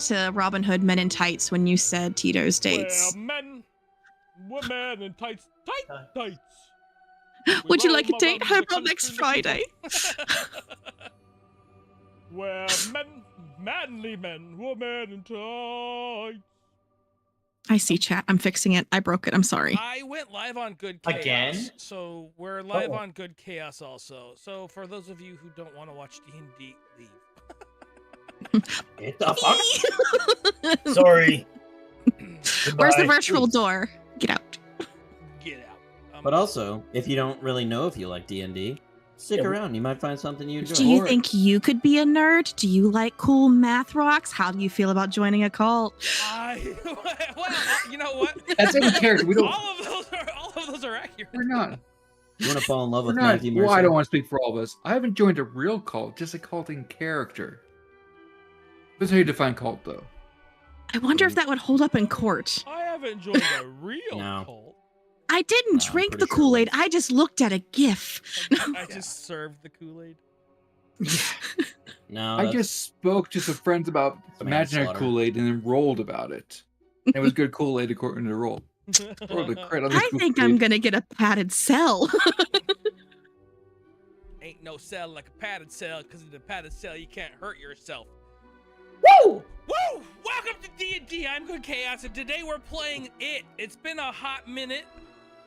to Robin Hood Men in Tights when you said Tito's dates. Women in tights. Tights. Would you like a date? How about next Friday? Where manly men, women in tights. I see, chat. I'm fixing it. I broke it. I'm sorry. I went live on Good Chaos. Again? So we're live on Good Chaos also. So for those of you who don't want to watch D&D, leave. Get the fuck? Sorry. Where's the virtual door? Get out. Get out. But also, if you don't really know if you like D&D, stick around. You might find something you enjoy. Do you think you could be a nerd? Do you like cool math rocks? How do you feel about joining a cult? Well, you know what? That's in character. We don't. All of those are accurate. We're not. You want to fall in love We're with not. Matthew Mercer? Well, I don't want to speak for all of us. I haven't joined a real cult, just a cult in character. That's how you define cult, though. I wonder if that would hold up in court. I haven't joined a real cult. I didn't drink the Kool-Aid. I just looked at a GIF. I just served the Kool-Aid. No, I just spoke to some friends about imaginary manslaughter. Kool-Aid and then rolled about it. And it was good Kool-Aid according to the roll. Rolled a crit on the I think I'm going to get a padded cell. Ain't no cell like a padded cell, because in a padded cell you can't hurt yourself. Woo! Woo! Welcome to D&D. I'm Good Chaos, and today we're playing it. It's been a hot minute,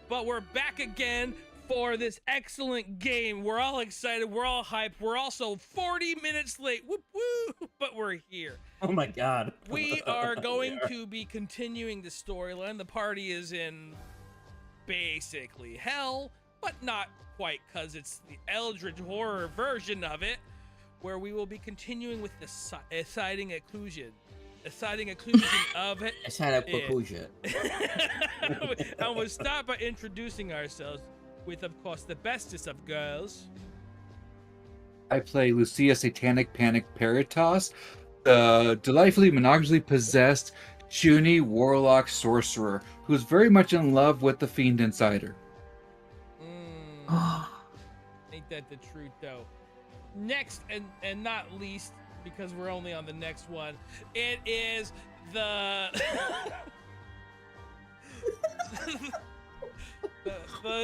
but we're back again for this excellent game. We're all excited. We're all hyped. We're also 40 minutes late. Whoop, woo! But we're here. Oh my god. We are going to be continuing the storyline. The party is in basically hell, but not quite, because it's the Eldritch horror version of it, where we will be continuing with the exciting occlusion. Exciting occlusion of it. And we'll start by introducing ourselves with, of course, the bestest of girls. I play Lucia Satanic Panic Peritas, the delightfully monogamously possessed Shuni Warlock Sorcerer, who's very much in love with the Fiend inside her. Ain't that the truth, though? Next, and not least, because we're only on the next one, it is the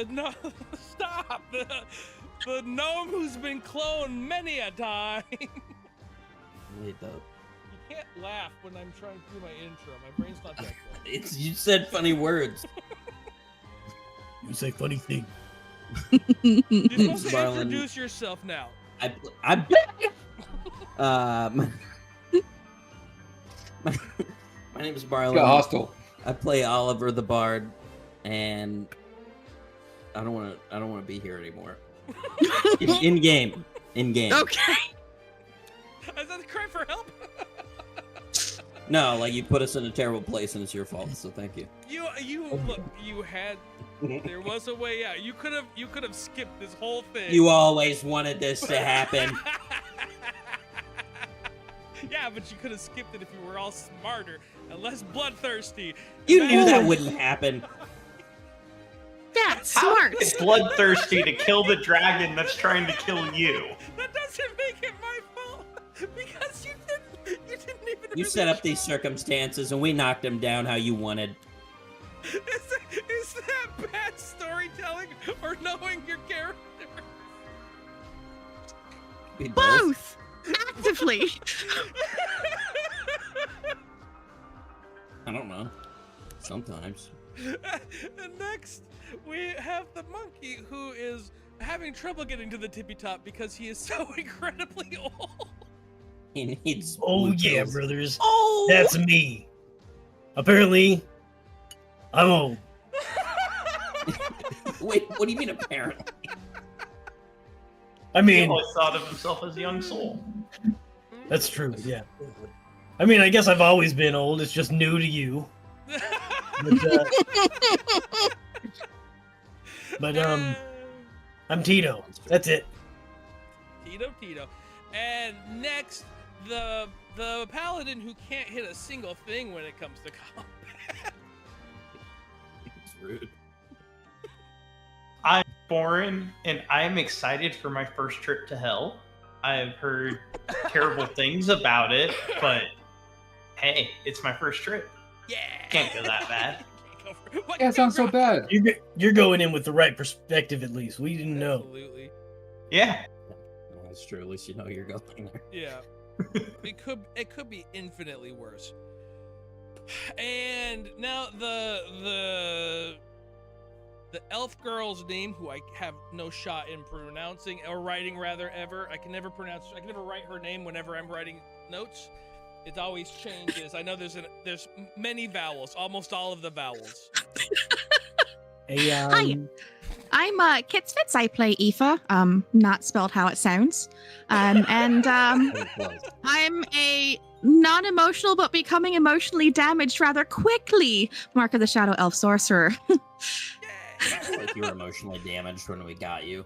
no, stop, the gnome who's been cloned many a time. Wait, though. You can't laugh when I'm trying to do my intro. My brain's not that good. You said funny words. You say funny things. You're supposed to introduce yourself now. My name is Barlin. Got hostile. I play Oliver the Bard, and I don't want to be here anymore. in game. Okay. Is that a cry for help? No, like you put us in a terrible place, and it's your fault. So thank you. You look. You had. There was a way out. You could have skipped this whole thing. You always wanted this to happen. Yeah, but you could have skipped it if you were all smarter and less bloodthirsty. You knew that wouldn't happen. That's How smart. is it bloodthirsty to kill the dragon that's trying to kill you? That doesn't make it my fault because you didn't even. You set up these circumstances, and we knocked them down how you wanted. Is that bad storytelling or knowing your character? Both. Actively. I don't know. Sometimes. And next, we have the monkey who is having trouble getting to the tippy top because he is so incredibly old. He needs. Oh blue yeah, pills. brothers. Oh, That's me. Apparently, I'm old. Wait, what do you mean apparently? I He mean, always thought of himself as a young soul. that's true, yeah. I mean, I guess I've always been old. It's just new to you. But I'm Tito. That's it. Tito. And next, the paladin who can't hit a single thing when it comes to combat. It's rude. I'm Boren, and I'm excited for my first trip to hell. I've heard terrible things about it, but Hey, it's my first trip. Yeah. Can't go that bad. Yeah, it sounds so bad. You're going in with the right perspective, at least. We didn't know. Absolutely. Yeah. No, that's true. At least you know you're going there. Yeah. it could be infinitely worse. And now the elf girl's name, who I have no shot in pronouncing or writing rather ever. I can never write her name whenever I'm writing notes. It always changes. I know there's many vowels, almost all of the vowels. Hey, Hi. I'm Kits Fitz. I play Aoife, not spelled how it sounds. And Very close. I'm a non-emotional but becoming emotionally damaged rather quickly Mark of the Shadow Elf Sorcerer. I feel like you were emotionally damaged when we got you.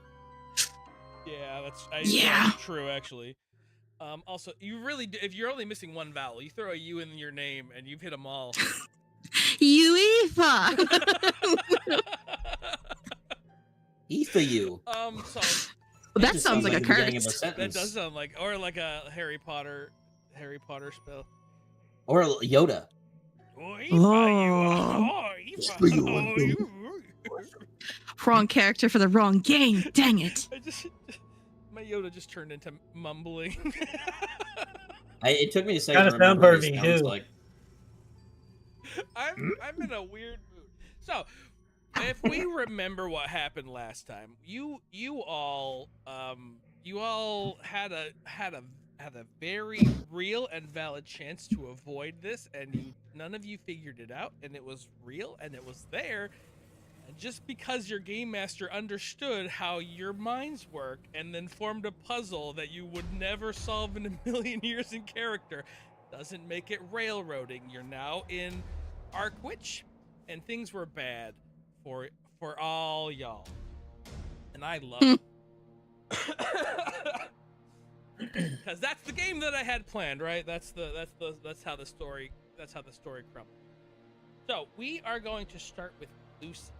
Yeah, Yeah. that's true actually. Also, you really do, if you're only missing one vowel, you throw a U in your name and you've hit them all. Aoife! Etha you. So That just sounds like a the beginning of curse. that sentence. does sound like, or like a Harry Potter spell. Or Yoda. Oh, Wrong character for the wrong game. Dang it. My Yoda just turned into mumbling. It took me a second Gotta to remember sound what he pervy, sounds too. like. I'm in a weird mood. So, if we remember what happened last time, you all had a very real and valid chance to avoid this, and none of you figured it out, and it was real and it was there. And just because your game master understood how your minds work and then formed a puzzle that you would never solve in a million years in character doesn't make it railroading. You're now in Arkwich, and things were bad for all y'all. And I love it. Because that's the game that I had planned, right? That's how the story crumbled. So we are going to start with Lucy.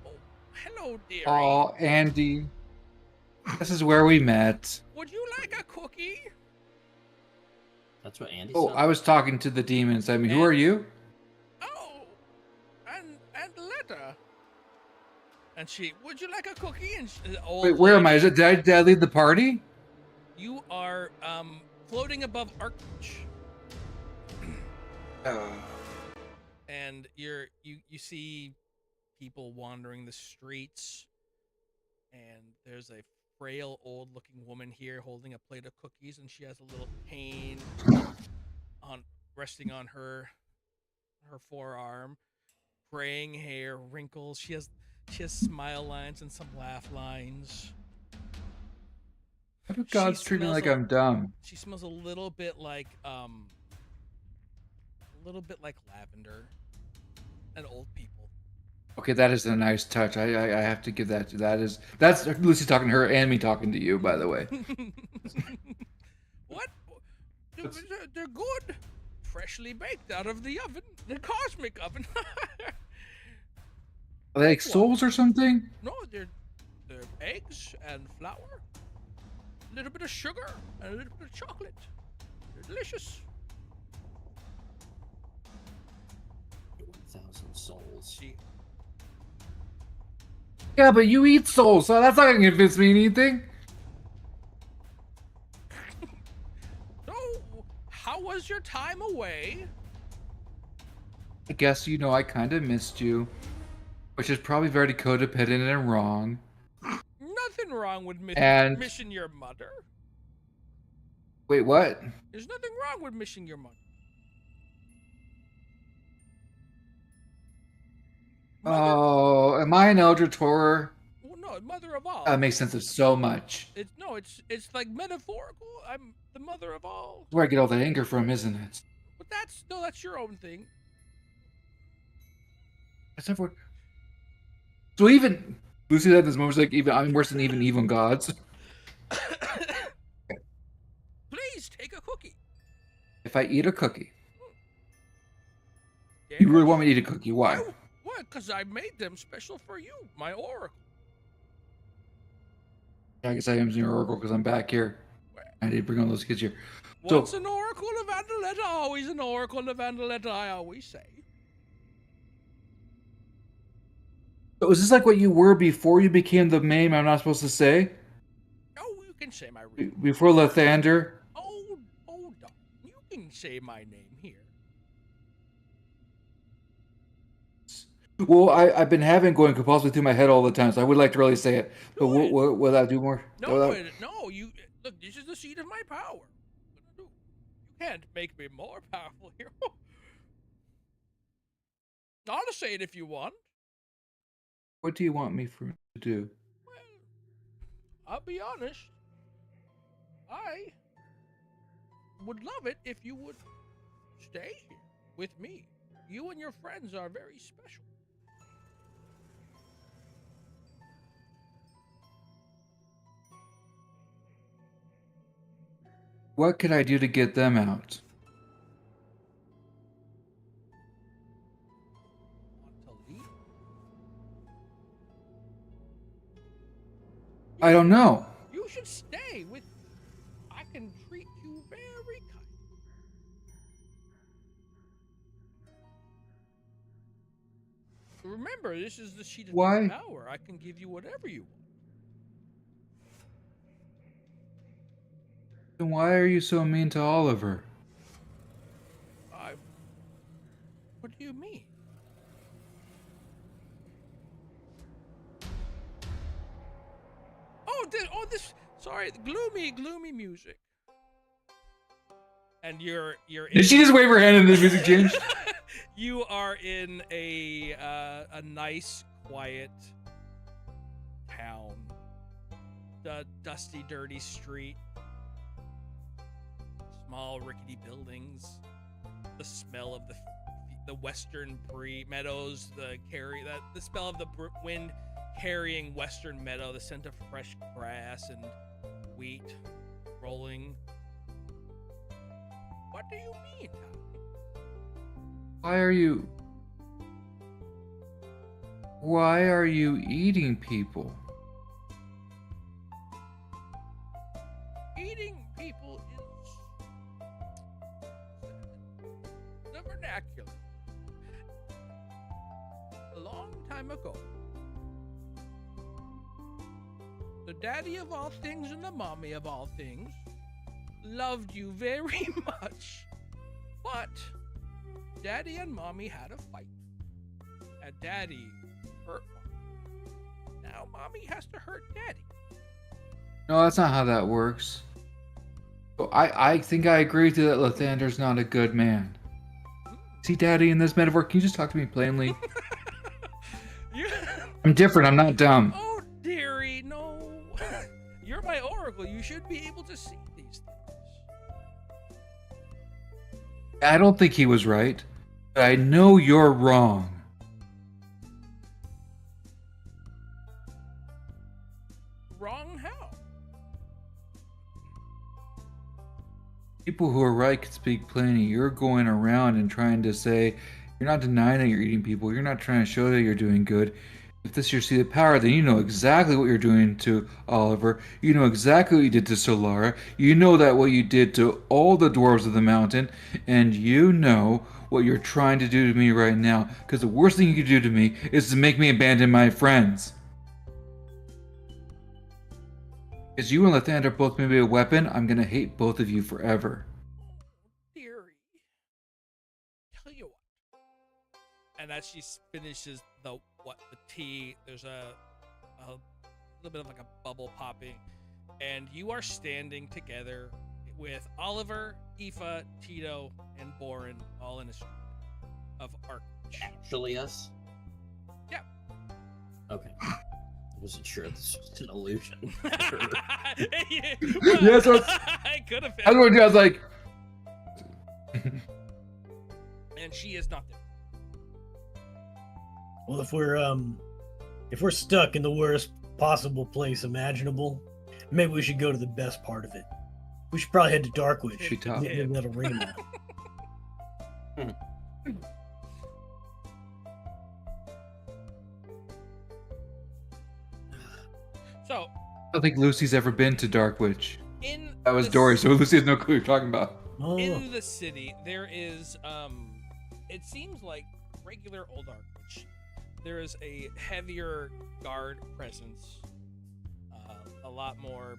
Oh, hello, dearie. Oh, Andy. This is where we met. Would you like a cookie? That's what Andy Oh, said. I was talking to the demons. I mean, who are you? Oh, and Letta. And she, would you like a cookie? And Wait, where am I? Did I lead the party? You are floating above Arkwich. And you see people wandering the streets, and there's a frail old looking woman here holding a plate of cookies, and she has a little cane resting on her forearm, graying hair, wrinkles. She has smile lines and some laugh lines. How do gods treat me like I'm dumb? She smells a little bit like lavender and old people. Okay, that is a nice touch. I have to give that. That's Lucy talking to her and me talking to you, by the way. What? They're good. Freshly baked out of the oven. The cosmic oven. Are they like souls or something? No, they're eggs and flour. A little bit of sugar and a little bit of chocolate. They're delicious. 1,000 souls. She Yeah, but you eat souls, so that's not gonna convince me anything. So, how was your time away? I guess I kind of missed you, which is probably very codependent and wrong. Nothing wrong with missing your mother. Wait, what? There's nothing wrong with missing your mother. Oh, am I an Eldritch Horror? Well, no, mother of all. That makes sense of so much. It's like metaphorical. I'm the mother of all. That's where I get all the anger from, isn't it? But that's your own thing. That's never. So even Lucy said this moment, like I'm worse than even gods. Please take a cookie. If I eat a cookie, Yeah, you really want me to eat a cookie? Why? Why? Because I made them special for you, my oracle. I guess I am your oracle because I'm back here. I did bring all those kids here. So, Once an oracle of Vandaletta, always an oracle of Vandaletta, I always say. so is this like what you were before you became the name I'm not supposed to say? Oh, you can say my real Before Lathander? Oh, you can say my name here. Well, I've been having going compulsively through my head all the time, so I would like to really say it. But Do it. will that do more? No, Will that- no, you look. This is the seat of my power. What do I do? You can't make me more powerful here. I'll say it if you want. What do you want me to do? Well, I'll be honest. I would love it if you would stay here with me. You and your friends are very special. What could I do to get them out? Want to leave? I don't know. You should stay with. I can treat you very kind. Remember, this is the sheet of Why? power. I can give you whatever you want. Then why are you so mean to Oliver? What do you mean? This. Sorry, gloomy music. And you're. Did she just wave her hand and the music changed? You are in a nice, quiet town. The dusty, dirty street. Small, rickety buildings. The smell of the western meadows. The smell of the wind carrying western meadow. The scent of fresh grass and wheat rolling. What do you mean, Tommy? Why are you eating people? Eating people is the vernacular. A long time ago, the daddy of all things and the mommy of all things loved you very much, but Daddy and Mommy had a fight, and Daddy hurt Mommy. Now Mommy has to hurt Daddy. No, that's not how that works. I think I agree with you that Lathander's not a good man. See, Daddy, in this metaphor, can you just talk to me plainly? I'm different, I'm not dumb. Oh, dearie, no. You're my oracle. You should be able to see these things. I don't think he was right, but I know you're wrong. Wrong how? People who are right can speak plainly. You're going around and trying to say, you're not denying that you're eating people. You're not trying to show that you're doing good. If this is your seat of power, then you know exactly what you're doing to Oliver. You know exactly what you did to Solara. You know that what you did to all the dwarves of the mountain. And you know what you're trying to do to me right now. Because the worst thing you could do to me is to make me abandon my friends. As you and Lathander both made me a weapon, I'm going to hate both of you forever. Dearie. Tell you what. And as she finishes the tea, there's a little bit of like a bubble popping, and you are standing together with Oliver, Aoife, Tito, and Boren all in a street of Arkwich. Actually, us? Yeah. Okay. I wasn't sure this was an illusion. Yeah, Yes, I could have. I was like, And she is not there. Well, if we're stuck in the worst possible place imaginable, maybe we should go to the best part of it. We should probably head to Darkwich. She talked. In that arena. So, I don't think Lucy's ever been to Darkwich. in That was Dory, so Lucy has no clue what you're talking about. Oh, In the city, there is, it seems like regular old Arkwich. There is a heavier guard presence, a lot more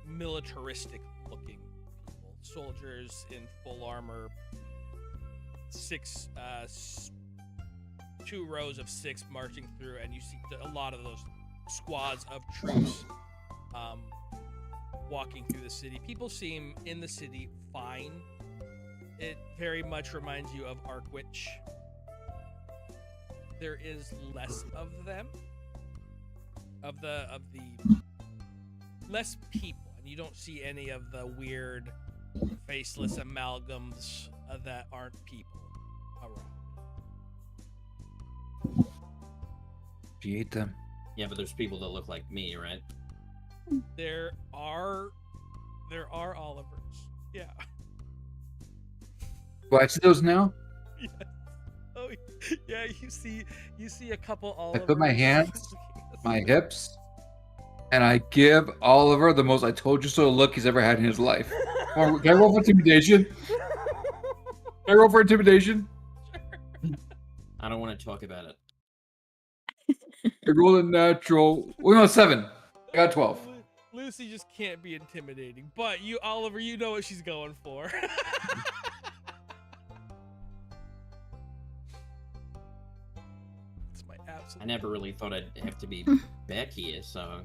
militaristic looking people. Soldiers in full armor, two rows of 6 marching through, and you see a lot of those squads of troops walking through the city. People seem in the city fine. It very much reminds you of Arkwich. There is less of them, of the less people, and you don't see any of the weird faceless amalgams that aren't people around. She ate them. Yeah, but there's people that look like me, right? There are Olivers. Yeah. Do I see those now? Yes. Oh, yeah. You see a couple Olivers. I put my hands, my hips, and I give Oliver the most "I told you so" look he's ever had in his life. Can I roll for intimidation? Can I roll for intimidation? I don't want to talk about it. I rolled a natural. Oh no, 7. I got 12. Lucy just can't be intimidating, but you, Oliver, you know what she's going for. It's my absolute. I never really thought I'd have to be back here, so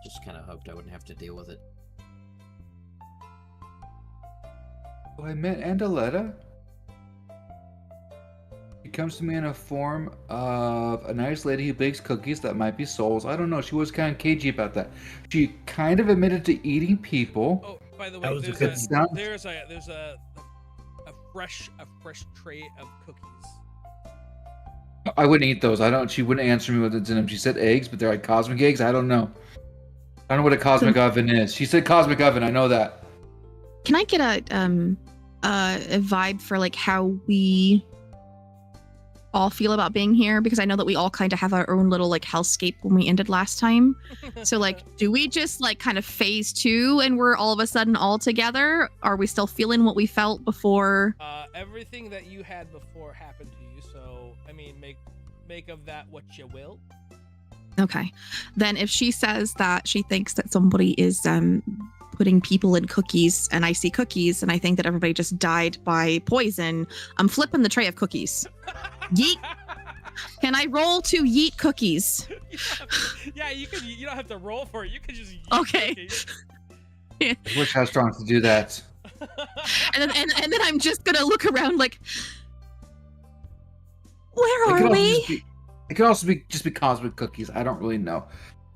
just kind of hoped I wouldn't have to deal with it. Oh, I met Andaletta. She comes to me in a form of a nice lady who bakes cookies that might be souls. I don't know. She was kind of cagey about that. She kind of admitted to eating people. Oh, by the That way, was a there's good a, sound. there's a fresh tray of cookies. I wouldn't eat those. I don't. She wouldn't answer me what's in them. She said eggs, but they're like cosmic eggs. I don't know. I don't know what a cosmic oven is. She said cosmic oven. I know that. Can I get a vibe for like how we all feel about being here? Because I know that we all kind of have our own little like hellscape when we ended last time. So like, do we just like kind of phase 2 and we're all of a sudden all together? Are we still feeling what we felt before? Everything that you had before happened to you, so I mean, make of that what you will. Okay. Then if she says that she thinks that somebody is putting people in cookies and I see cookies and I think that everybody just died by poison, I'm flipping the tray of cookies. Yeet. Can I roll to yeet cookies? Yeah, you could. You don't have to roll for it. You could just. Yeet Okay. cookies. I wish I was strong to do that. And then I'm just gonna look around like, where It are could also we? just be just be cosmic cookies. I don't really know.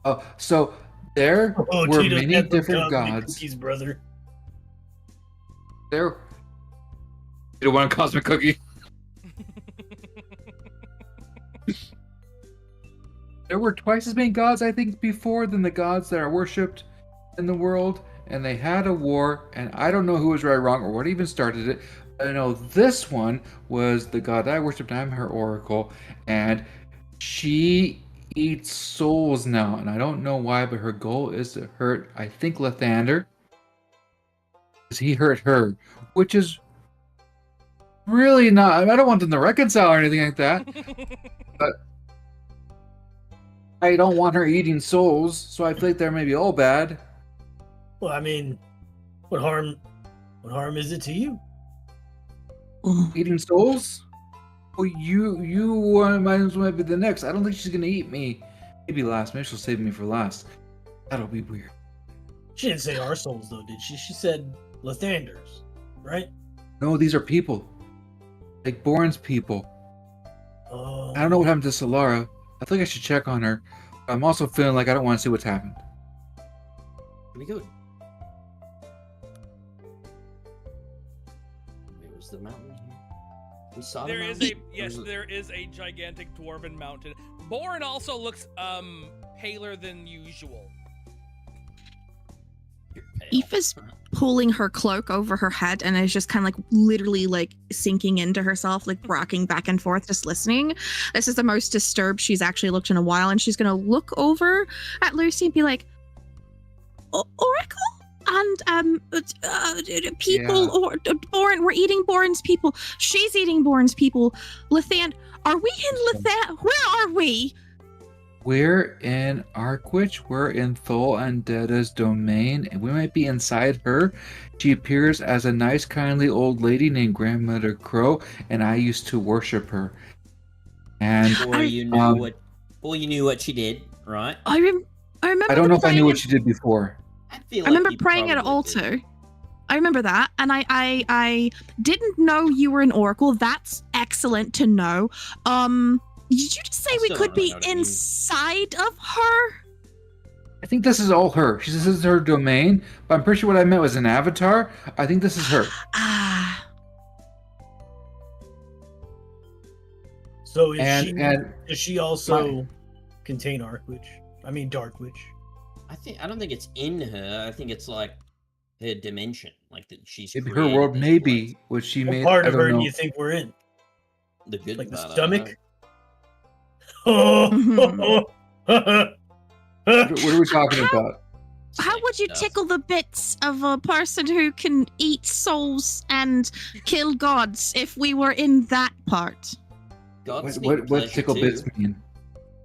Oh, so there oh, were Tito's many got the different cosmic gods. Cookies, brother. There. You don't want a cosmic cookie? There were twice as many gods, I think, before than the gods that are worshipped in the world, and they had a war, and I don't know who was right or wrong or what even started it. But I know this one was the god that I worshipped. I'm her oracle, and she eats souls now, and I don't know why, but her goal is to hurt, I think, Lathander. Because he hurt her, which is really not. I don't want them to reconcile or anything like that, but I don't want her eating souls, so I feel like they're maybe all bad. Well, I mean, what harm is it to you? Eating souls? Well, you might as well be the next. I don't think she's gonna eat me. Maybe last. Maybe she'll save me for last. That'll be weird. She didn't say our souls, though, did she? She said Lathander's, right? No, these are people. Like Bourne's people. Oh. I don't know what happened to Solara. I think I should check on her. But I'm also feeling like I don't want to see what's happened. We good. Wait, was the mountain here? We saw There the is mountain? a yes. There is a gigantic dwarven mountain. Bourne also looks paler than usual. You're pale. Aoife's pulling her cloak over her head and is just kind of like literally like sinking into herself, like rocking back and forth, just listening. This is the most disturbed she's actually looked in a while, and she's gonna look over at Lucy and be like, oracle and people Yeah. or Boren. We're eating Boren's people. She's eating Boren's people. Lathan, are we in Lathan? Where are we? We're in Arkwich. We're in Thol and Deda's domain, and we might be inside her. She appears as a nice, kindly old lady named Grandmother Crow, and I used to worship her. And Or you knew what she did, right? I remember. I don't know if I knew what she. she did before. I feel I remember you praying at an probably did. altar. I remember that, and I didn't know you were an oracle. That's excellent to know. Did you just say I we still could don't really be know what it means. inside of her? I think this is all her. She says this is her domain, but I'm pretty sure what I meant was an avatar. I think this is her. Ah, So is And does she also contain Arkwich? I mean Darkwich. I don't think it's in her. I think it's like her dimension, like that she's maybe her created world this may place. be what she What made. part I of don't her do know. you think we're in? The good Like the part, I don't stomach? know. What are we talking about? how Sex would you stuff. tickle the bits of a person who can eat souls and kill gods if we were in that part? Gods need What pleasure tickle too. bits mean?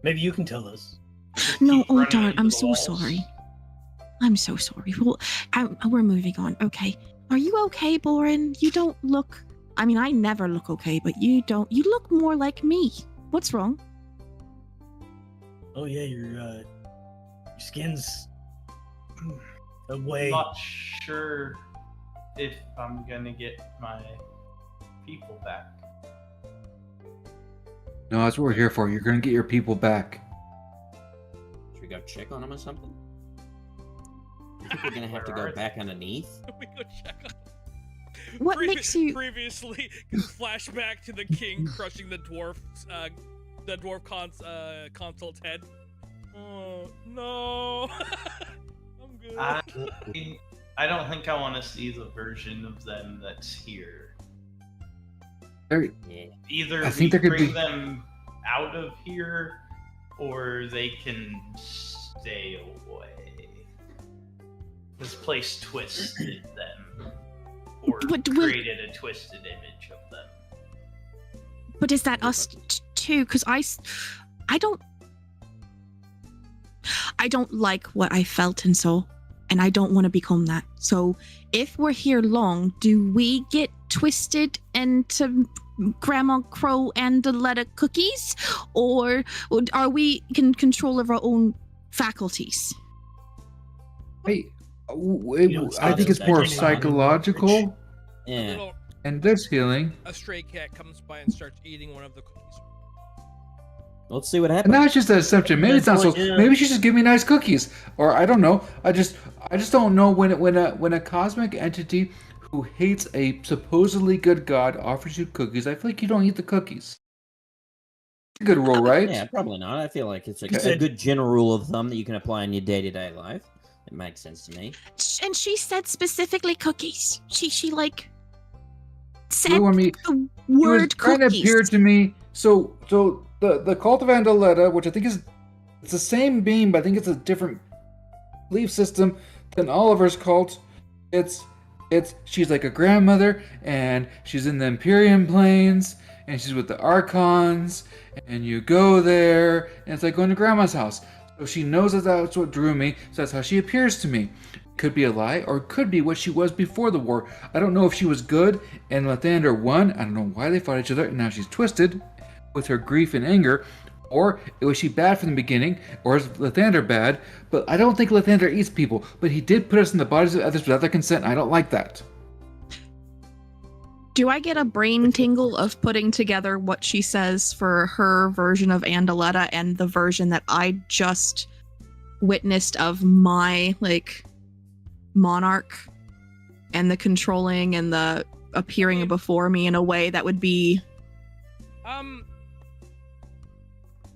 Maybe you can tell us. Just No, keep oh running darn, into I'm the so walls. sorry. I'm so sorry. Well, we're moving on. Okay. Are you okay, Boren? You don't look... I mean, I never look okay, but you don't... You look more like me. What's wrong? Oh yeah, your skin's away. I'm not sure if I'm gonna get my people back. No, that's what we're here for. You're gonna get your people back. Should we go check on him or something? You think we're gonna have to Where go are back underneath? We go check on. What makes you... Previously, flashback to the king crushing the dwarf consul's head. Oh no! I'm good. I don't think I want to see the version of them that's here. Very- Yeah. Either I we think there could bring be- them out of here, or they can stay away. This place twisted them, or But will- created a twisted image of them. But is that us too? Because I don't like what I felt and saw, and I don't want to become that. So if we're here long, do we get twisted into Grandma Crow and the letter cookies, or are we in control of our own faculties? Hey, know, I think it's more Arkwich. psychological, Yeah. and there's healing. A stray cat comes by and starts eating one of the cookies. Let's see what And happens. now it's just an assumption. Maybe it's not so. Yeah. Maybe she just give me nice cookies, or I don't know. I just don't know when a cosmic entity who hates a supposedly good god offers you cookies. I feel like you don't eat the cookies. It's a good rule, right? Yeah, probably not. I feel like it's a Okay. good general rule of thumb that you can apply in your day-to-day life. It makes sense to me. And she said specifically cookies. She like said You want me? the It was word trying to cookies. appear to me. So the cult of Andaletta, which I think it's the same being, but I think it's a different belief system than Oliver's cult. It's she's like a grandmother, and she's in the Empyrean plains, and she's with the Archons, and you go there, and it's like going to grandma's house. So she knows that that's what drew me, so that's how she appears to me. Could be a lie, or it could be what she was before the war. I don't know if she was good and Lathander won. I don't know why they fought each other, and now she's twisted with her grief and anger. Or was she bad from the beginning, or is Lathander bad? But I don't think Lathander eats people. But he did put us in the bodies of others without their consent, and I don't like that. Do I get a brain tingle of putting together what she says for her version of Andaletta and the version that I just witnessed of my like monarch and the controlling and the appearing before me in a way that would be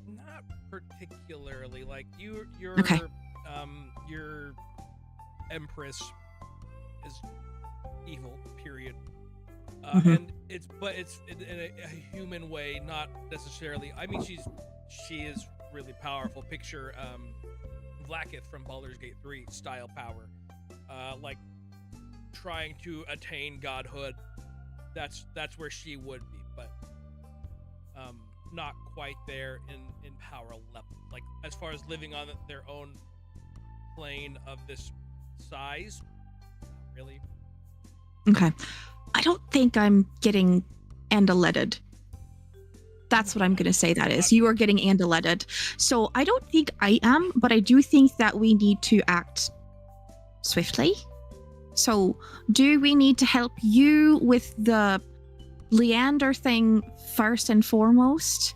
Not particularly. Like your Okay. Your empress is evil. Period. Mhm. And it's in a human way, not necessarily. I mean, she is really powerful. Picture Blacketh from Baldur's Gate 3 style power, like trying to attain godhood. That's where she would be, but not quite there in power level. Like as far as living on their own plane of this size, not really. Okay. I don't think I'm getting andaletted. That's what I'm going to say that is. You are getting andaletted. So I don't think I am, but I do think that we need to act swiftly. So do we need to help you with the Leander thing first and foremost?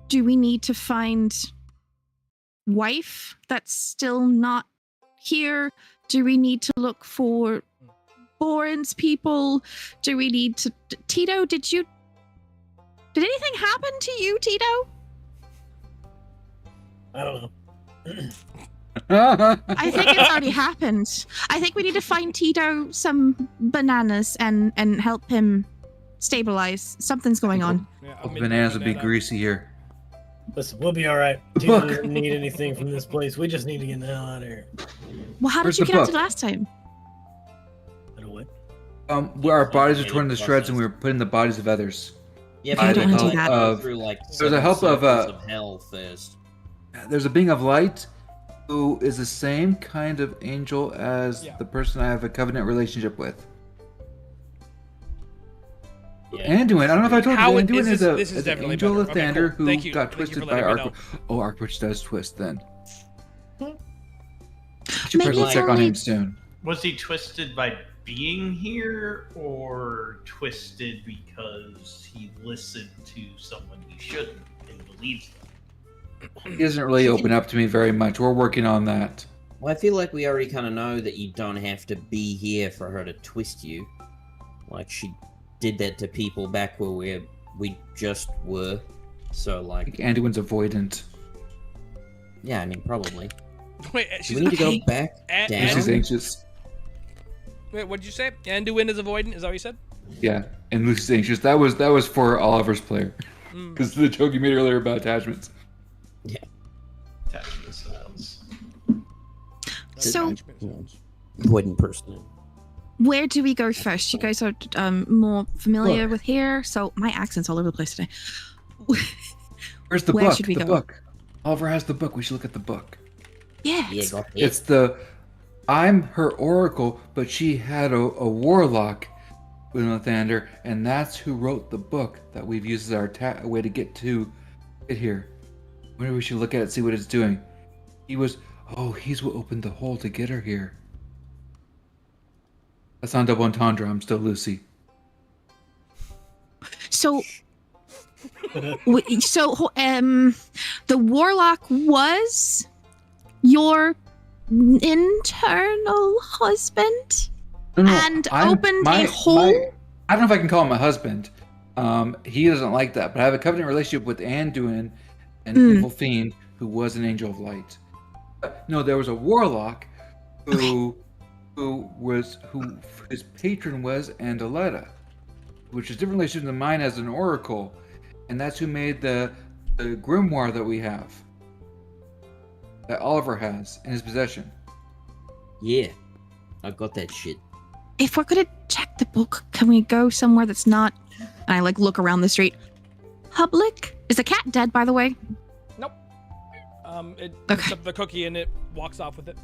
Do we need to find wife that's still not here? Do we need to look for Boren's people? Do we need to... Tito, did anything happen to you, Tito? I don't know. I think it's already happened. I think we need to find Tito some bananas and help him stabilize. Something's going on. Yeah, Bananas would be greasy here. Listen, we'll be all right. Tito doesn't need anything from this place. We just need to get the hell out of here. Well, how Where's did you the get out book? to last time? I don't what? Where our bodies were torn to shreds and we were put in the bodies of others. Yeah, I but don't we wanna do gotta that. go through like There's a help of, circles hell first. There's a being of light who is the same kind of angel as the person I have a covenant relationship with. Yeah. Anduin, I don't know if I told How you, it- Anduin this is is an definitely angel better. of Okay, Thander cool. Thank who you. got Thank you twisted for by letting me Arkwich. Oh, Arkwich does twist then. Should Maybe probably check on only- him soon. Was he twisted by being here, or twisted because he listened to someone he shouldn't and believes them? He doesn't really open up to me very much. We're working on that. Well, I feel like we already kind of know that you don't have to be here for her to twist you. Like, she did that to people back where we just were. So, I like, think Anduin's avoidant. yeah, I mean, probably. Wait, Do she's we need to okay. go back And- down? She's anxious. Wait, what'd you say? Anduin is avoidant? Is that what you said? Yeah, and Lucy's anxious. That was for Oliver's player. Because the joke you made earlier about attachments. Attachment styles. So Avoidant person. where do we go first? You guys are more familiar Look. with here, so my accent's all over the place today. Where's the Where book? should we The go? book. Oliver has the book. We should look at the book. Yeah, Yeah, it's- got it. It's the... I'm her oracle, but she had a warlock with Lathander, and that's who wrote the book that we've used as our way to get here. Maybe we should look at it, see what it's doing. He's what opened the hole to get her here. That's not double entendre. I'm still Lucy. So, the warlock was your internal husband No, and opened a hole. I don't know if I can call him my husband. He doesn't like that, but I have a covenant relationship with Anduin, an evil fiend who was an angel of light. No, there was a warlock who his patron was Andaletta, which is a different relationship than mine as an oracle, and that's who made the grimoire that we have, that Oliver has in his possession. Yeah, I got that shit. If we're gonna check the book, can we go somewhere that's not? And I look around the street. Public? Is the cat dead, by the way? Nope. It Okay. picks up the cookie and it walks off with it.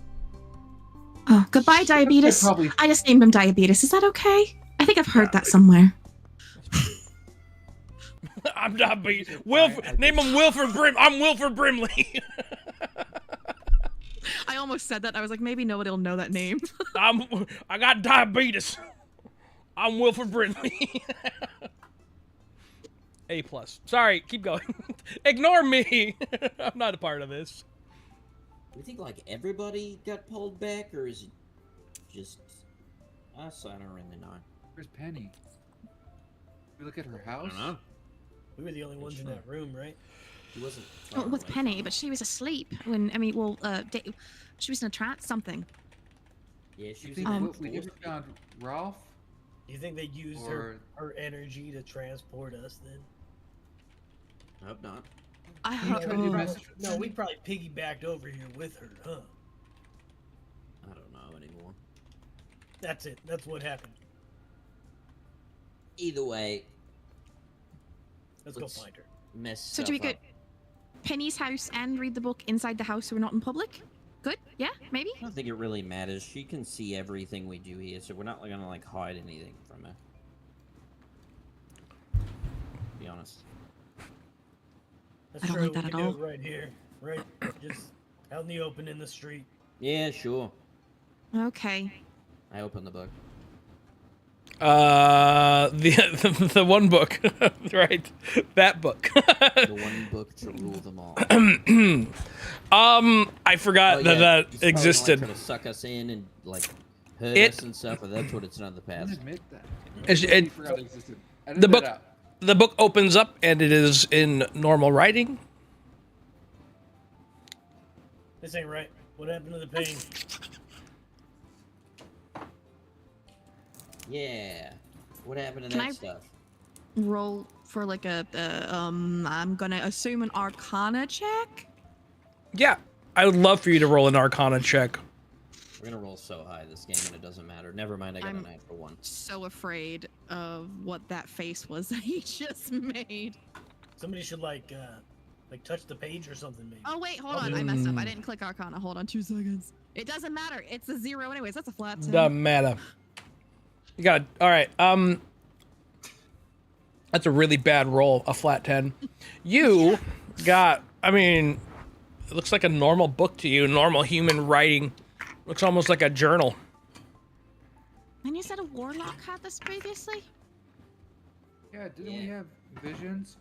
Oh, goodbye, diabetes. Probably. I just named him diabetes. Is that okay? I think I've heard that somewhere. I'm not beat. Name him Wilford Brim. I'm Wilford Brimley. I almost said that. I was like, maybe nobody will know that name. I got diabetes. I'm Wilford Brimley. A+. Sorry, keep going. Ignore me. I'm not a part of this. Do you think like everybody got pulled back, or is it just us? I don't really know. Where's Penny? We look at her I house. don't know. We were the only ones in that room, right? He wasn't. Well, far with away Penny, from but us. she was asleep when. She was in a trance. Something. Yeah, she You was think in we that never found Ralph? Do you think they used her energy to transport us then? I hope not. I Can you try to do hope. message with No, Penny? we probably piggybacked over here with her, huh? I don't know anymore. That's it. That's what happened. Either way, Let's go find her. mess So stuff do we up. go Penny's house and read the book inside the house so we're not in public? Good? Yeah, maybe? I don't think it really matters. She can see everything we do here, so we're not gonna like hide anything from her. To be honest. That's I don't true. like that we at can do all. it right here, right? Just out in the open in the street. Yeah, sure. Okay. I open the book. The one book, right? That book. The one book to rule them all. I forgot Oh, that yeah, that it's probably existed. Gonna, like, try to suck us in and like hurt It- us and stuff, but that's what it's in the I past. didn't admit that. It's- I it- forgot it existed. Edit the that book- out. The book opens up and it is in normal writing. This ain't right. What happened to the pain? Yeah. What happened to Can that I- stuff? Roll for like a I'm gonna assume an Arcana check. Yeah, I would love for you to roll an Arcana check. We're gonna roll so high this game and it doesn't matter. Never mind, I got a I'm- natural one. So afraid of what that face was that he just made. Somebody should like touch the page or something, maybe. Oh wait, hold on, I messed up. I Mm. didn't click Arcana. Hold on 2 seconds. It doesn't matter. It's a 0 anyways. That's a flat 10. The meta. You got all right. That's a really bad roll. A flat 10. You got. I mean, it looks like a normal book to you. Normal human writing. Looks almost like a journal. And you said a warlock had this previously? Yeah, didn't we Yeah. have visions?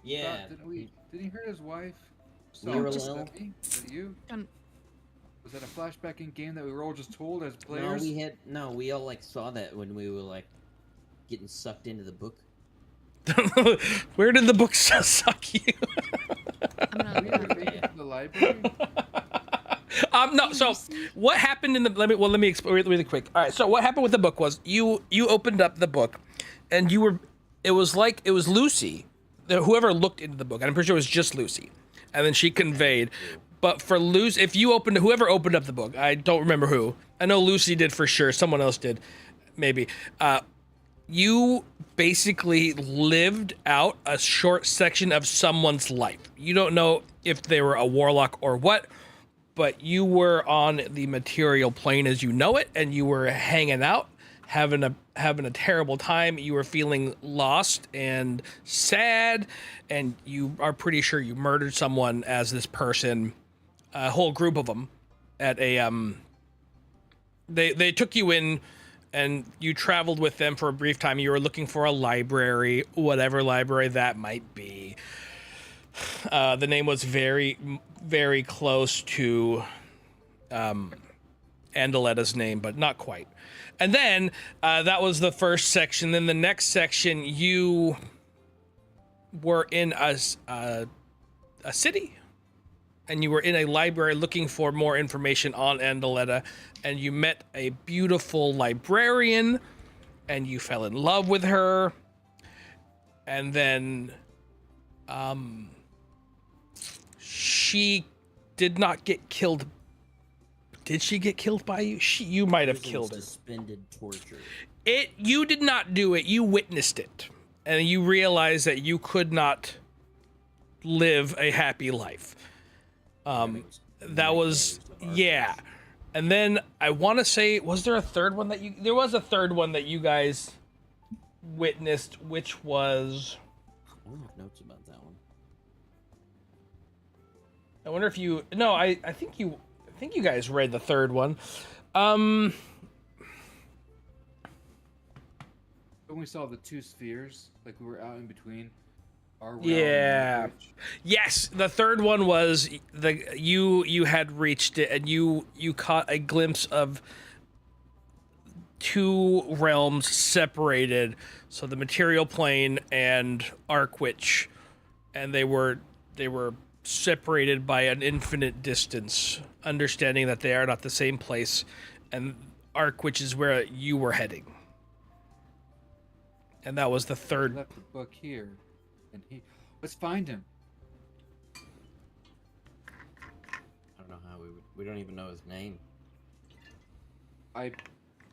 Yeah. Didn't he hurt his wife? You're Was alone. that me? Was that you? Um, Was that a flashback in game that we were all just told as players? We all like saw that when we were like getting sucked into the book. Where did the book suck you? I'm We gonna were making it to the library. No. So what happened in the? Let me explain really quick. All right. So what happened with the book was you opened up the book, and you were. It was Lucy, whoever looked into the book. And I'm pretty sure it was just Lucy, and then she conveyed. But for Lucy, if you whoever opened up the book, I don't remember who. I know Lucy did for sure. Someone else did, maybe. You basically lived out a short section of someone's life. You don't know if they were a warlock or what, but you were on the material plane as you know it, and you were hanging out, having a terrible time. You were feeling lost and sad, and you are pretty sure you murdered someone as this person, a whole group of them, at a They took you in, and you traveled with them for a brief time. You were looking for a library, whatever library that might be. The name was very, very close to Andaletta's name, but not quite. And then that was the first section. Then the next section, you were in a city, and you were in a library looking for more information on Andaletta, and you met a beautiful librarian, and you fell in love with her, and then she did not get killed. Did she get killed by you? You might have Prison's killed her. Suspended torture. You did not do it. You witnessed it, and you realized that you could not live a happy life. That was yeah. And then I want to say, was there a third one that there was a third one that you guys witnessed, which was, I don't have notes about that one. I wonder if you, no, I think you guys read the third one. When we saw the two spheres, like we were out in between. Our realm Yeah. and Arkwich. Yes, the third one was you had reached it, and you caught a glimpse of two realms separated, so the material plane and Arkwich, and they were separated by an infinite distance, understanding that they are not the same place, and Arkwich is where you were heading. And that was the He third. left the book here, and let's find him. We don't even know his name. I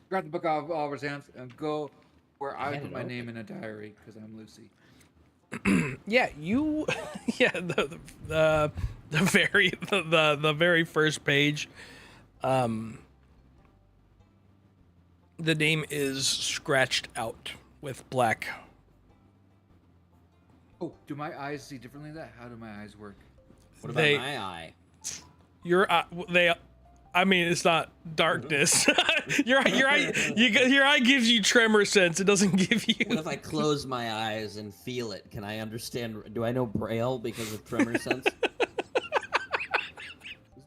grab the book out of Oliver's hands and go where I had put it my open. name in a diary because I'm Lucy. Yeah, you. Yeah, the very first page. The name is scratched out with black. Oh, do my eyes see differently than that? How do my eyes work? What about They- my eye? Your they. I mean, it's not darkness. your eye gives you tremor sense. It doesn't give What you. if I close my eyes and feel it? Can I understand? Do I know Braille because of tremor sense? Is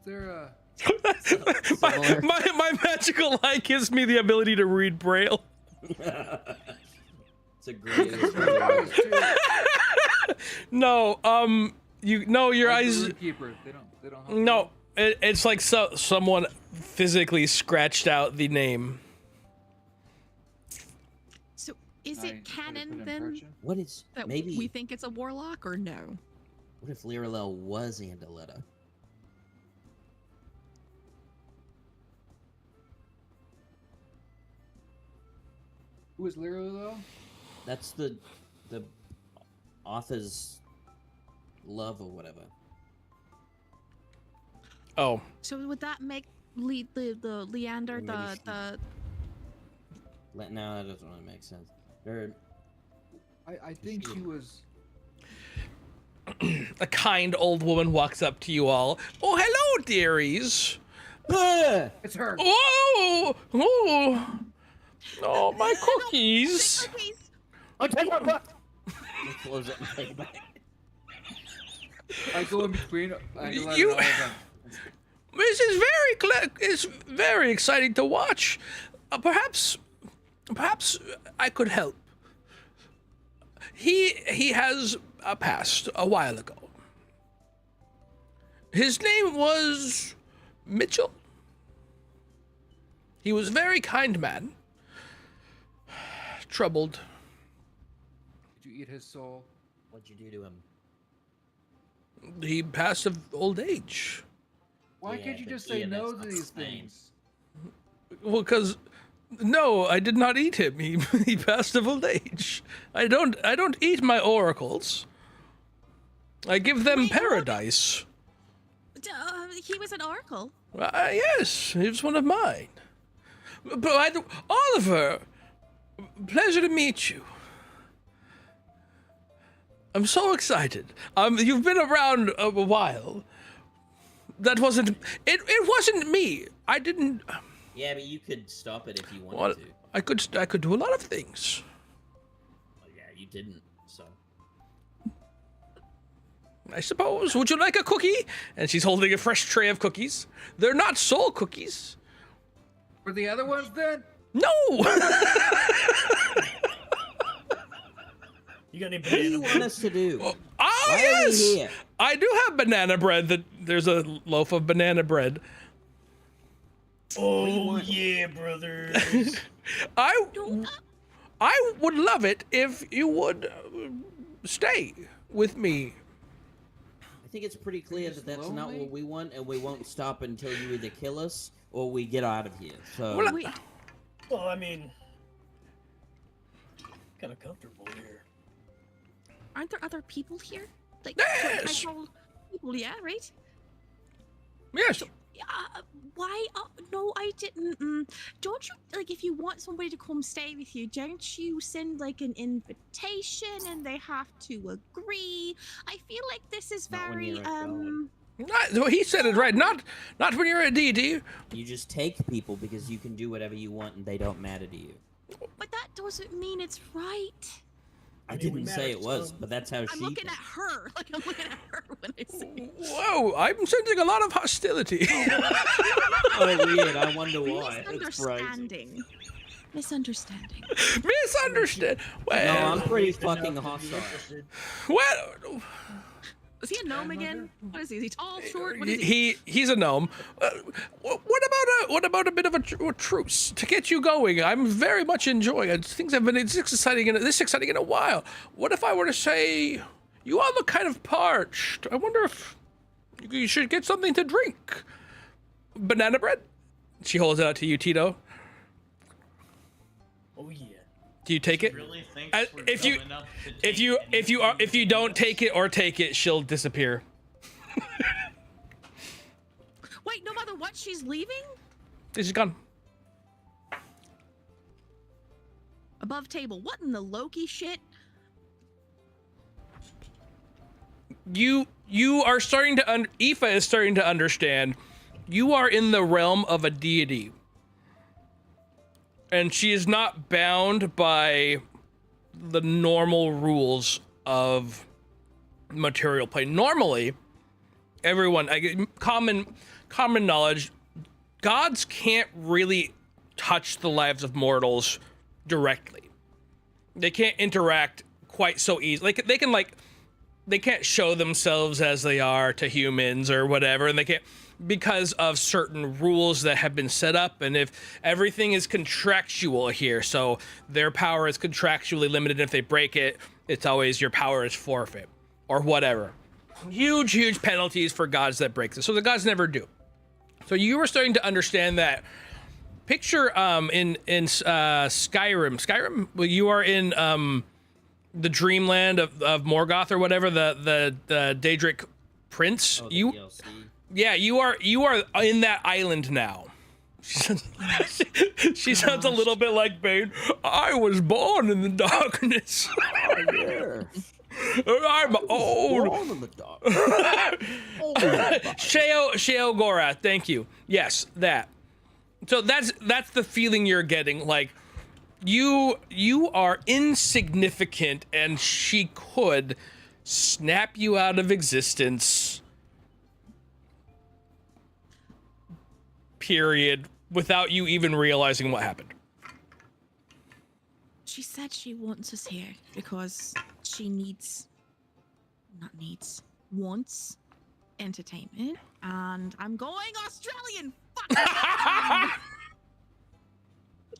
there a... Similar. my magical eye gives me the ability to read Braille. It's a great. eyes too? No, your eyes. Keeper. They don't help No, it's like someone physically scratched out the name. So is I it try to canon put then impression. What is that maybe? we think it's a warlock or no? What if Liralel was Andaletta? Who is Lyra though? That's the author's love or whatever. Oh, So would that make the Leander Maybe she- the No, that doesn't really make sense. There, I think she was... a kind old woman walks up to you all. Oh, hello, dearies. It's her. Oh, oh, my cookies. I'll take my butt. Close it and take it back. I go in between. I let You- it all down. This is it's very exciting to watch. Perhaps I could help. He has passed a while ago. His name was Mitchell. He was a very kind man. Troubled. Did you eat his soul? What'd you do to him? He passed of old age. Why Yeah, can't you but just say Ian, no that's to not these the same. things? Well, because no, I did not eat him. He passed of old age. I don't eat my oracles. I give them Wait, what? paradise. he was an oracle. Yes, he was one of mine. But Oliver, pleasure to meet you. I'm so excited. You've been around a while. That wasn't it. It wasn't me. I didn't. Yeah, but you could stop it if you wanted Well, to. I could do a lot of things. Well, yeah, you didn't. So I suppose. Would you like a cookie? And she's holding a fresh tray of cookies. They're not soul cookies. For the other ones, then? No. You got any what do you banana? want us to do? Ah, Why are we yes. here? I do have banana bread. There's a loaf of banana bread. Oh yeah, brothers. I would love it if you would stay with me. I think it's pretty clear that that's not lonely? what we want, and we won't stop until you either kill us or we get out of here. So Well, Wait, Well, I mean, kind of comfortable here. aren't there other people here? Like Yes. people, yeah, right? Yes. Why? No, I didn't. Don't you like if you want somebody to come stay with you? Don't you send like an invitation and they have to agree? I feel like this is Not when very you're a god. Well, he said it right. Not when you're a deity. you just take people because you can do whatever you want and they don't matter to you. But that doesn't mean it's right. I mean, we didn't matter say to it was, some. but that's how I'm she looking at thinks. her. Like I'm looking at her when I say it. Whoa! I'm sensing a lot of hostility. Oh, weird. I wonder why. It's crazy. Misunderstanding. Misunderstood. No, Well, I'm pretty Enough fucking to be hostile. interested. well. Is he a gnome again? What is he? Is he tall, short? What is He's a gnome. What about a bit of a truce to get you going? I'm very much enjoying it. Things have been this exciting in a while. What if I were to say you all look kind of parched? I wonder if you should get something to drink. banana bread? She holds it out to you, Tito. Oh yeah. Do you take it? Really thinks we're If you dumb enough to if take you if you anything don't from take us? it or take it, she'll disappear. Wait, no matter what, she's leaving? She's gone. Above table. What in the Loki shit? You are starting to Aoife is starting to understand. You are in the realm of a deity. And she is not bound by the normal rules of material plane. Normally, everyone, common knowledge, gods can't really touch the lives of mortals directly. They can't interact quite so easily. They can't show themselves as they are to humans or whatever, and they can't, because of certain rules that have been set up. And if everything is contractual here, so their power is contractually limited, and if they break it, it's always your power is forfeit or whatever. Huge penalties for gods that break this. So the gods never do. So you were starting to understand that. Picture in Skyrim. Well, you are in the dreamland of Morgoth or whatever, the Daedric prince. Oh, the you DLC. Yeah, you are in that island now. She sounds a little bit like Bane. I was born in the darkness. Oh, yeah. I'm old. Born in the dark. Sheo Gora, thank you. Yes, that. So that's the feeling you're getting. Like you are insignificant, and she could snap you out of existence. Period. Without you even realizing what happened. She said she wants us here because she wants entertainment, and I'm going Australian. Fuck.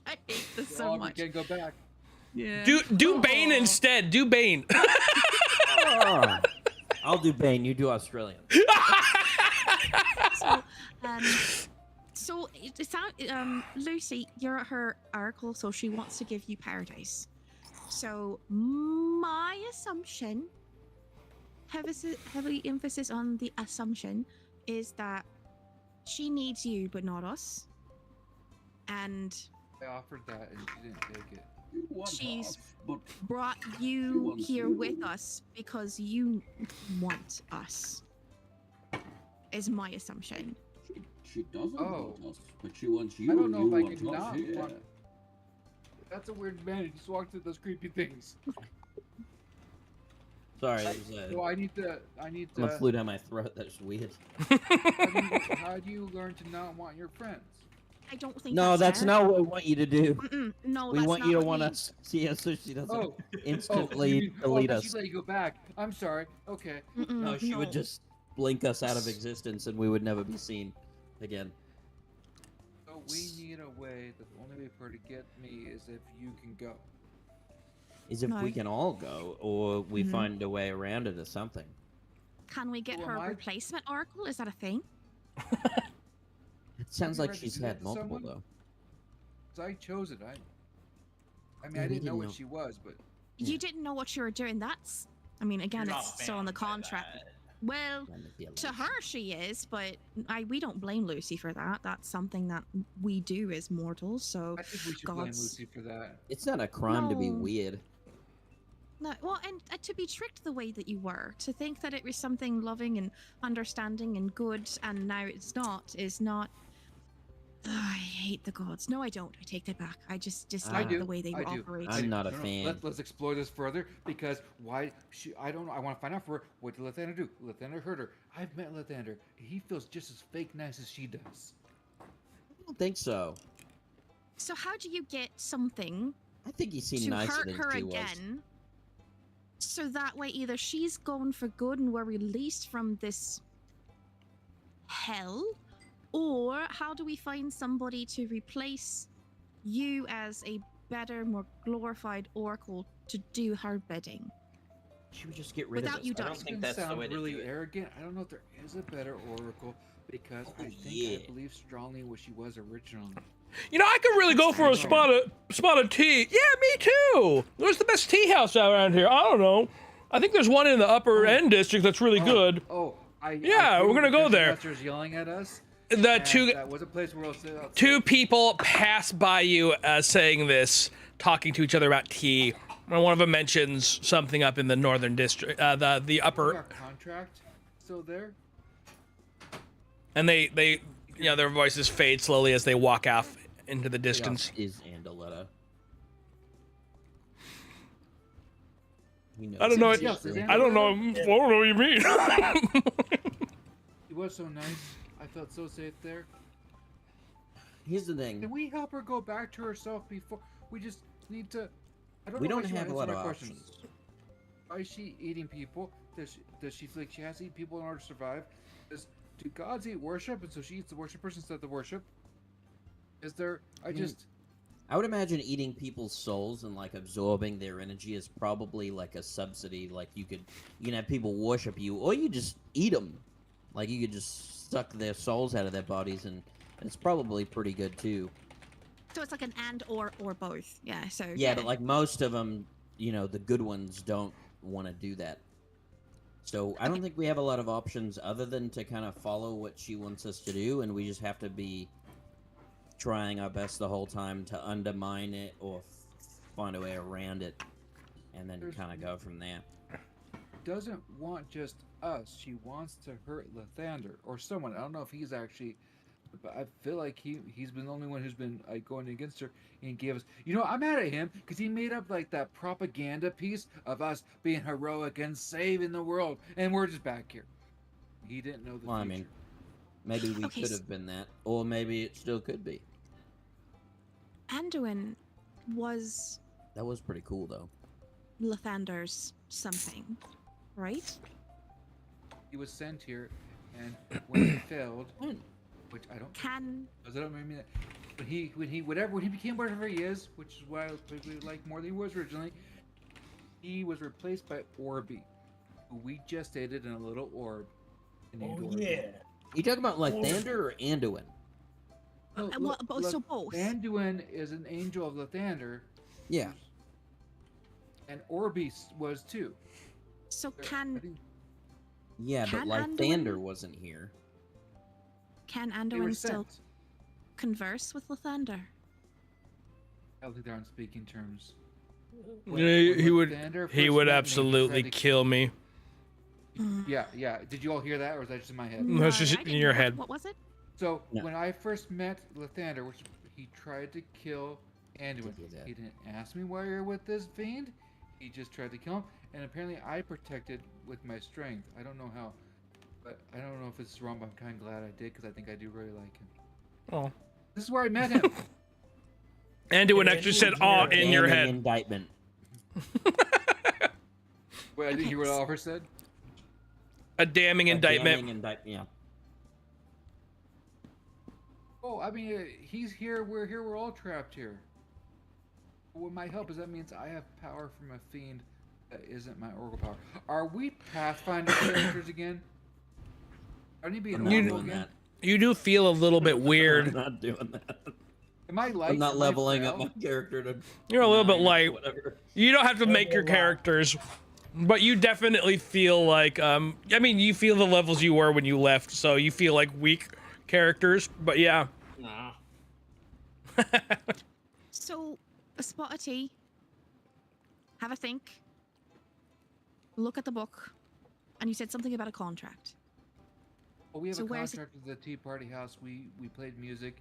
I hate this so much. We can't go back. Yeah. Do Bane instead. Do Bane. Oh. I'll do Bane. You do Australian. So it's Lucy, you're at her oracle, so she wants to give you paradise. So my assumption, heavy emphasis on the assumption, is that she needs you, but not us. And I offered that and she didn't take it. she's brought you here with us because you want us, is my assumption. She doesn't Oh. want us, but she wants you. I don't know you if I want can us not here. want. That's a weird man. He just walked through those creepy things. Sorry, So I need to. I'm a flute down my throat. That's weird. How do you learn to not want your friends? I don't think No, that's fair. not what we want you to do. No, We that's want not you to what want we- us see us so she doesn't Oh, instantly delete She us. let you go back. I'm sorry. Okay. No, she would just blink us out of existence and we would never be seen again. So we need a way. The only way for her to get me is if you can go. Is if No. we can all go, or we Mhm. find a way around it or something. Can we get Who her am I? replacement oracle? Is that a thing? It sounds you like like read she's to had that to multiple someone? though. So I chose it. I mean, Yeah, I we didn't know didn't what know. she was, but Yeah. You didn't know what you were doing. That's, I mean, again, You're not it's still in the bound by contract. that. Well, Manipulation. to her she is, but we don't blame Lucy for that. That's something that we do as mortals. So I think we should blame gods. Lucy for that. It's not a crime to be No. weird. No, well, and to be tricked the way that you were, to think that it was something loving and understanding and good, and now it's not, is not. Ugh, I hate the gods. No, I don't. I take that back. I just dislike do. the way they I do. operate. I'm not a No, no, fan. Let's explore this further because why? I don't know. I want to find out for her. What did Lathander do? Lathander hurt her. I've met Lathander. He feels just as fake nice as she does. I don't think so. So how do you get something I think he seemed to nicer hurt than her she was. again? So that way, either she's gone for good and we're released from this hell, or how do we find somebody to replace you as a better, more glorified oracle to do her bidding? She would just get rid Without of us. you I don't dying. think It that's the sounds way to really do it. arrogant. I don't know if there is a better oracle because Oh, I think yeah. I believe strongly in what she was originally. You know, I could really go for a spot of tea. Yeah, me too. Where's the best tea house around here? I don't know. I think there's one in the upper end district that's really good. Yeah, we're gonna go there. Master's yelling at us. The and two that was a place where we'll sit outside. two people pass by you saying this, talking to each other about tea. And one of them mentions something up in the northern district, the Is upper, our contract still there? and they you know, their voices fade slowly as they walk off into the distance. Is Andaletta. I don't know. Yes, is I don't know. I don't know what you mean. It was so nice. I felt so safe there. Here's the thing. Can we help her go back to herself before we just need to? I don't We know why don't she have a won't lot answer of my options. questions. Why is she eating people? Does she feel like she has to eat people in order to survive? Do gods eat worship, and so she eats the worshipers instead of the worship? Is there? I would imagine eating people's souls and like absorbing their energy is probably like a subsidy. Like you can have people worship you, or you just eat them. Like you could just suck their souls out of their bodies, and it's probably pretty good too. So it's like an and or both. Yeah. So Yeah, but like most of them, you know, the good ones don't want to do that. So I don't think we have a lot of options other than to kind of follow what she wants us to do, and we just have to be trying our best the whole time to undermine it or find a way around it, and then kind of go from there. doesn't want just us. She wants to hurt Lathander or someone. I don't know if he's actually, but I feel like he's been the only one who's been going against her and gave us. You know, I'm mad at him because he made up like that propaganda piece of us being heroic and saving the world, and we're just back here. He didn't know the Well, I future. mean, maybe we Okay, could have been that, or maybe it still could be. Anduin was That was pretty cool, though. Lathander's something, right? He was sent here, and when he failed, When? which I don't. Can I don't mean that. When he became whatever he is, which is why I particularly like more than he was originally, he was replaced by Orby, who we gestated in a little orb. named Oh Orby. yeah. You talking about Lathander or Anduin? No, well, so both. Anduin is an angel of Lathander, Yeah. and Orby was too. So I can think Yeah, but Can Lathander Anduin- wasn't here. can they were Anduin still sent. converse with Lathander? I don't think they're on speaking terms. He would Lathander he first would met me, absolutely tried to- kill me. Yeah. Did you all hear that, or was that just in my head? No, it's just I in didn't- your head. What was it? So No. when I first met Lathander, which he tried to kill Anduin, Did that. he didn't ask me why you're with this fiend. He just tried to kill him, and apparently I protected with my strength. I don't know how, but I don't know if it's wrong. But I'm kind of glad I did because I think I do really like him. Oh. This is where I met him. Anduin Yeah, actually he said was "aw" here. in your Damning head. Indictment. Wait, I didn't hear what Oliver said. A damning A indictment. damning yeah. Oh, I mean, he's here. We're here. We're all trapped here. What might help is that means I have power from a fiend that isn't my oracle power. Are we Pathfinder characters again? I need to be I'm an not oracle doing again. that. You do feel a little bit I'm weird. not doing that. Am I light? I'm not Am I leveling up frail? my character to. You're a little bit 9 or light. Whatever. You don't have to make your Level up. characters, but you definitely feel like I mean, you feel the levels you were when you left, so you feel like weak characters. But yeah. Nah. So a spot of tea. Have a think. Look at the book, and you said something about a contract. Well, we have So a where's it- contract with the Tea Party House. We played music,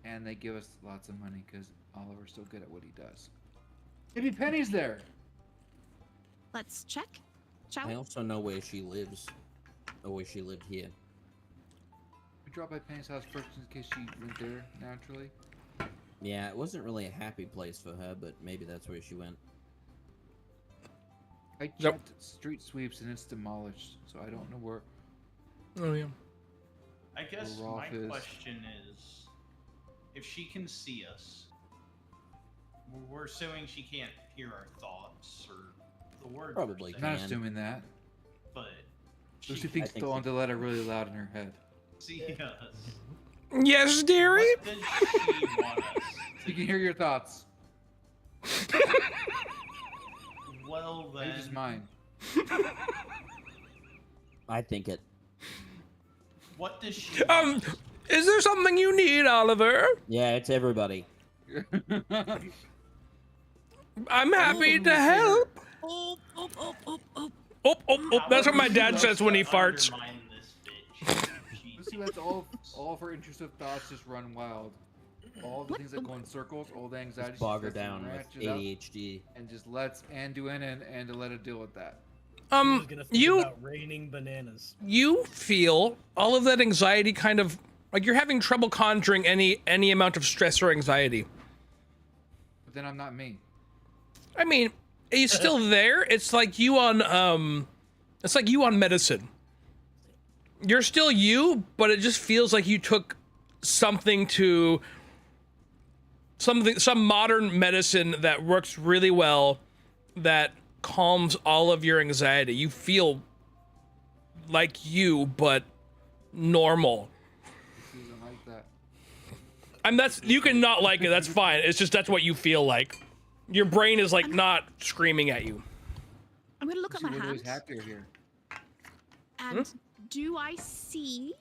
and they give us lots of money because Oliver's so good at what he does. Maybe Penny's there. Let's check. Shall I we? also know where she lives. Or where she lived here. We dropped by Penny's house first in case she went there naturally. Yeah, it wasn't really a happy place for her, but maybe that's where she went. I Yep. checked street sweeps and it's demolished, so I don't know where. Oh yeah. I guess Rolf my is- question is, if she can see us, we're assuming she can't hear our thoughts or the word. Probably I'm not can. assuming that. But Lucy she thinks think the so. Andaletta really loud in her head. see us. Yes, dearie. What does she want us You to can hear your thoughts. Well Maybe just then, mine. I think it. what does she want us? Is there something you need, Oliver? Yeah, it's everybody. I'm happy to help. Oh, oh, oh, oh, oh. Oh, oh, oh, that's what my However, dad she says when he loves to farts. undermine this bitch. Lucy lets all of her intrusive thoughts just run wild. All the things that go in circles, all the anxiety. Just bog her she gets down with ratchet up ADHD. and just lets Anduin and Andaletta deal with that. Who's gonna think You about raining bananas? you feel all of that anxiety kind of like you're having trouble conjuring any amount of stress or anxiety. But then I'm not me. I mean, he's still there. It's like you on medicine. You're still you, but it just feels like you took some modern medicine that works really well that calms all of your anxiety. You feel like you, but normal. Lucy doesn't like that. That's you can not like it. That's fine. It's just that's what you feel like. Your brain is like not screaming at you. I'm gonna look at Lucy my was always hand. happier here. And do I see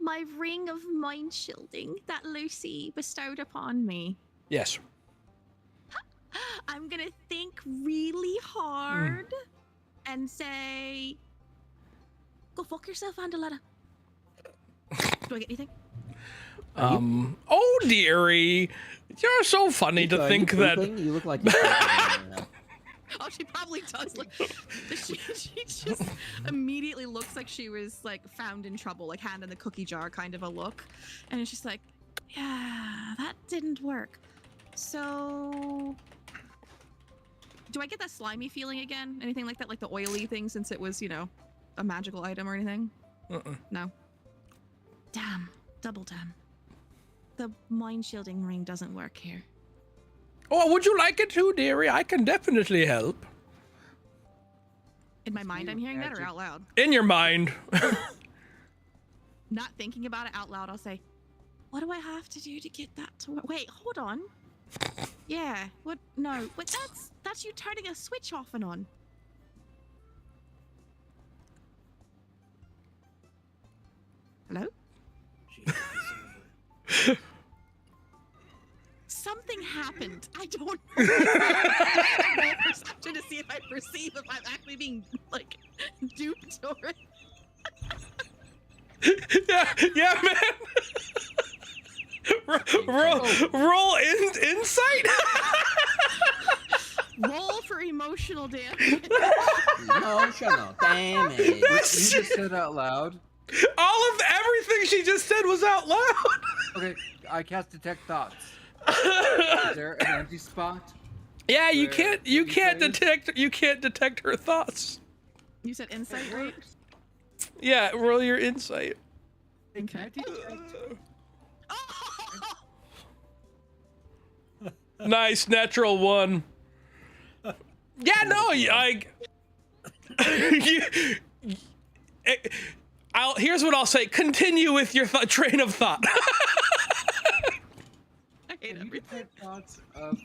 my ring of mind shielding that Lucy bestowed upon me? Yes. I'm gonna think really hard and say, "Go fuck yourself, Andaletta." Do I get anything? Oh dearie, you're so funny to Are you think that. pooping? You look like you're pooping right now. Oh, she probably does. Like, she just immediately looks like she was like found in trouble, like hand in the cookie jar kind of a look, and it's just like, yeah, that didn't work. So, do I get that slimy feeling again? Anything like that, like the oily thing, since it was, a magical item or anything? No. Damn, double damn. The mind shielding ring doesn't work here. Oh, would you like it too, dearie? I can definitely help. In my mind, I'm hearing that, or out loud? In your mind. Not thinking about it out loud, I'll say, what do I have to do to get that to work? Wait, hold on. Yeah, what? No, but that's you turning a switch off and on. Hello? Something happened. I don't know. I perception to see if I perceive if I'm actually being like duped or yeah, man. roll insight. roll for emotional damage. No, shut up. Damn it. You just said out loud. All of everything she just said was out loud. Okay, I cast detect thoughts. Is there an empty spot? Yeah, you Where can't insight detect her thoughts. You said insight, right? Yeah, roll your insight. Okay. Nice, natural one. Yeah, no, here's what I'll say. Continue with your train of thought. I hate Can you everything. detect thoughts of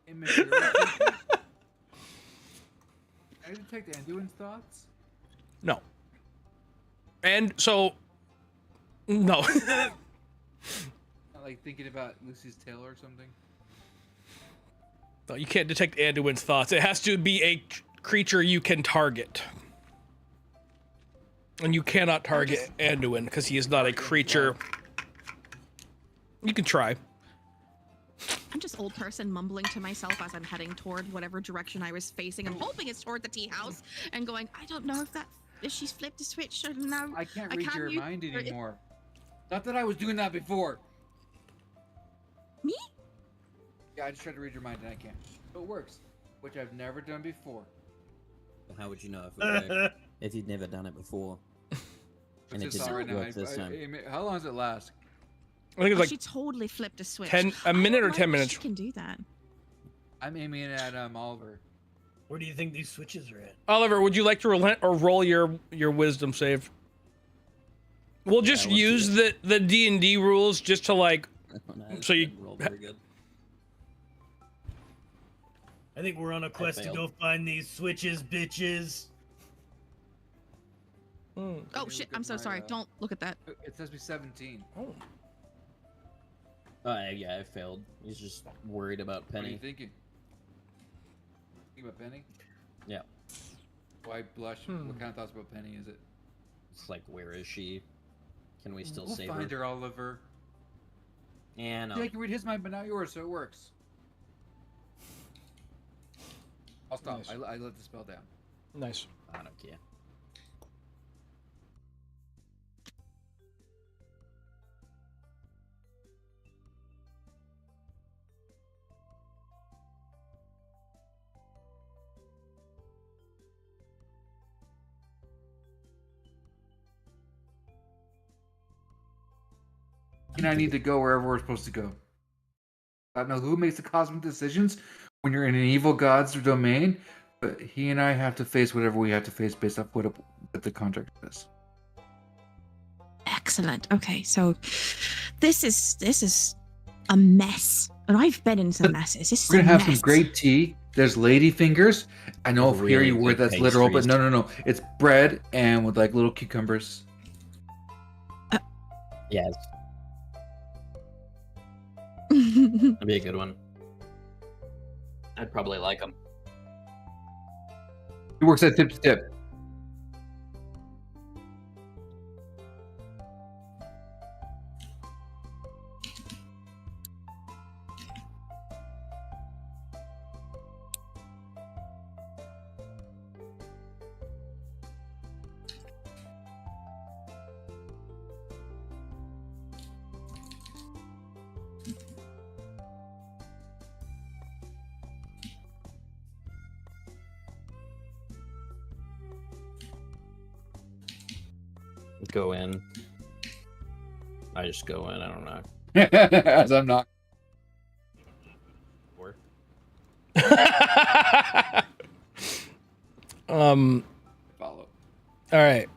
immaterial creatures? Can I detect Anduin's thoughts? No. And so, no. Not like thinking about Lucy's tail or something? No, you can't detect Anduin's thoughts. It has to be a creature you can target. And you cannot target Anduin because he is not a creature. You can try. I'm just old person mumbling to myself as I'm heading toward whatever direction I was facing. I'm hoping it's toward the tea house and going, I don't know if she's flipped the switch or no. I can't read your use mind her- anymore. Not that I was doing that before. Me? Yeah, I just tried to read your mind and I can't. It works, which I've never done before. How would you know if it worked? If you'd never done it before? And it It's just didn't on right now. work this time. How long does it last? I think Oh, it's she like totally flipped a switch. a minute I or don't 10 know if minutes. She can do that. I'm aiming at Oliver. Where do you think these switches are at? Oliver, would you like to relent or roll your wisdom save? We'll just let's do use the D&D rules just to like. So you roll very good. I think we're on a quest to failed. go find these switches, bitches. Oh shit! I'm so sorry. Don't look at that. It says me 17. Oh. Yeah, I failed. He's just worried about What are you Penny. thinking? Thinking about Penny? Yeah. Why blush? What kind of thoughts about Penny is it? It's like, where is she? Can we still We'll save find her? her, Oliver. Yeah, no. Yeah, I can read his mind, but not yours, so it works. I'll stop. Nice. I let the spell down. Nice. I don't care. And I need to go wherever we're supposed to go. I don't know who makes the cosmic decisions when you're in an evil god's domain, but he and I have to face whatever we have to face based off what the contract is. Excellent. Okay, so this is a mess, and I've been in some messes. This is We're gonna a have some mess. great tea. There's lady fingers. I know if here Really you word good that's literal, but pastries. no. It's bread and with like little cucumbers. Yes, that'd be a good one. I'd probably like them. He works at tip to tip. Go in. I just go in. I don't know. As I'm not. Or Follow. All right.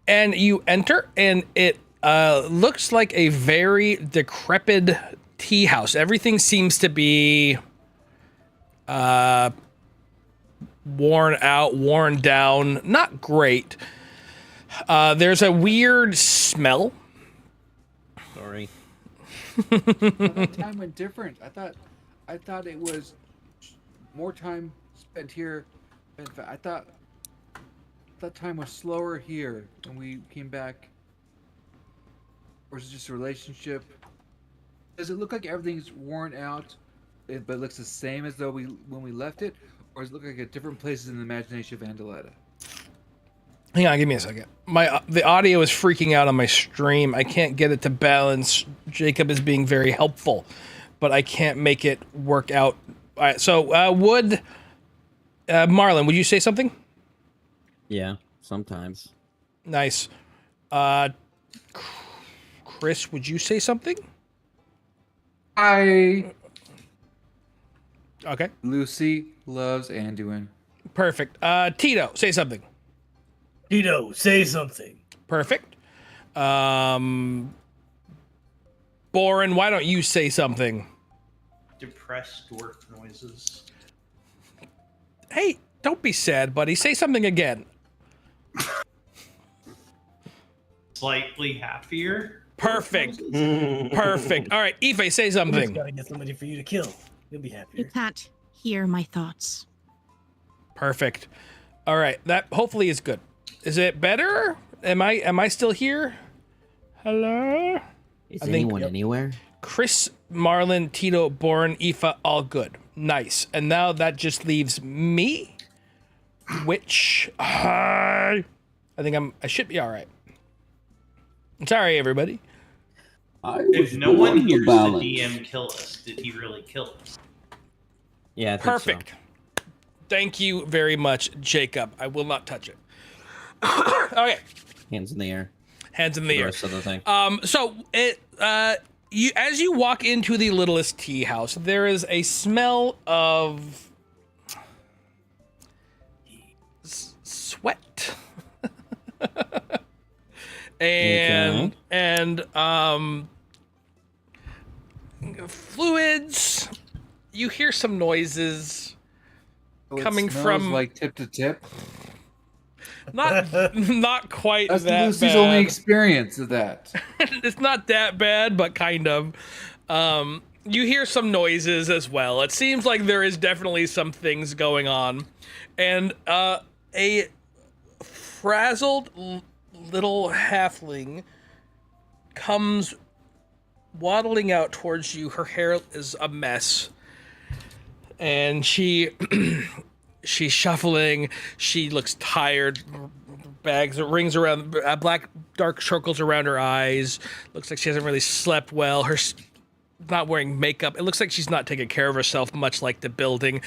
And you enter, and it looks like a very decrepit tea house. Everything seems to be worn out, worn down. Not great. There's a weird smell. sorry. That time went different. I thought it was more time spent here. I thought that time was slower here when we came back. Or is it just a relationship? Does it look like everything's worn out, but it looks the same as though when we left it, or does it look like a different places in the imagination of Andaletta? Hang on, give me a second. The audio is freaking out on my stream. I can't get it to balance. Jacob is being very helpful, but I can't make it work out. All right, so Marlon, would you say something? Yeah, sometimes. Nice. Chris, would you say something? Hi. Okay, Lucy loves Anduin. perfect. Tito, say something. Tito, say something. Perfect. Boren, why don't you say something? Depressed dwarf noises. Hey, don't be sad, buddy. Say something again. Slightly happier. Perfect. Perfect. All right, Ife, say Just something. gotta get somebody for you to kill. You'll be You happier. can't hear my thoughts. Perfect. All right, that hopefully is good. Is it better? Am I still here? Hello? Is I think- anyone anywhere? Chris, Marlon, Tito, Boren, Aoife, all good. Nice. And now that just leaves me, which I think I should be all right. Sorry, everybody. If no one hears the DM kill us, did he really kill us? Yeah, I think Perfect. Thank you very much, Jacob. I will not touch it. Okay, So. Hands in the air. hands in The the air. rest of the thing. So it you as you walk into the littlest tea house, there is a smell of wet. and fluids. You hear some noises Oh, it coming smells from like tip to tip. not quite That's that Lucy's bad. only experience of that. It's not that bad, but kind of. You hear some noises as well. It seems like there is definitely some things going on, and a frazzled little halfling comes waddling out towards you. Her hair is a mess, and she's shuffling. She looks tired. Rings around, black dark circles around her eyes. Looks like she hasn't really slept well. Not wearing makeup. It looks like she's not taking care of herself, much like the building.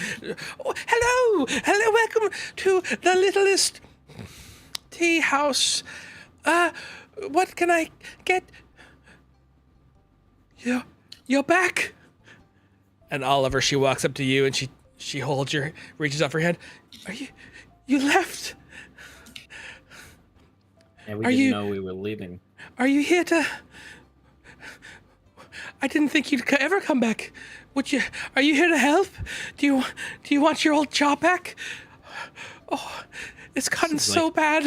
Oh, hello, welcome to the littlest tea house. What can I get? You're back. And Oliver, she walks up to you and she holds your, reaches out for your hand. You left? And we didn't know we were leaving. Are you here to? I didn't think you'd ever come back. Are you here to help? Do you want your old job back? Oh, it's gotten so bad.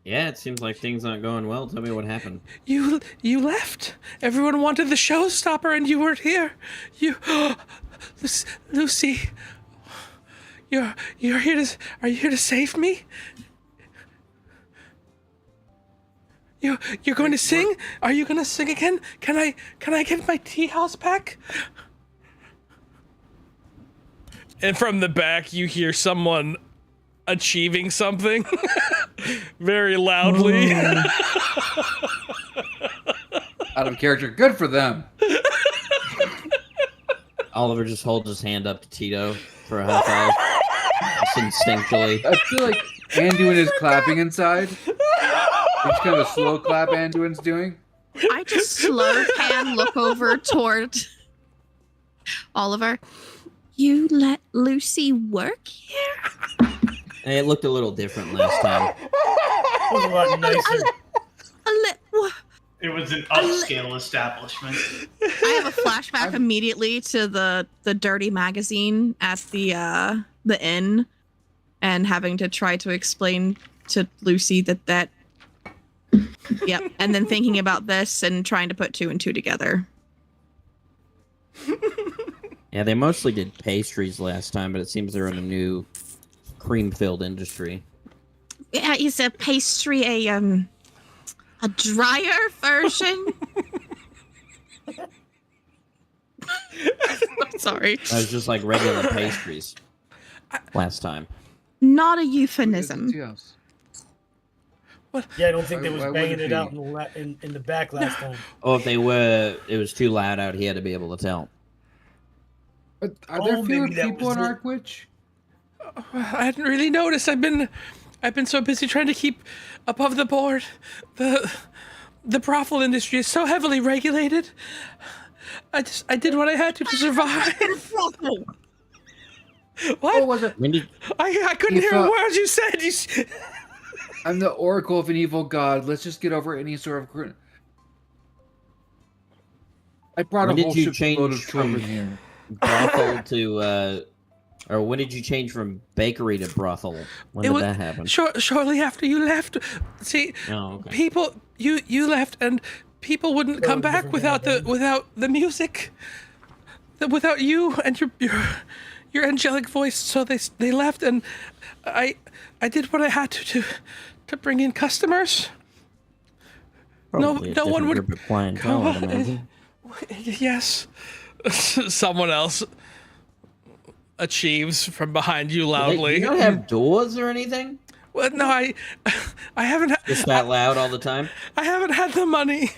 Yeah, it seems like things aren't going well. Tell me what happened. You left. Everyone wanted the showstopper, and you weren't here. Lucy, you're here to. Are you here to save me? You're going to sing? Are you going to sing again? Can I get my tea house back? And from the back, you hear someone achieving something very loudly. Out of character. Good for them. Oliver just holds his hand up to Tito for a high five. Just instinctually. I feel like Anduin is clapping inside. It's kind of a slow clap Anduin's doing. I just slow pan look over toward Oliver. You let Lucy work here? Hey, it looked a little different last time. It was a lot nicer. It was an upscale establishment. I have a flashback immediately to the dirty magazine at the inn, and having to try to explain to Lucy that yep, and then thinking about this and trying to put two and two together. Yeah, they mostly did pastries last time, but it seems they're in a new cream-filled industry. Yeah, is a pastry a drier version? I'm sorry. That was just like regular pastries last time. Not a euphemism. Yes. Yeah, I don't think they was Why banging wouldn't it out he? in the back last time. Oh, if they were, it was too loud out. He had to be able to tell. But are there fewer maybe that people was in it. Arkwich? I hadn't really noticed. I've been so busy trying to keep above the board. The brothel industry is so heavily regulated. I did what I had to survive. What? Or was it? When did I couldn't hear a word you said. I'm the oracle of an evil god. Let's just get over any sort of. I brought When a did whole you shipload of change children from- here. brothel to, or when did you change from bakery to brothel? When did that happen? Shortly after you left. See, Oh, okay. people, you left, and people wouldn't come back without the music, without you and your angelic voice. So they left, and I did what I had to bring in customers. Probably a no one different would group of clientele, I'd imagine. Yes. Someone else achieves from behind you Hey, loudly. you don't have doors or anything? Well, no, I haven't. Just that loud all the time? I haven't had the money.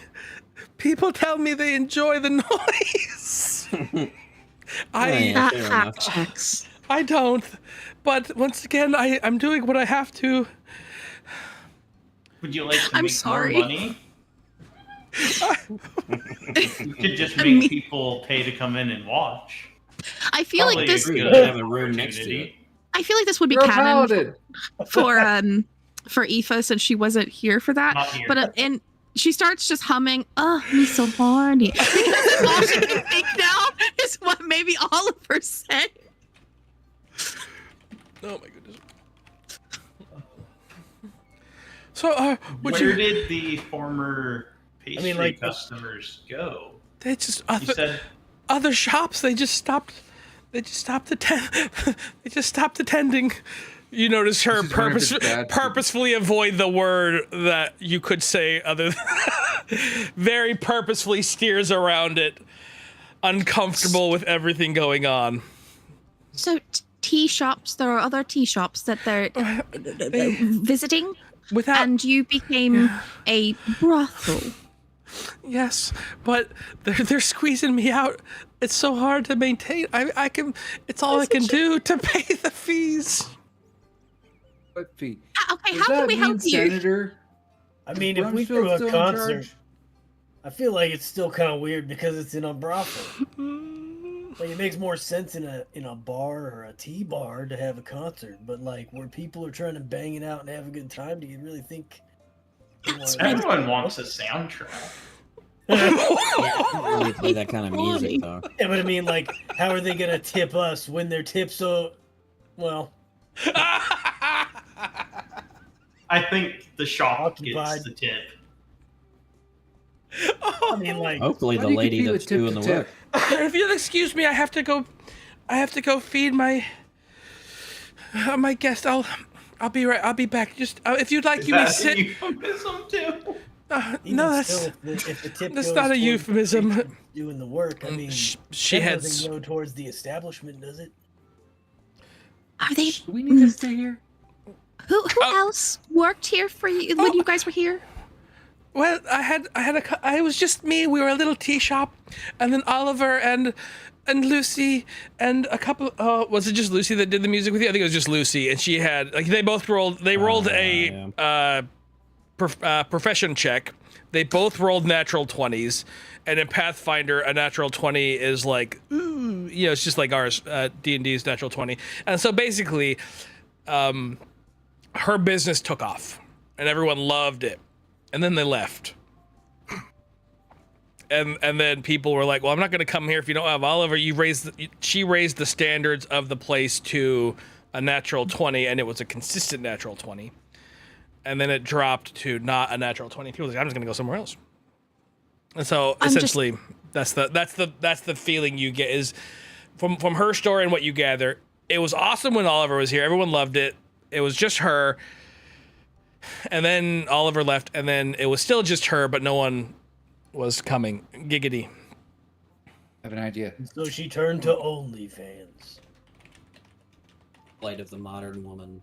People tell me they enjoy the noise. Yeah, fair enough. Fact checks. I don't. But once again, I'm doing what I have to. Would you like to I'm make sorry. more money? You could just make people pay to come in and watch. I feel like Probably this. a good We have a room next to opportunity. it. I feel like this would be You're a canon paladin. for Aoife since she wasn't here for that. Not here. But and she starts just humming, "Oh, me so horny." Because that's all she can think now is what maybe Oliver said. Oh my goodness. So, Where did the former pastry customers go? They just You said other shops. They just stopped. They just stopped attending. You notice her This is one of his bad purposefully avoid the word that you could say other than very purposefully steers around it, uncomfortable with everything going on. So tea shops, there are other tea shops that they're visiting, Without and you became a brothel. yes, but they're squeezing me out. It's so hard to maintain. I can. It's all I can do to pay the fees. What fee? Okay, Does how can that we mean, help you? Senator? I mean, Is if we Brunfield threw a still in concert, charge? I feel like it's still kind of weird because it's in a brothel. Like, it makes more sense in a bar or a tea bar to have a concert, but like where people are trying to bang it out and have a good time, do you really think? everyone wants a soundtrack. Yeah, I don't really play that kind of music though. Yeah, but I mean, like, how are they gonna tip us when their tips so? Well, I think the shop Occupied. gets the tip. I mean, like, Hopefully How the do you lady compete that's with tip doing to the tip? work. If you'll excuse me, I have to go feed my guest. I'll be right. I'll be back. Just if you'd like, Is you may that a sit. euphemism too? even No, that's still, if the tip that's goes not a towards euphemism. the patron doing the work, I mean, she that heads. doesn't go towards the establishment, does it? Are they? Do we need to stay here? Who else worked here for you when you guys were here? Well, I was just me. We were a little tea shop, and then Oliver and Lucy and a couple. Was it just Lucy that did the music with you? I think it was just Lucy, and she had like they both rolled. They rolled profession check. They both rolled natural 20s, and in Pathfinder, a natural 20 is like, ooh, it's just like ours. D&D's natural 20, and so basically, her business took off, and everyone loved it. And then they left. And then people were like, well, I'm not going to come here if you don't have Oliver. She raised the standards of the place to a natural 20, and it was a consistent natural 20. And then it dropped to not a natural 20. People were like, I'm just going to go somewhere else. And so essentially that's the feeling you get is from her story and what you gather. It was awesome when Oliver was here. Everyone loved it. It was just her. And then Oliver left, and then it was still just her, but no one was coming. Giggity. I have an idea. So she turned to OnlyFans. Light of the modern woman.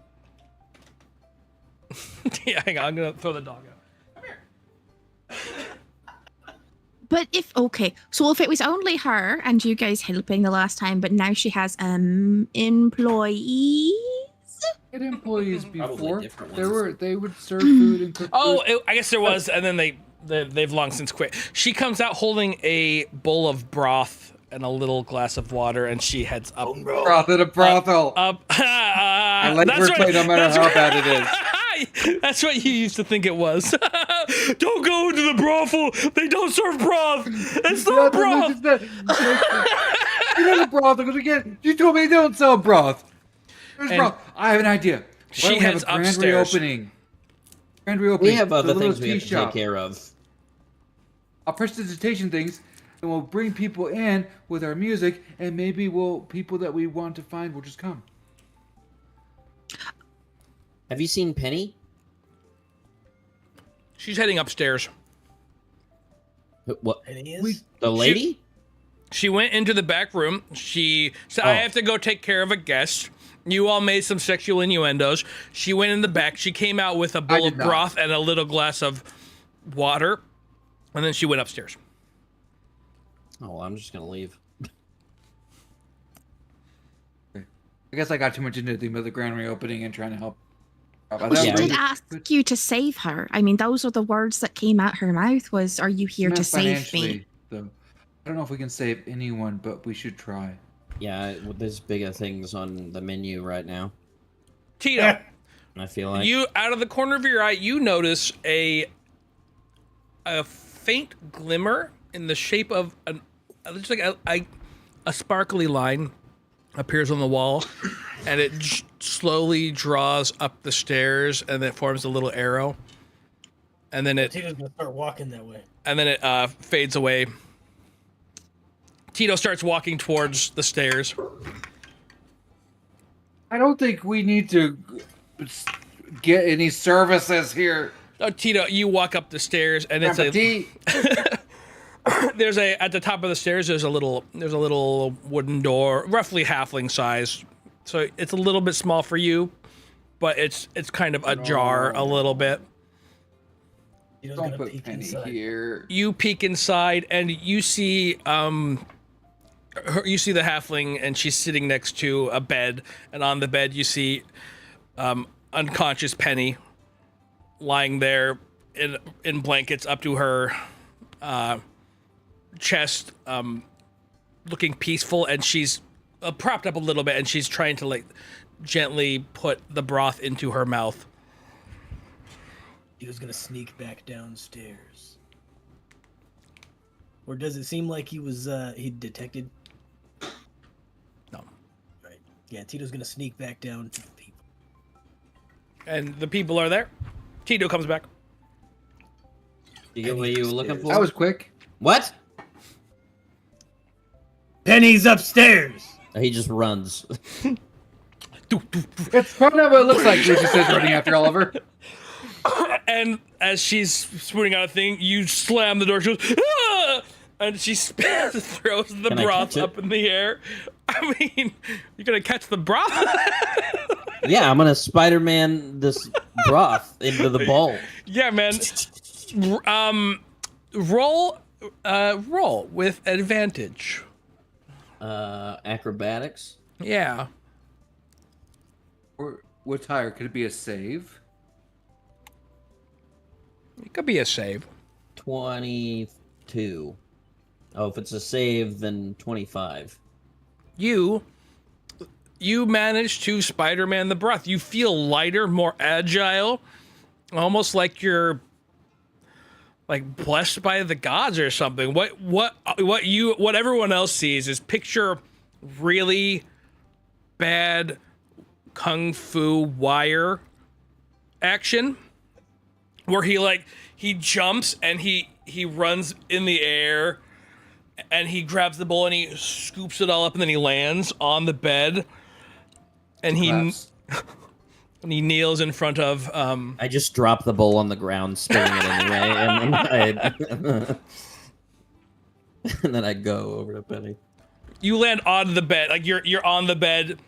Yeah, hang on. I'm going to throw the dog out. But if if it was only her and you guys helping the last time, but now she has employees. Had employees Probably before. different They ones. would serve food and cook food. I guess there was, and then they've long since quit. She comes out holding a bowl of broth and a little glass of water, and she heads up. Broth at a brothel. I like wordplay no matter how bad it is. That's what you used to think it was. Don't go into the brothel. They don't serve broth. It's not broth. You know the brothel, because again, you told me they don't sell broth. There's And broth. I have an idea. Why she don't we have heads a grand upstairs. reopening? Grand reopening. We have The other little things we tea have to shop. take care of. I'll prestidigitation things, and we'll bring people in with our music, and maybe people that we want to find will just come. Have you seen Penny? She's heading upstairs. What? And he is? The lady? She went into the back room. She said, I have to go take care of a guest. You all made some sexual innuendos. She went in the back. She came out with a bowl of did not. broth and a little glass of water. And then she went upstairs. Oh, well, I'm just gonna leave. I guess I got too much into the theme of the grand reopening and trying to help. Well, she Yeah. did ask you to save her. I mean, those are the words that came out her mouth was, are you here to Not save me? financially, though. I don't know if we can save anyone, but we should try. Yeah, there's bigger things on the menu right now. Tito, I feel like you out of the corner of your eye, you notice a faint glimmer in the shape of just like a sparkly line appears on the wall, and it slowly draws up the stairs, and it forms a little arrow, and then Tito's gonna start walking that way. and then it fades away. Tito starts walking towards the stairs. I don't think we need to get any services here. Oh, Tito, you walk up the stairs, and it's Tea. there's at the top of the stairs. There's a little wooden door, roughly halfling size. So it's a little bit small for you, but it's kind of ajar a little bit. Tito's Don't gonna put peek Penny inside. here. You peek inside, and you see you see the halfling, and she's sitting next to a bed, and on the bed you see unconscious Penny lying there in blankets up to her chest, looking peaceful, and she's propped up a little bit, and she's trying to like gently put the broth into her mouth. He was gonna sneak back downstairs. Or does it seem like he was he detected? No. Right. Yeah, Tito's gonna sneak back down to the people. And the people are there. Tito comes back. you get what you were looking for. That was quick. What? Penny's upstairs! He just runs. It's probably not what it looks like. Lucy says, running after Oliver. And as she's swooning out a thing, you slam the door. She goes, "Ah!" And she throws the Can I broth catch it? up in the air. I mean, you're gonna catch the broth? Yeah, I'm gonna Spider-Man this broth into the bowl. Yeah, man. Roll with advantage. Acrobatics. Yeah. Or what's higher? Could it be a save? It could be a save. 22. Oh, if it's a save, then 25. You manage to Spider-Man the broth. You feel lighter, more agile, almost like you're like blessed by the gods or something. What everyone else sees is picture really bad kung fu wire action where he jumps and he runs in the air and he grabs the bowl and he scoops it all up and then he lands on the bed and Claps. and he kneels in front of I just drop the bowl on the ground, spinning it anyway, and then I go over to Penny. you land on the bed, like you're on the bed,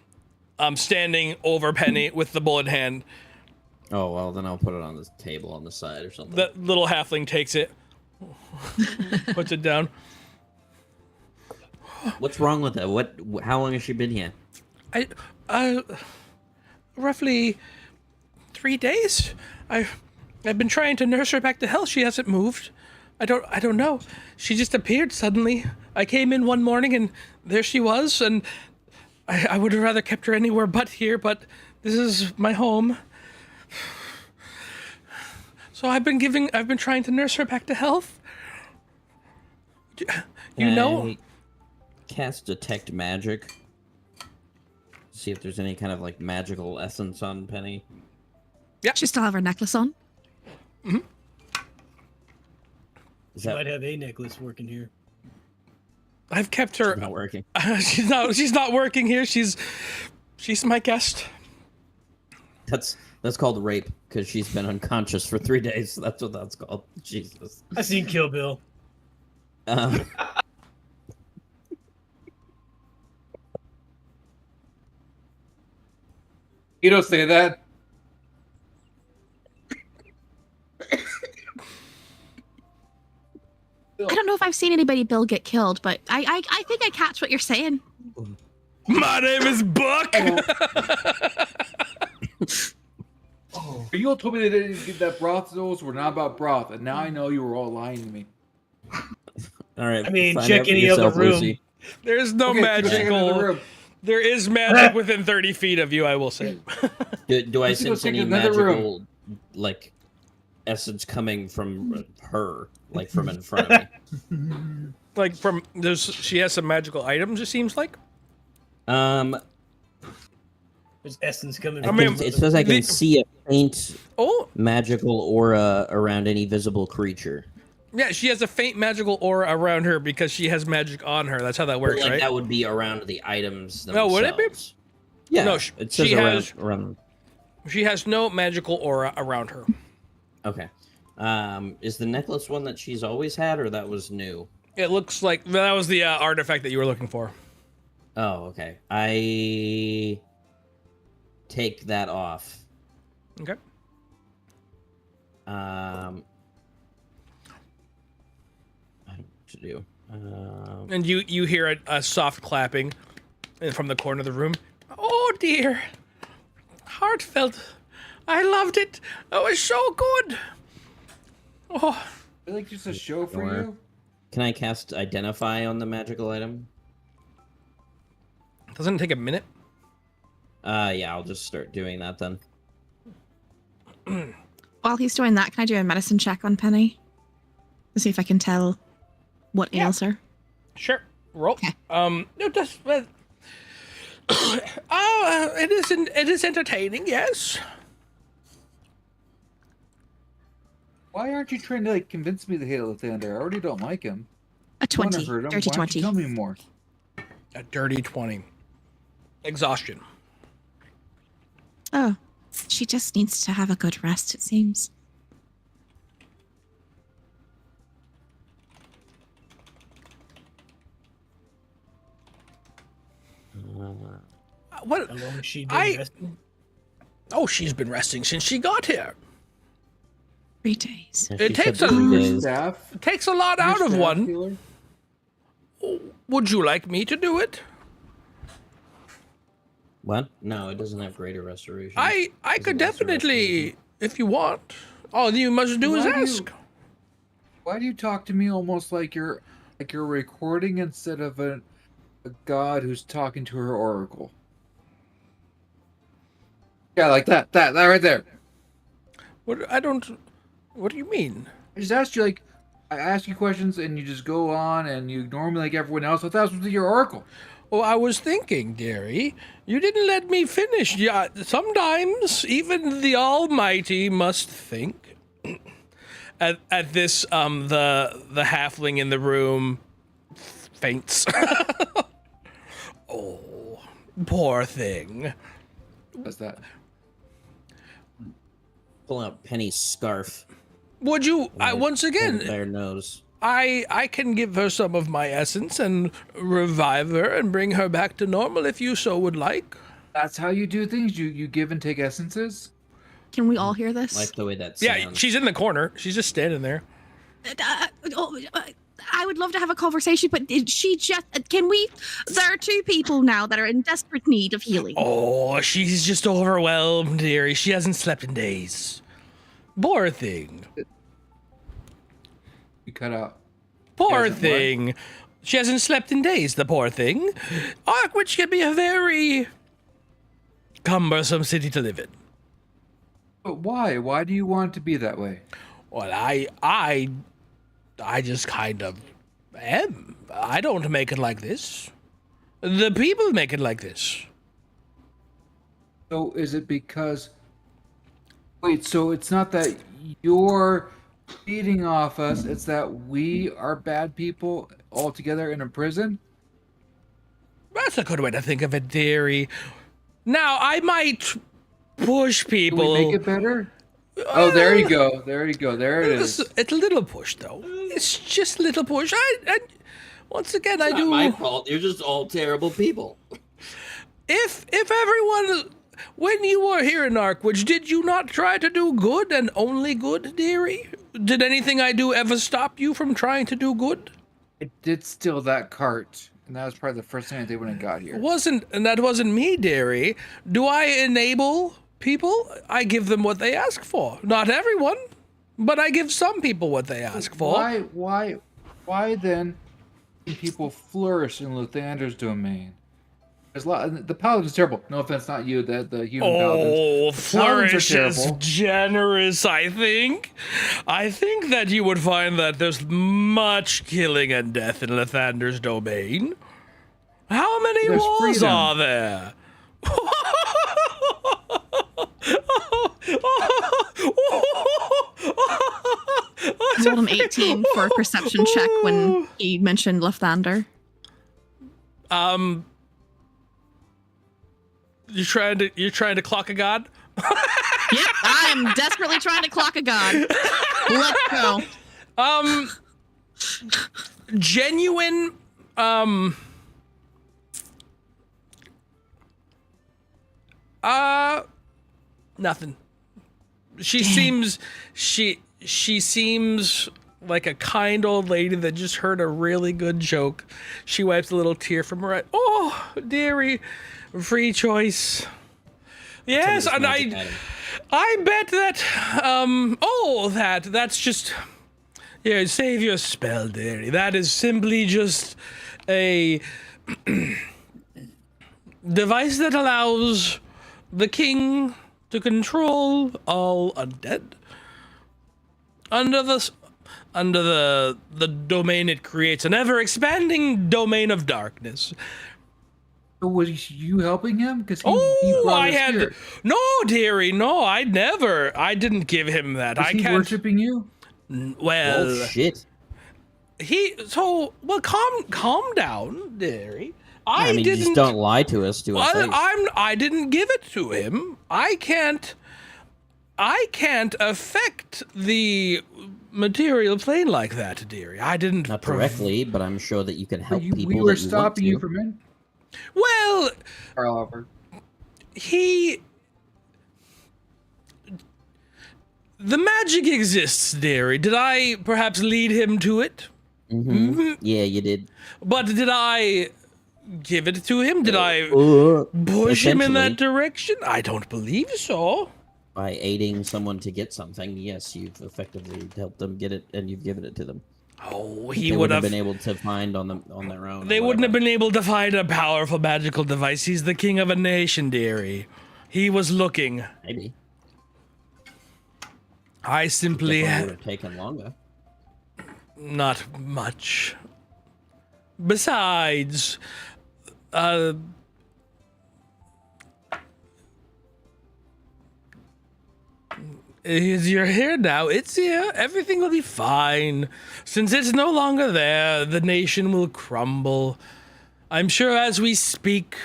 standing over Penny with the bowl in hand. Oh, well, then I'll put it on the table on the side or something. The little halfling takes it, puts it down. What's wrong with that? How long has she been here? Roughly 3 days. I've been trying to nurse her back to health. She hasn't moved. I don't know. She just appeared suddenly. I came in one morning and there she was, and I would have rather kept her anywhere but here, but this is my home. So I've been trying to nurse her back to health. You know? I cast detect magic. See if there's any kind of like magical essence on Penny. She still have her necklace on. Is She might have a necklace working here. I've kept her. not working? She's not working here. She's my guest. That's called rape because she's been unconscious for 3 days. That's what that's called. Jesus. I seen Kill Bill. You don't say that. I don't know if I've seen anybody Bill get killed, but I think I catch what you're saying. My name is Buck. You all told me that broth rolls were not about broth, and now I know you were all lying to me. All right. I mean, find check out for any other yourself, room. Lucy. There's no Okay, check another magical. room. There is magic within 30 feet of you, I will say. Do I Let's go sense take any another magical, like, essence coming from her, like from in front of me? Like she has some magical items, it seems like. Um, There's essence coming. I mean, can, it says I can the- see a faint Oh, magical aura around any visible creature. yeah, she has a faint magical aura around her because she has magic on her. That's how that But, works, like right? that would be around the items No, themselves. would it be? Yeah, No, it says she around, has- around. She has no magical aura around her. Okay. Is the necklace one that she's always had, or that was new? It looks like that was the artifact that you were looking for. Oh, okay. I take that off. Okay. I don't know what to do. And you hear a soft clapping from the corner of the room. Oh dear, heartfelt. I loved it. It was so good. Oh, I like just a show for Or- you. Can I cast Identify on the magical item? doesn't it take a minute? Yeah, I'll just start doing that then. While he's doing that, can I do a medicine check on Penny to see if I can tell what ails her? Sure. Roll. Okay. No, just well. It is entertaining. Yes. Why aren't you trying to like convince me to hate Lathander? I already don't like him. A 20, Wanna hurt him. dirty Why don't you 20. tell me more? A dirty 20. Exhaustion. Oh, she just needs to have a good rest, it seems. What? How long has she I- been resting? Oh, she's been resting since she got here. 3 days. And It she takes said a- 3 Your days. staff. It takes a lot Your out of staff one. healer? Would you like me to do it? What? No, it doesn't have greater restoration. I Doesn't could last the rest of the definitely, evening. if you want. All you must do is Why do you- ask. Why do you talk to me almost like you're recording instead of a god who's talking to her oracle? Yeah, like that right there. What? I don't. What do you mean? I just asked you like, I ask you questions and you just go on and you ignore me like everyone else. I thought this was your oracle. Oh, I was thinking, dearie. You didn't let me finish. Yeah, sometimes even the Almighty must think. At this, the halfling in the room faints. Oh, poor thing. What's that? Pull out Penny's scarf. Would you? Once again, Their nose. I can give her some of my essence and revive her and bring her back to normal if you so would like. That's how you do things. You give and take essences. Can we all hear this? Like the way that sounds. Yeah, she's in the corner. She's just standing there. I would love to have a conversation, but she just can we? There are 2 people now that are in desperate need of healing. Oh, she's just overwhelmed, dearie. She hasn't slept in days. Poor thing. You cut out. Poor Hasn't what? thing. She hasn't slept in days, the poor thing. Arkwich can be a very cumbersome city to live in. But why? Why do you want it to be that way? Well, I just kind of am. I don't make it like this. The people make it like this. So is it because? Wait, so it's not that you're feeding off us; it's that we are bad people all together in a prison. That's a good way to think of it, dearie. Now, I might push Can people. we make it better? Oh, there you go. There you go. There it is. It's a little push, though. It's just a little push. I once again, I It's do. not my fault. You're just all terrible people. If everyone, when you were here in Arkwich, did you not try to do good and only good, dearie? Did anything I do ever stop you from trying to do good? It did steal that cart, and that was probably the first thing I did when I got here. That wasn't me, dearie. Do I enable people? I give them what they ask for. Not everyone, but I give some people what they ask for. Why then can people flourish in Lathander's domain? There's a lot. The paladin's terrible. No offense, not you. The human paladins. Oh, The paladins are Flourish is terrible. generous, I think. I think that you would find that there's much killing and death in Lathander's domain. How many There's walls freedom. are there? I rolled an 18 for a perception check when he mentioned Lathander. You're trying to clock a god? Yep, I am desperately trying to clock a god. Let's go. Genuine, nothing. She seems like a kind old lady that just heard a really good joke. She wipes a little tear from her eye. Oh, dearie, free choice. Yes, Some of and this magic item. I bet that that's just, yeah, save your spell, dearie. That is simply just a device that allows the king to control all undead. Under the domain it creates, an ever-expanding domain of darkness. So was you helping him? Because he Oh, brought I us had here. no, dearie, no, I didn't give him that. Is I he can't. worshiping you? Well, Oh shit! calm down, dearie. I mean, didn't. just don't lie to us to our face. I didn't give it to him. I can't affect the material plane like that, dearie. I didn't. Not directly, but I'm sure that you can help We people. were that you stopping want you to. from in. Well, Oliver. the magic exists, dearie. Did I perhaps lead him to it? Mm-hmm. Yeah, you did. But did I give it to him? Did I push him in that essentially. direction? I don't believe so. By aiding someone to get something, yes, you've effectively helped them get it, and you've given it to them. Oh, They he would wouldn't have have been able to find on their own. They wouldn't have been able to find a powerful magical device. He's the king of a nation, dearie. He was looking. Maybe. I simply Definitely would have taken longer. not much. Besides, you're here now. It's here. Everything will be fine. Since it's no longer there, the nation will crumble. I'm sure as we speak,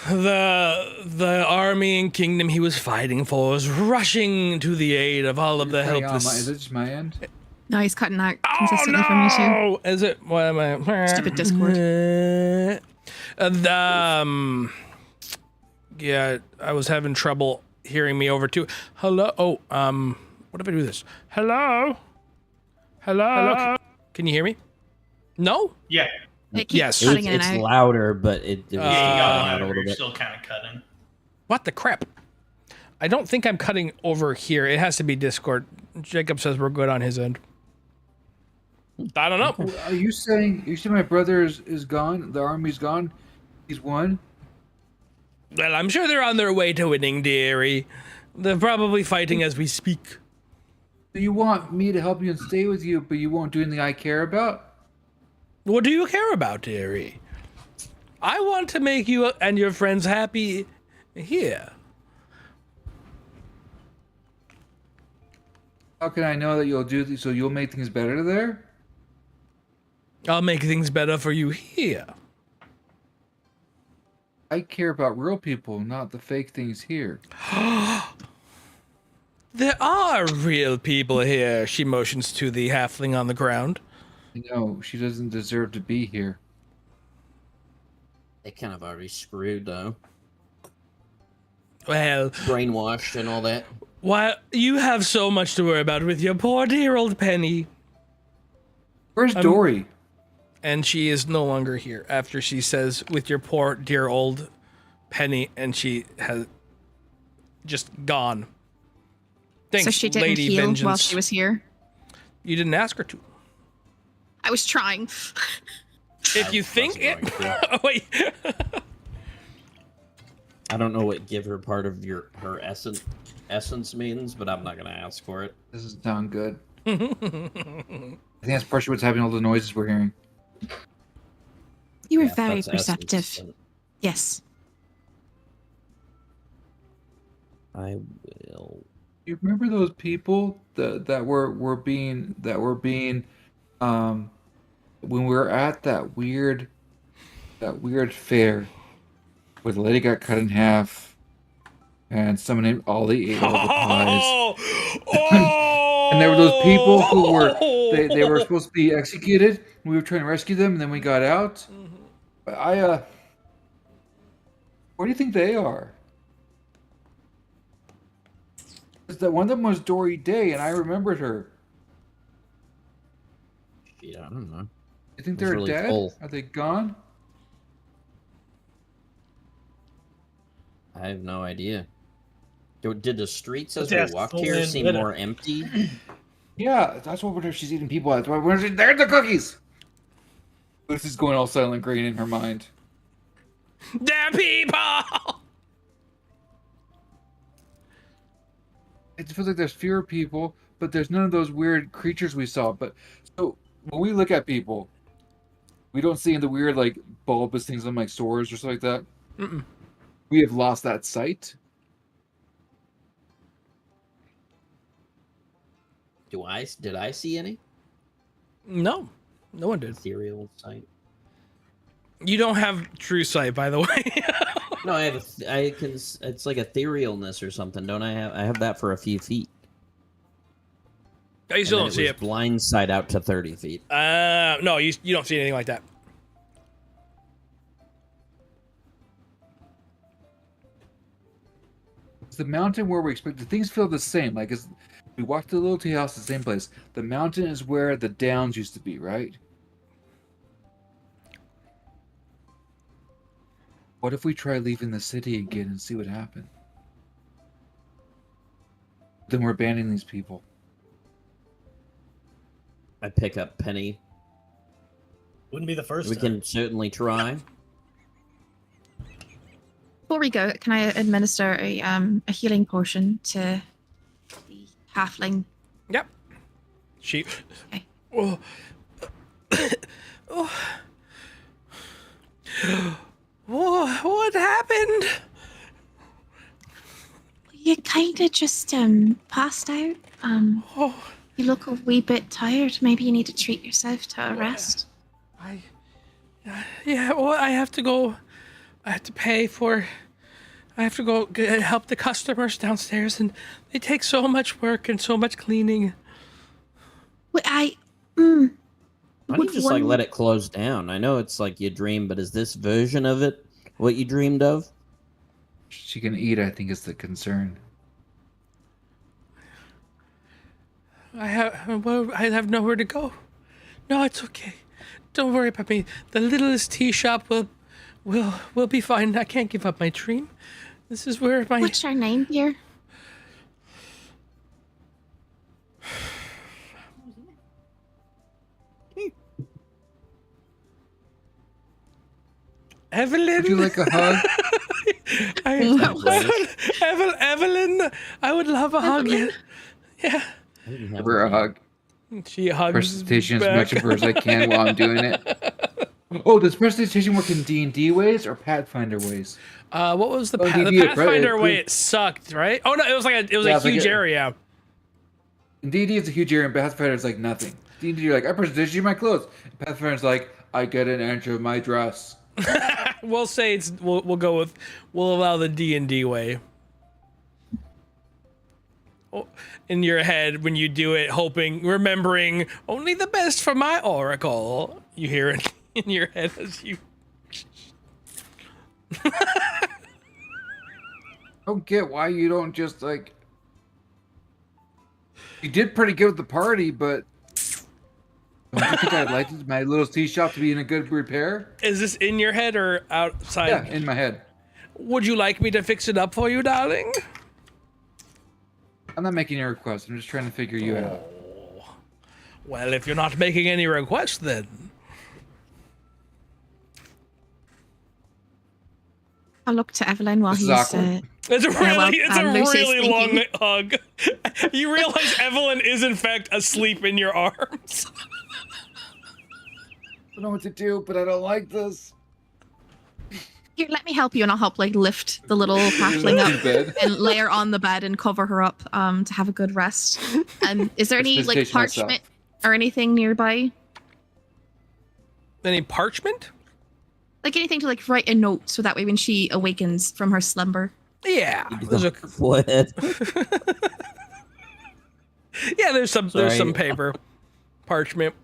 the army and kingdom he was fighting for is rushing to the aid of all of the Hang on, helpless. is it just my end? No, he's cutting out Oh consistently for me too. no! Is it? What am I? Stupid Discord. Yeah, I was having trouble hearing me over too. Hello. Oh, what if I do this? Hello. Hello. Can you hear me? No. Yeah. It keeps Yes. cutting in and It's out. louder, but it was Yeah, you cutting got out a whatever. little You're bit. still kind of cutting. What the crap? I don't think I'm cutting over here. It has to be Discord. Jacob says we're good on his end. I don't know. Are you saying my brother is gone? The army's gone? He's won? Well, I'm sure they're on their way to winning, dearie. They're probably fighting as we speak. Do you want me to help you and stay with you, but you won't do anything I care about? What do you care about, dearie? I want to make you and your friends happy here. How can I know that you'll do this so you'll make things better there? I'll make things better for you here. I care about real people, not the fake things here. There are real people here, she motions to the halfling on the ground. No, she doesn't deserve to be here. They kind of already screwed though. Well, Brainwashed and all that. why you have so much to worry about with your poor dear old Penny. Where's Dory? And she is no longer here after she says, with your poor dear old Penny, and she has just gone. Thanks, So she didn't Lady heal Vengeance. while she was here. You didn't ask her to. I was trying. If you think it. wasn't going Oh, wait. I don't know what give her part of her essence means, but I'm not gonna ask for it. This doesn't sound good. I think that's partially what's happening. All the noises we're hearing. You were Yeah, if very that's essence, perceptive. then Yes. I will. You remember those people that were being when we were at that weird fair where the lady got cut in half and someone named Ollie ate all the pies. Oh! And there were those people who were they were supposed to be executed. And we were trying to rescue them, and then we got out. Where do you think they are? Because that one of them was Dory Day, and I remembered her. Yeah, I don't know. You think It was they're really dead? full. Are they gone? I have no idea. Did the streets as Let's we ask walked full here man seem better. more empty? Yeah, that's what wonder if she's eating people. That's why there's the cookies. This is going all Silent Green in her mind. Damn people! It feels like there's fewer people, but there's none of those weird creatures we saw. But so when we look at people, we don't see the weird like bulbous things on like swords or something like that. Mm-mm. We have lost that sight. Did I see any No, no one did. ethereal sight? You don't have true sight, by the way. No, I have. I can. It's like etherealness or something, don't I? I have that for a few feet. You still And don't then see was it. blind side out to 30 feet. No, you don't see anything like that. It's the mountain where we expected things feel the same. Like as we walked to the little tea house, the same place. The mountain is where the downs used to be, right? What if we try leaving the city again and see what happens? Then we're abandoning these people. I pick up Penny. Wouldn't be the first We time. can certainly try. Before we go, can I administer a healing potion to the halfling? Yep. She. Okay. Oh. Oh. What happened? You kind of just passed out. Oh, You look a wee bit tired. Maybe you need to treat yourself to a rest. yeah. Well, I have to go. I have to pay for. I have to go help the customers downstairs, and they take so much work and so much cleaning. Wait, Why don't you Would just like one- let it close down? I know it's like you dream, but is this version of it what you dreamed of? She can eat, I think, is the concern. I have nowhere to go. No, it's okay. Don't worry about me. The littlest tea shop will be fine. I can't give up my dream. This is where my What's your name, dear? Evelyn. Would you like a hug? Evelyn, I would love a hug. Evelyn? Yeah. I didn't have Give her a hug. She hugs Prestidigitation as back. much of her as I can while I'm doing it. Oh, does prestidigitation work in D&D ways or Pathfinder ways? What was the, Oh, the D&D, Pathfinder right, way? It sucked, right? Oh no, it was like a Yeah, it's like huge a- area. In D&D, it's a huge area, and Pathfinder is like nothing. D&D, you're like, I prestidigitate my clothes. And Pathfinder's like, I get an inch of my dress. We'll say it's we'll go with we'll allow the D&D way. Oh, in your head when you do it, remembering only the best for my oracle. You hear it in your head as you. Don't get why you don't just like. You did pretty good with the party, but don't you think I'd like my little tea shop to be in a good repair? Is this in your head or outside? Yeah, in my head. Would you like me to fix it up for you, darling? I'm not making a request. I'm just trying to figure you out. Well, if you're not making any requests, then I'll look to Evelyn while This is he's. awkward. It's a Yeah, well, it's a Lucy's really long thinking. hug. You realize Evelyn is in fact asleep in your arms. I don't know what to do, but I don't like this. Here, let me help you, and I'll help lift the little halfling In up bed. and lay her on the bed and cover her up to have a good rest. Is there any Visitation parchment myself. or anything nearby? Any parchment? Anything to write a note so that way when she awakens from her slumber. Yeah. You There's a, don't- Forehead. yeah, there's some Sorry. paper. Parchment.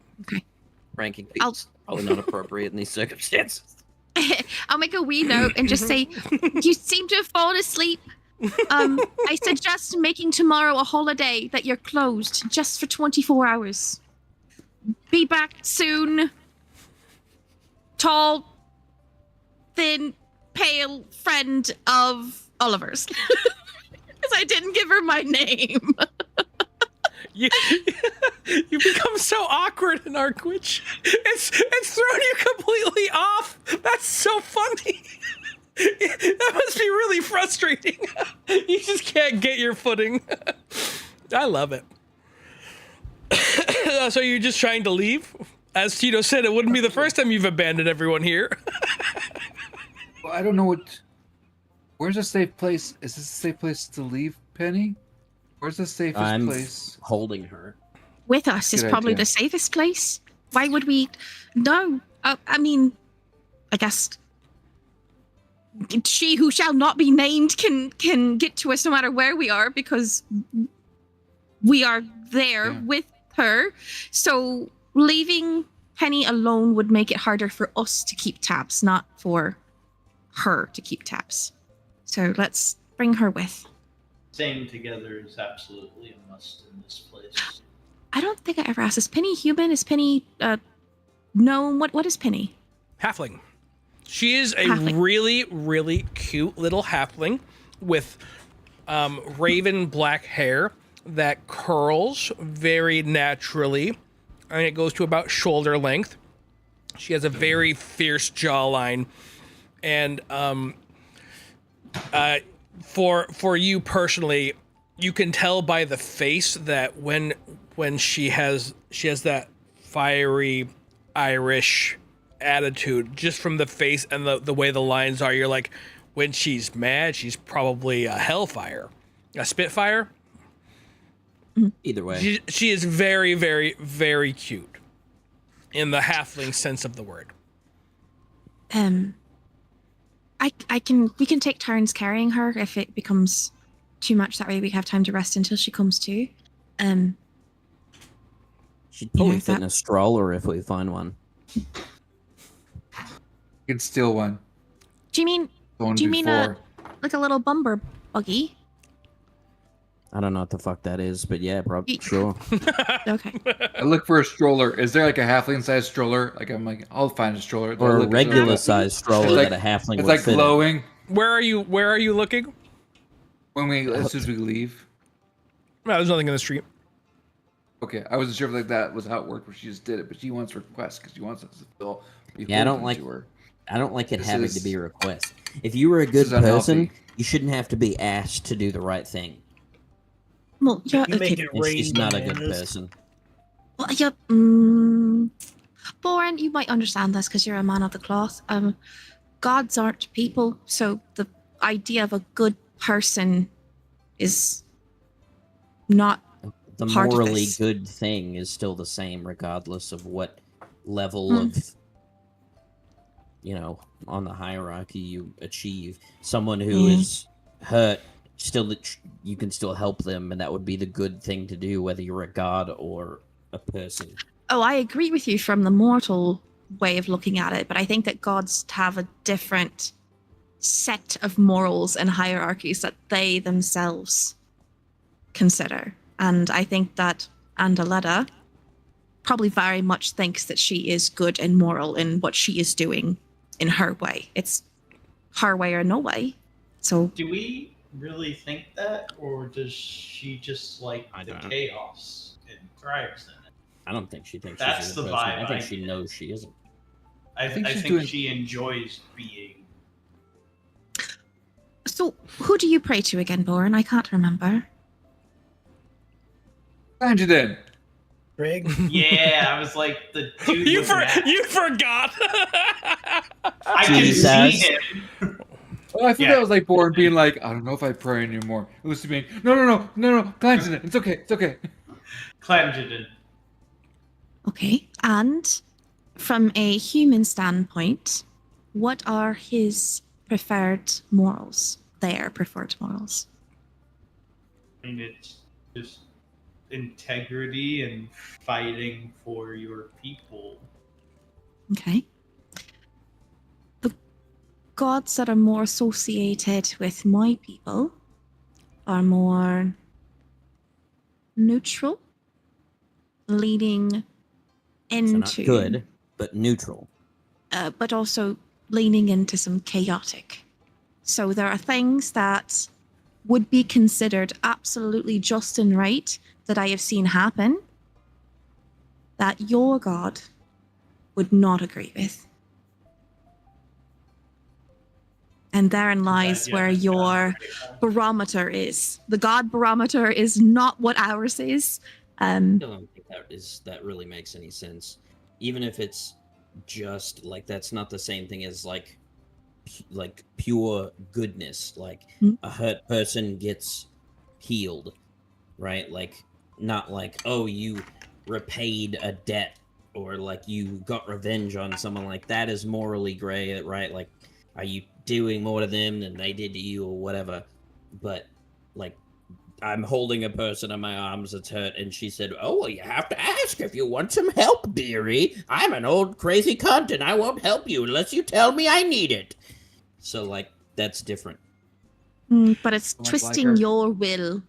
Ranking I'll- feats probably not appropriate in these circumstances. I'll make a wee note and just say, you seem to have fallen asleep. I suggest making tomorrow a holiday that you're closed just for 24 hours. Be back soon. Tall, thin, pale friend of Oliver's. Because I didn't give her my name. You become so awkward in Arkwich. It's thrown you completely off. That's so funny. That must be really frustrating. You just can't get your footing. I love it. So you're just trying to leave? As Tito said, it wouldn't be the first time you've abandoned everyone here. Well, I don't know what. Where's a safe place? Is this a safe place to leave, Penny? Where's the safest I'm place? holding her. With us is Good probably idea. the safest place. Why would we? No. I mean, I guess she who shall not be named can get to us no matter where we are because we are there Yeah. with her. So leaving Penny alone would make it harder for us to keep tabs, not for her to keep tabs. So let's bring her with. Staying together is absolutely a must in this place. I don't think I ever asked. Is Penny human? Is Penny gnome? What is Penny? Halfling. She is a Halfling. really, really cute little halfling with raven black hair that curls very naturally, and it goes to about shoulder length. She has a very fierce jawline, and for you personally, you can tell by the face that when she has that fiery Irish attitude, just from the face and the way the lines are, you're like, when she's mad, she's probably a hellfire, a spitfire. Either way. She is very, very, very cute in the halfling sense of the word. We can take turns carrying her if it becomes too much. That way we have time to rest until she comes to. She'd probably know, fit in that- a stroller if we find one. You can steal one. Do you mean Going Do you mean before. like a little bumper buggy? I don't know what the fuck that is, but yeah, probably Ye- sure. Okay. I look for a stroller. Is there like a halfling-sized stroller? I'll find a stroller. Or a Look, is there regular a- sized stroller It's like- that a halfling It's would like fit in. glowing Where are you looking? as soon as we leave. No, there's nothing in the street. Okay, I wasn't sure if that was how it worked, where she just did it, but she wants requests because she wants us to feel. Yeah, I don't beholden like- to her. I don't like it This having is- to be a request. If you were a good is unhealthy. person, you shouldn't have to be asked to do the right thing. Well, yeah. You make Okay. it And rain she's not a good bananas. person. Well, yeah. Boren, you might understand this because you're a man of the cloth. Gods aren't people, so the idea of a good person is not. The Part of morally this. good thing is still the same, regardless of what level Hmm. of, on the hierarchy you achieve. Someone who Yeah. is hurt, you can still help them, and that would be the good thing to do, whether you're a god or a person. Oh, I agree with you from the mortal way of looking at it, but I think that gods have a different set of morals and hierarchies that they themselves consider. And I think that Andaletta probably very much thinks that she is good and moral in what she is doing in her way. It's her way or no way. So Do we really think that, or does she just like I the don't know. chaos and thrives in it? I don't think she thinks That's she's a good the person. vibe I think I she get. knows she isn't. I think think she's doing- she enjoys being do you pray to again, Boren? I can't remember. Clangeddin. Greg? Yeah, I was like the dude You with the mask. you forgot. I can Jesus. see him. Oh, I thought Yeah. that was like Boren being like, I don't know if I pray anymore. It was to me, no, Clangeddin, it's okay. Clangeddin. Okay. And from a human standpoint, what are his preferred morals? Their preferred morals. I mean, it's just integrity and fighting for your people. Okay. The gods that are more associated with my people are more neutral, leaning So into not good, but neutral. but also leaning into some chaotic. So there are things that would be considered absolutely just and right that I have seen happen that your god would not agree with. And therein lies Yeah, where that's your barometer is. The god barometer is not what ours is. I don't think that really makes any sense. Even if it's just like that's not the same thing as like pure goodness. Like a hurt person gets healed, right? Like not like, oh, you repaid a debt or like you got revenge on someone. Like that is morally gray, right? Like, are you doing more to them than they did to you or whatever? But like, I'm holding a person in my arms that's hurt, and she said, oh, well, you have to ask if you want some help, dearie. I'm an old crazy cunt, and I won't help you unless you tell me I need it. So, like, that's different. But it's Someone like twisting her. your will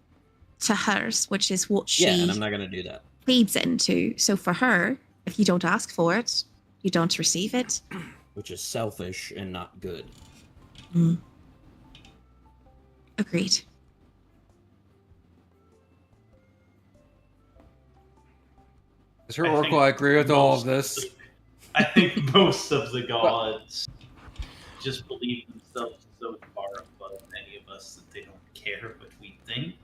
to hers, which is what she Yeah, and I'm not going to do that. feeds into. So for her, if you don't ask for it, you don't receive it. Which is selfish and not good. Agreed. Does her oracle agree with all of this? I think most of the gods just believe themselves so far above any of us that they don't care what we think.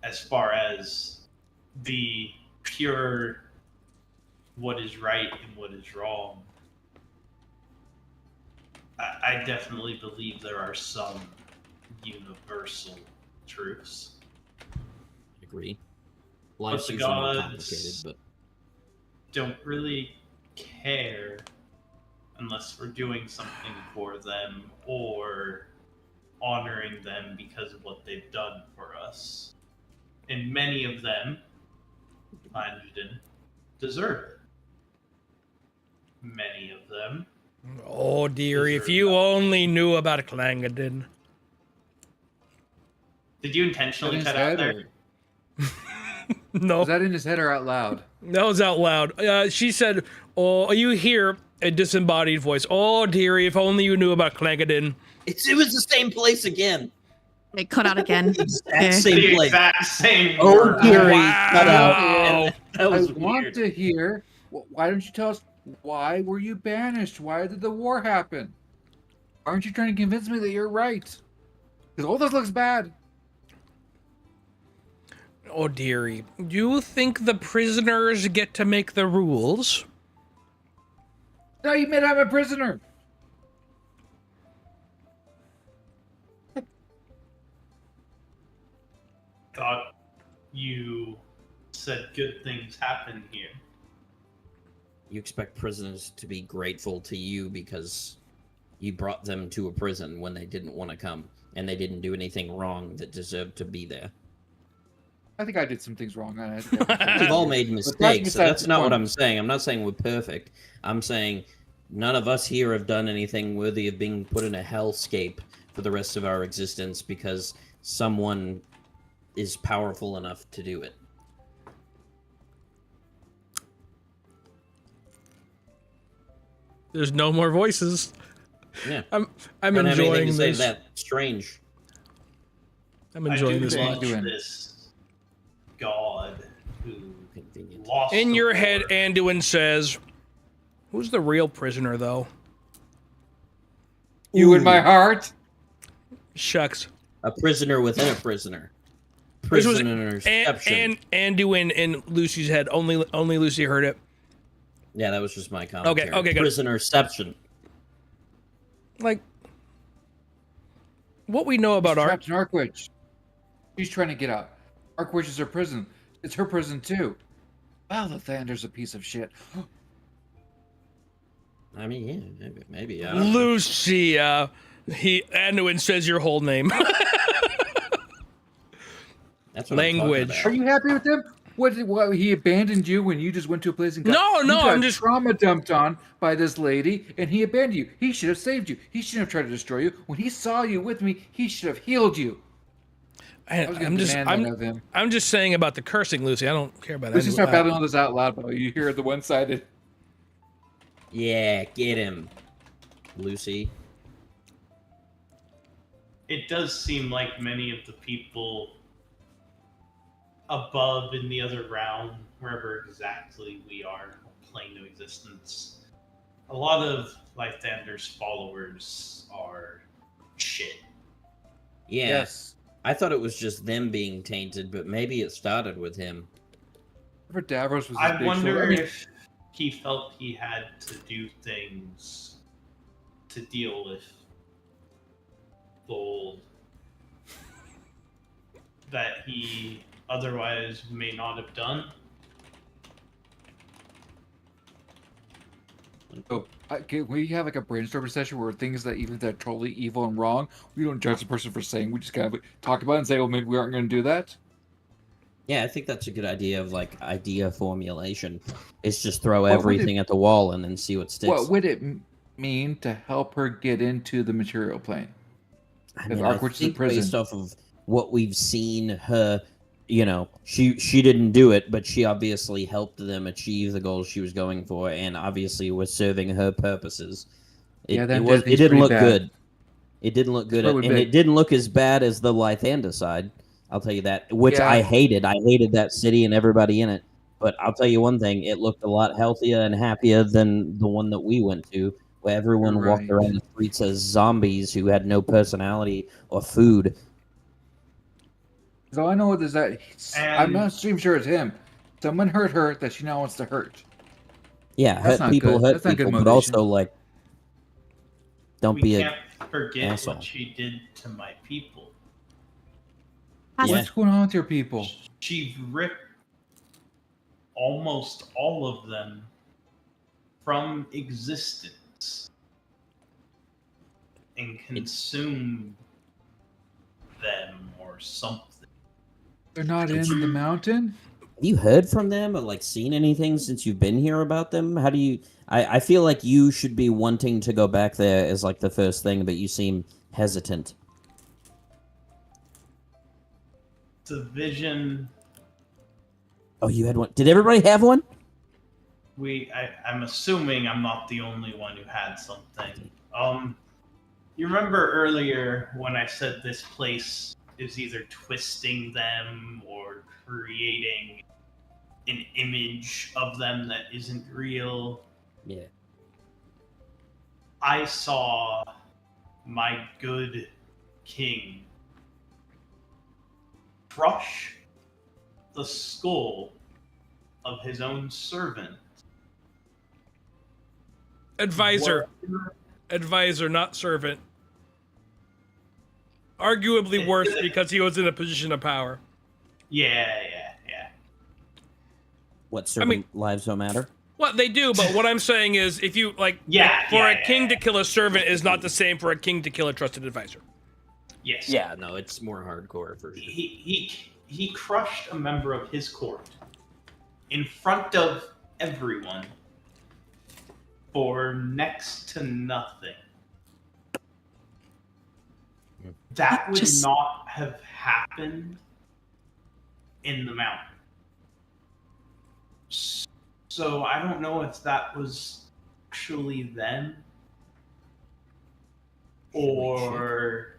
As far as the pure what is right and what is wrong, I definitely believe there are some universal truths. Agree. Life's the usually more gods- complicated, but Don't really care unless we're doing something for them or honoring them because of what they've done for us. And many of them, Clangeddin, deserve it. Many of them. Oh, dearie, if you only knew about Clangeddin. Did you intentionally In his cut out head, there? or- No, Was that in his head or out loud? that was out loud. She said, oh, you hear a disembodied voice. Oh, dearie, if only you knew about Clangeddin. it was the same place again. It cut out again. Exact Yeah. same The place. exact same Oh, word. dearie, Wow. cut out. Wow. And that was I want weird. to hear. Why don't you tell us? Why were you banished? Why did the war happen? Aren't you trying to convince me that you're right? Because all this looks bad. Oh, dearie, do you think the prisoners get to make the rules? No, you made I'm a prisoner. Thought you said good things happen here. You expect prisoners to be grateful to you because you brought them to a prison when they didn't want to come and they didn't do anything wrong that deserved to be there. I think I did some things wrong. We've all made that's mistakes, so besides that's the not what point. I'm saying. I'm not saying we're perfect. I'm saying none of us here have done anything worthy of being put in a hellscape for the rest of our existence because someone is powerful enough to do it. There's no more voices. Yeah. I'm I don't have anything enjoying to say this. that strange. I'm enjoying I do this think much. doing? this god who Convenient. lost In the your war. head, Anduin says, "Who's the real prisoner, though?" You in my heart. Shucks. A prisoner within a prisoner. This was Prisonerception. and doing in Lucy's head. Only Lucy heard it. Yeah, that was just my commentary. Okay, good. Prisonerception. Like what we know about She's art. trapped in Arkwich. She's trying to get out. Arkwich is her prison. It's her prison too. Wow, the Thander's a piece of shit. I mean, yeah, maybe. I don't know. Lucy. Anduin says your whole name. That's what Language. I'm talking Are about. you happy with him? What he abandoned you when you just went to a place and got, No, you got I'm just trauma dumped on by this lady, and he abandoned you. He should have saved you. He shouldn't have tried to destroy you. When he saw you with me, he should have healed you. I was gonna demand that of him. I'm just saying about the cursing, Lucy. I don't care about Let's just that. start battling all this out loud, but you hear the one-sided. Yeah, get him, Lucy. It does seem like many of the people above in the other realm, wherever exactly we are, plane of existence, a lot of Lythander's followers are shit. Yeah. Yes. I thought it was just them being tainted, but maybe it started with him. Remember Davros was. I wonder if he felt he had to do things to deal with gold that he otherwise may not have done. Oh, can we have like a brainstorming session where things that even if they're totally evil and wrong, we don't judge the person for saying. We just kind of talk about it and say, "Well, maybe we aren't going to do that." Yeah, I think that's a good idea of like idea formulation. It's just throw What would everything at the wall and then see what sticks. What would it mean to help her get into the material plane? I If mean, I Arkwich is a think prison. based off of what we've seen her, you know, she didn't do it, but she obviously helped them achieve the goals she was going for, and obviously was serving her purposes. It didn't look good. It didn't look good, and it didn't look as bad as the Lythander side. I'll tell you that, which Yeah. I hated. I hated that city and everybody in it. But I'll tell you one thing: it looked a lot healthier and happier than the one that we went to, where everyone You're walked right. around the streets as zombies who had no personality or food. So I know is that I'm not even sure it's him. Someone hurt her that she now wants to hurt. Yeah, That's hurt not people, good. hurt That's not good people, but motivation. also like, don't We be a. can't forget asshole. what she did to my people. What's going on with your people? She ripped almost all of them from existence and consumed them or something. They're not in the mountain? Have you heard from them or like seen anything since you've been here about them? How do you? I feel like you should be wanting to go back there as like the first thing, but you seem hesitant. The vision. Oh, you had one. Did everybody have one? I'm assuming I'm not the only one who had something. You remember earlier when I said this place is either twisting them or creating an image of them that isn't real? Yeah. I saw my good king crush the skull of his own servant. Advisor. Advisor, not servant. Arguably worse because he was in a position of power. Yeah. What, servant lives don't matter? What they do, but what I'm saying is, if you like, a king to kill a servant is not the same for a king to kill a trusted advisor. Yes. Yeah, no, it's more hardcore for sure. He crushed a member of his court in front of everyone for next to nothing. That would not have happened in the mountain. So I don't know if that was actually them or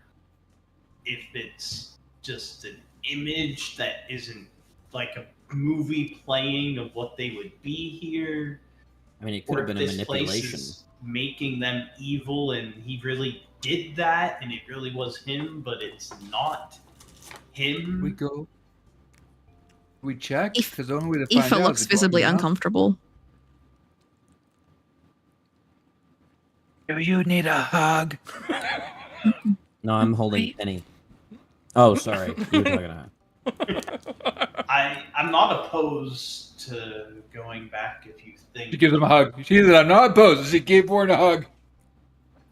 if it's just an image that isn't like a movie playing of what they would be here. I mean, it could have been a manipulation. Making them evil and he really did that and it really was him, but it's not him. We go. We check If- because the only way to find Aoife out looks is to go up, visibly you know? uncomfortable. Do you need a hug? No, I'm holding Wait. Penny. Oh, sorry. You were talking about. I'm not opposed to going back if you She think gives him a hug. She said, "I'm not opposed." She gave Warren a hug.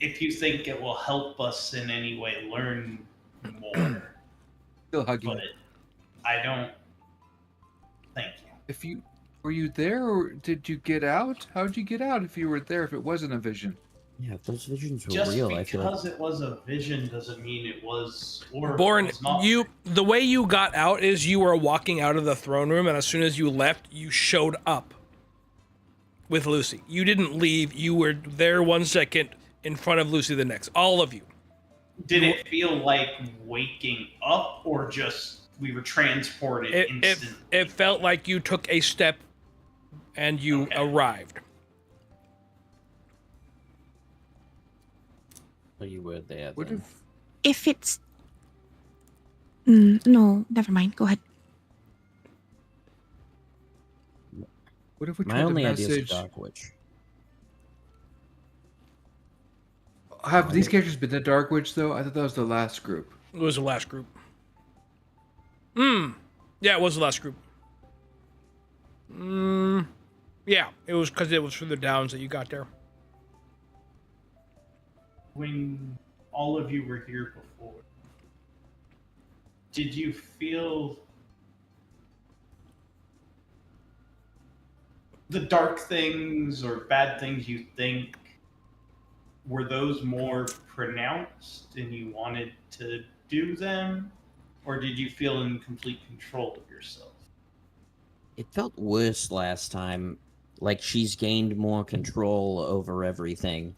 it will help us in any way learn more. Still hugging. But I don't. Thank you. Were you there, or did you get out? How did you get out if you were there? If it wasn't a vision? Yeah, if those visions were Just real, I feel like because it was a vision doesn't mean it was or Born, was not. the way you got out is you were walking out of the throne room, and as soon as you left, you showed up with Lucy. You didn't leave. You were there 1 second, in front of Lucy the next. All of you. Did it feel like waking up, or just we were transported instantly? It felt like you took a step and you arrived. So you were there. What then. If it's... no, never mind. Go ahead. What if we My tried only to idea is message? Arkwich. Have these characters been to Darkwitch though? I thought that was the last group. It was the last group. Yeah, it was the last group. Yeah, it was because it was through the downs that you got there. When all of you were here before, did you feel the dark things or bad things you think, were those more pronounced and you wanted to do them? Or did you feel in complete control of yourself? It felt worse last time. Like she's gained more control over everything.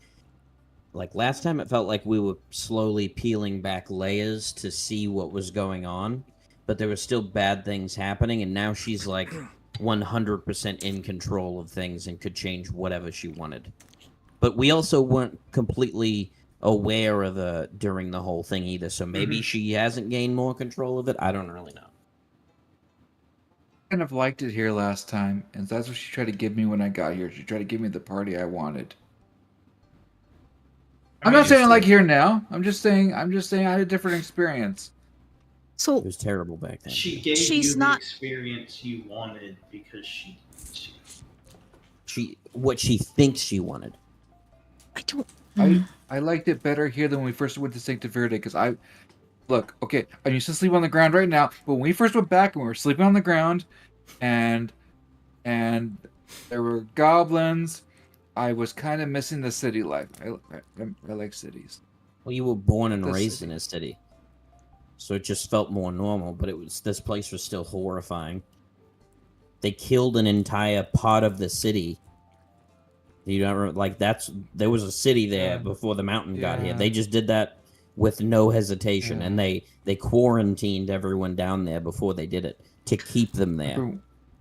Like last time it felt like we were slowly peeling back layers to see what was going on. But there were still bad things happening, and now she's like 100% in control of things and could change whatever she wanted. But we also weren't completely aware of her during the whole thing either, so maybe she hasn't gained more control of it. I don't really know. Kind of liked it here last time, and that's what she tried to give me when I got here. She tried to give me the party I wanted. I'm not saying I like here now. I'm just saying I had a different experience. So It was terrible back then. She gave She's you not- the experience you wanted because What she thinks she wanted. I don't... I liked it better here than when we first went to Sancta Verde, because look, okay, I'm used to sleep on the ground right now, but when we first went back and we were sleeping on the ground, and there were goblins, I was kind of missing the city life. I like cities. Well, you were born and This raised city. in a city, so it just felt more normal. But this place was still horrifying. They killed an entire part of the city. You don't remember, like there was a city there before the mountain got here. Yeah. They just did that with no hesitation, and they quarantined everyone down there before they did it to keep them there.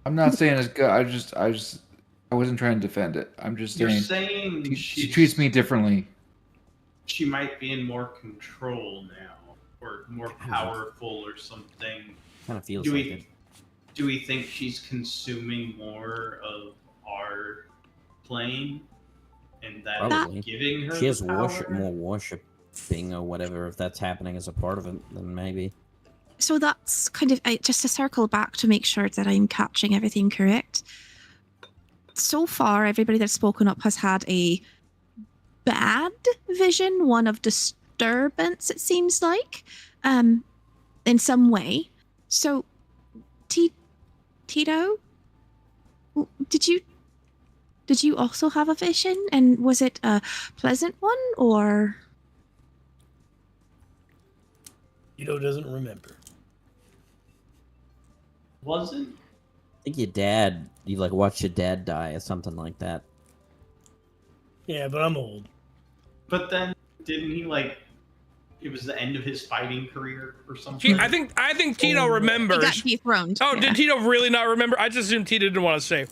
I'm not saying it's good. I wasn't trying to defend it. I'm just you're saying saying she treats me differently. she might be in more control now, or more powerful, or something. Kind of feels Do like we it. do we think she's consuming more of our plane, and that is Probably. giving her She has the power? more worshiping or whatever. If that's happening as a part of it, then maybe. So that's kind of just to circle back to make sure that I'm catching everything correct. So far, everybody that's spoken up has had a bad vision, one of disturbance, it seems like, in some way. So, Tito, did you also have a vision, and was it a pleasant one, or? Tito doesn't remember. Wasn't? I think you like watched your dad die or something like that. Yeah, but I'm old. But then didn't he it was the end of his fighting career or something? I think Tito He got remembers. dethroned. Oh, yeah. did Tito really not remember? I just assumed Tito didn't want to say.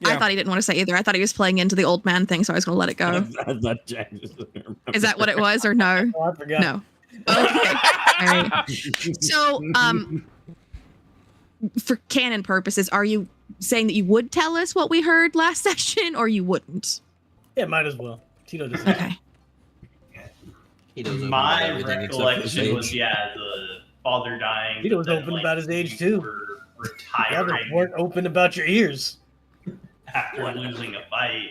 I thought he didn't want to say either. I thought he was playing into the old man thing, so I was going to let it go. I thought Jack was Is that what it was, or no? Oh, I forgot. No. Okay. All right. So, for canon purposes, are you saying that you would tell us what we heard last session, or you wouldn't? Yeah, might as well. Tito does Okay. He knows My everything except for his recollection was, age. the father dying. Tito but was then, open about his age, too. Were Yeah, retiring but weren't open about your ears. after losing a fight.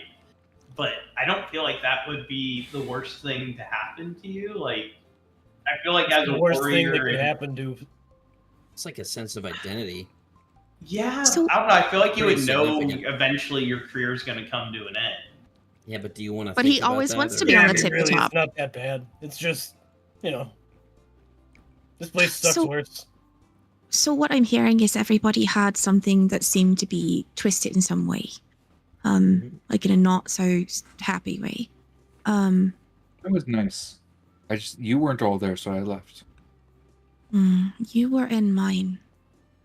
But I don't feel like that would be the worst thing to happen to you. Like, I feel like as The a worst thing warrior, that could happen to. It's like a sense of identity. yeah, So- I don't know. I feel like you would Pretty know significant. eventually your career is going to come to an end. Yeah, but do you want to? But he always wants to be Yeah, on I the mean, tippy really, top. it's not that bad. It's just, this place sucks So- worse. So what I'm hearing is everybody had something that seemed to be twisted in some way, like in a not so happy way. That was nice. You weren't all there, so I left. You were in mine.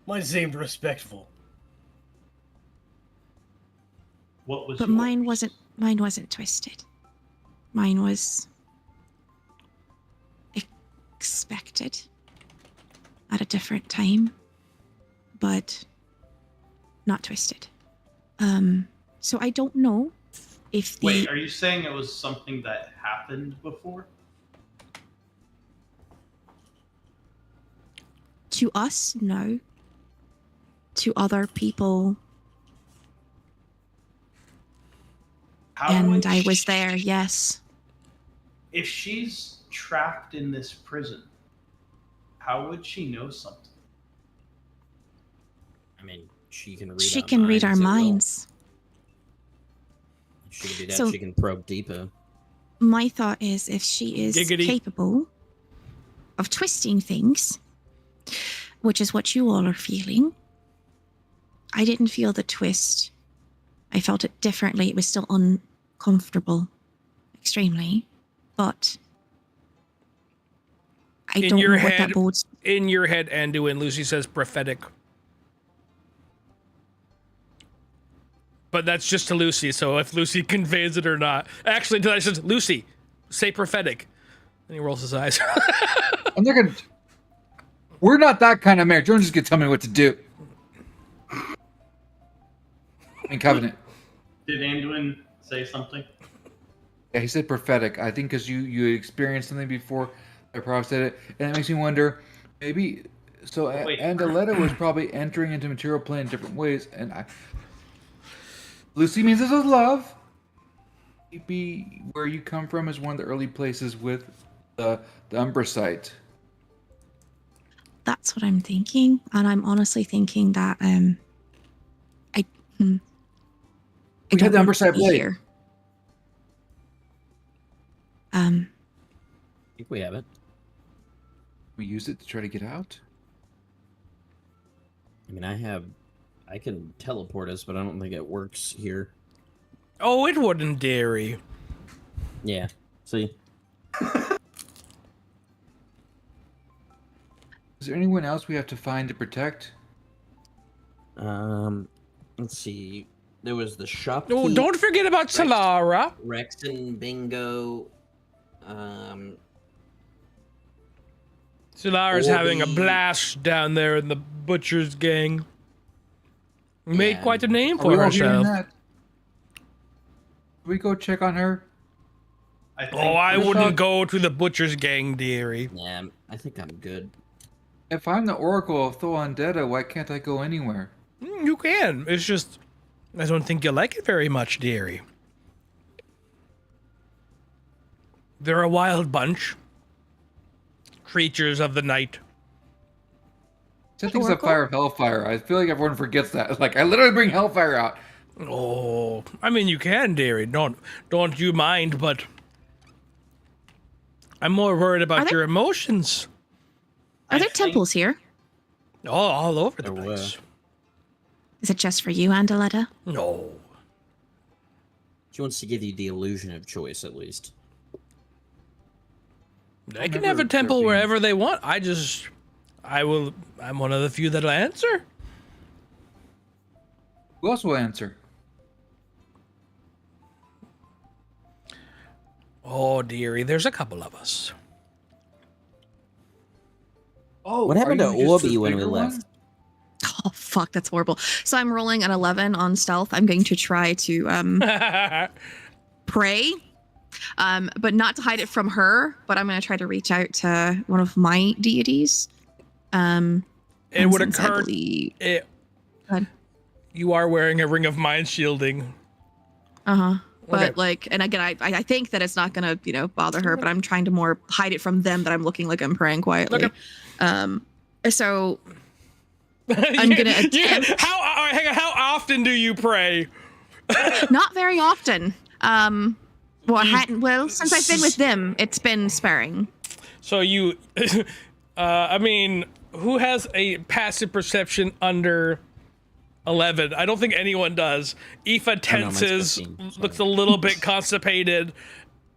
Mine seemed respectful. What was But yours? mine wasn't twisted. Mine was expected at a different time, but not twisted. So I don't know if the Wait, are you saying it was something that happened before? to us, no. To other people, How and would I was she- there, yes. If she's trapped in this prison, how would she know something? I mean, she can read. She can read our at will. minds. She can do that. So- She can probe deeper. My thought is if she is Giggity. capable of twisting things, which is what you all are feeling, I didn't feel the twist. I felt it differently. It was still uncomfortable, extremely, but I In don't know your what head- that bodes. In your head, Anduin, Lucy says prophetic. But that's just to Lucy, so if Lucy conveys it or not. Actually, until I says, Lucy, say prophetic. And he rolls his eyes. I'm not gonna. We're not that kind of marriage. You're just gonna tell me what to do. In Covenant. Did Anduin say something? Yeah, he said prophetic. I think because you experienced something before, I probably said it, and it makes me wonder, maybe. So Wait. Andaletta was probably entering into material plane in different ways, and Lucy means this is love. Maybe where you come from is one of the early places with the Umbrasite. That's what I'm thinking, and I'm honestly thinking that I We had the want Umbrasite to be blade. here. I think we have it. We use it to try to get out. I mean, I can teleport us, but I don't think it works here. Oh, it wouldn't dairy. Yeah. See. Is there anyone else we have to find to protect? Let's see. There was the shop. Oh, don't forget about Solara. Rexton, Bingo. Solara's having a Orby. blast down there in the butcher's gang. Made Yeah. quite a name Are for we all hearing herself. that? Can we go check on her? I think Oh, I What's wouldn't up? go to the butcher's gang, dearie. Yeah, I think I'm good. If I'm the Oracle of Thoandetta, why can't I go anywhere? You can. It's just, I don't think you like it very much, dearie. They're a wild bunch. Creatures of the night. Set things on Oracle? fire of hellfire. I feel like everyone forgets that. Like I literally bring hellfire out. Oh, I mean, you can, dearie. Don't you mind, but I'm more worried about there- your emotions. Are I there think- temples here? All over the There place. Is it just for you, Andaletta? No. She wants to give you the illusion of choice, at least. They can have a remember temple there being- wherever they want. I'm one of the few that'll answer. Who else will answer? Oh, dearie, there's a couple of us. Oh, What happened are to you just the Orby when we bigger one? left? Oh fuck, that's horrible. So I'm rolling an 11 on stealth. I'm going to try to pray, but not to hide it from her. But I'm going to try to reach out to one of my deities. It And would since I occur. believe- It, Go ahead. you are wearing a ring of mind shielding. But Okay. like, and again, I think that it's not gonna, bother her. But I'm trying to more hide it from them that I'm looking like I'm praying quietly. So I'm gonna attempt. Hang on, how often do you pray? Not very often. Well, since I've been with them, it's been sparing. So you, I mean, who has a passive perception under 11? I don't think anyone does. Aoife mine's tenses, 15, sorry. looks a little bit constipated,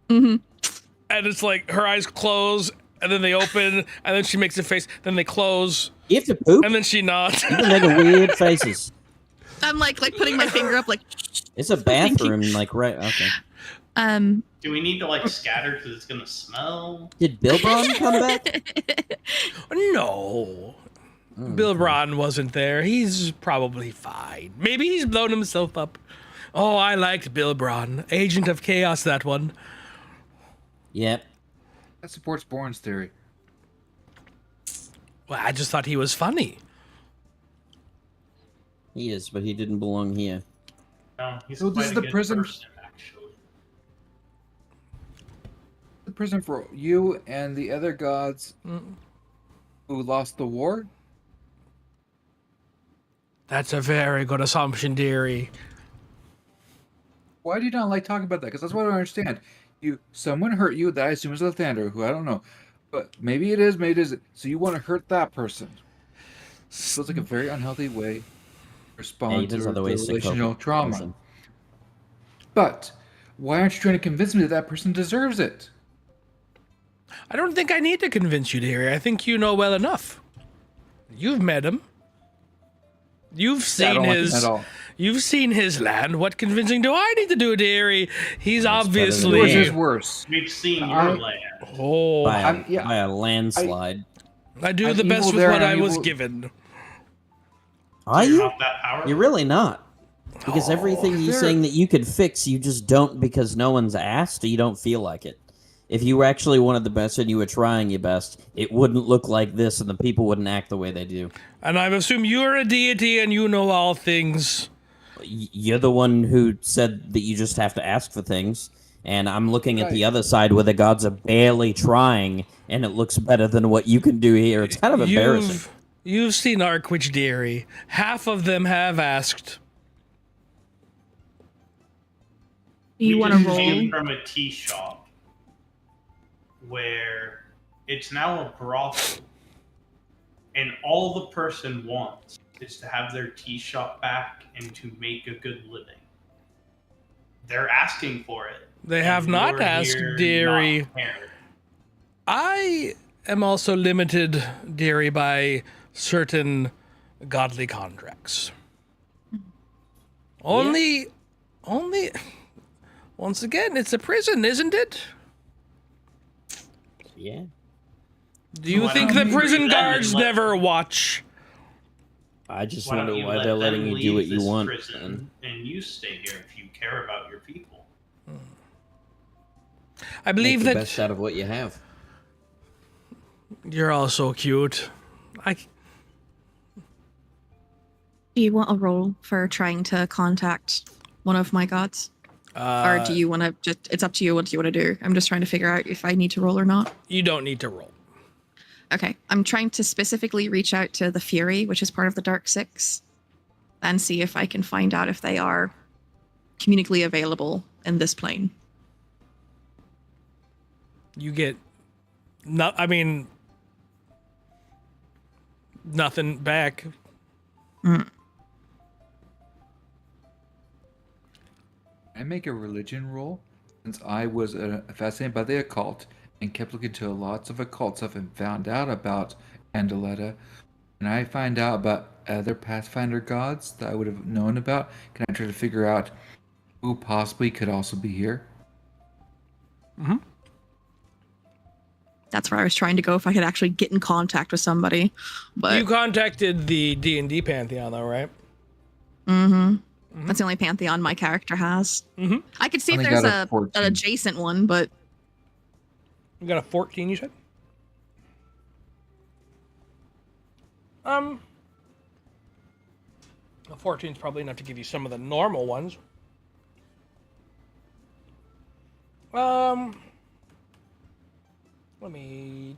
and it's like her eyes close, and then they open, and then she makes a face, then they close, You have to poop? and then she nods. You're making weird faces. I'm like putting my finger up, like. It's a bathroom, like, right, okay. Do we need to like scatter because it's gonna smell? Did Bill Braun come back? No. Bill Braun wasn't there. He's probably fine. Maybe he's blown himself up. Oh, I liked Bill Braun. Agent of Chaos, that one. Yep. That supports Bourne's theory. Well, I just thought he was funny. He is, but he didn't belong here. No, he's So this quite is a the good prison- person, actually. The prison for you and the other gods who lost the war? That's a very good assumption, dearie. Why do you not like talking about that? Because that's what I don't understand. Someone hurt you that I assume is Lathander, who I don't know. But maybe it is, maybe it isn't. So you want to hurt that person. Feels like a very unhealthy way to respond to there's the other ways to cope relational with trauma. emotion. But why aren't you trying to convince me that that person deserves it? I don't think I need to convince you, dearie. I think you know well enough. You've met him. You've I seen don't like him his. at all. You've seen his land. What convincing do I need to do, dearie? He's That's better than Yours obviously. is worse. We've seen I- your land. Oh, By yeah. a landslide. I do I'm the best evil with there what and I I'm was evil- given. Are You're you? not that powerful. You're really not. Because everything you're There- saying that you could fix, you just don't because no one's asked or you don't feel like it. If you were actually wanted the best and you were trying your best, it wouldn't look like this and the people wouldn't act the way they do. And I assume you're a deity and you know all things. You're the one who said that you just have to ask for things. And I'm looking at the Right. other side where the gods are barely trying and it looks better than what you can do here. It's kind of embarrassing. You've seen Arkwich, dearie. Half of them have asked. Do you We want to just roll? came from a tea shop where it's now a brothel, and all the person wants is to have their tea shop back and to make a good living. They're asking for it. They have and not you're asked, here dearie. not caring. I am also limited, dearie, by certain godly contracts. Only, once again, it's a prison, isn't it? Yeah. Do you Why think don't the you prison leave them and guards let- never watch? I just Why wonder don't you why let they're letting them you do what leave you this want. prison and you stay here if you care about your people? I Make believe the that best out of what you have. you're all so cute. Do you want a roll for trying to contact one of my gods? Or do you want to just, it's up to you. What do you want to do? I'm just trying to figure out if I need to roll or not. You don't need to roll. Okay. I'm trying to specifically reach out to the Fury, which is part of the Dark Six, and see if I can find out if they are communicably available in this plane. You get, nothing back. I make a religion roll since I was fascinated by the occult and kept looking into lots of occult stuff and found out about Andaletta. And I find out about other Pathfinder gods that I would have known about. Can I try to figure out who possibly could also be here? Mm-hmm. That's where I was trying to go if I could actually get in contact with somebody. But You contacted the D&D Pantheon, though, right? That's the only pantheon my character has. Mm-hmm. I could see if Only there's got a an 14. adjacent one, but You got a 14, you said? A 14 is probably enough to give you some of the normal ones. Let me.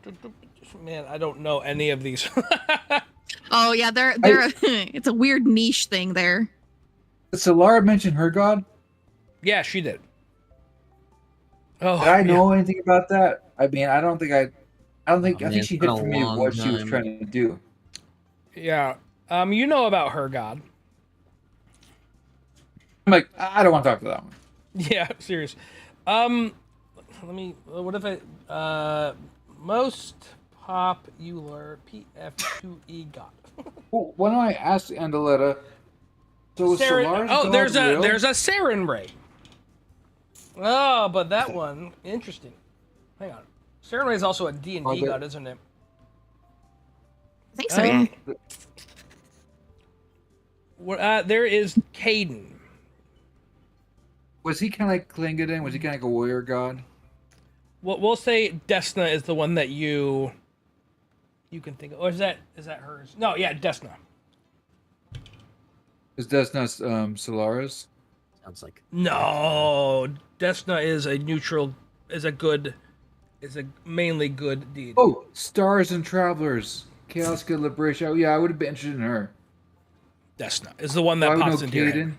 Man, I don't know any of these. oh yeah, they're it's a weird niche thing there. So Lara mentioned her god. Yeah, she did. Oh, Did I yeah. know anything about that? I mean, I don't think. I man, think she it's been hid a from me long what she was time. trying to do. Yeah. You know about her god. I'm like, I don't want to talk to that one. Yeah, serious. Let me. What if I? Most popular PF2E god. Well, why don't I ask Andaletta? So is Solar's god there's a real? there's a Saren Ray. Oh, but that one interesting. Hang on. Saren Ray is also a D&D Oh, god, isn't it? I think so. Yeah. There is Caden. Was he kind of like Klingoden? Was he kind of like a warrior god? We'll say Desna is the one that you can think of. Or is that hers? No, yeah, Desna. Is Desna Solaris? Sounds like No, Desna is a neutral, is a mainly good deity. Oh, Stars and Travelers. Chaos Good Liberation. Oh, yeah, I would have been interested in her. Desna is the one that I would pops know into your head. Caden.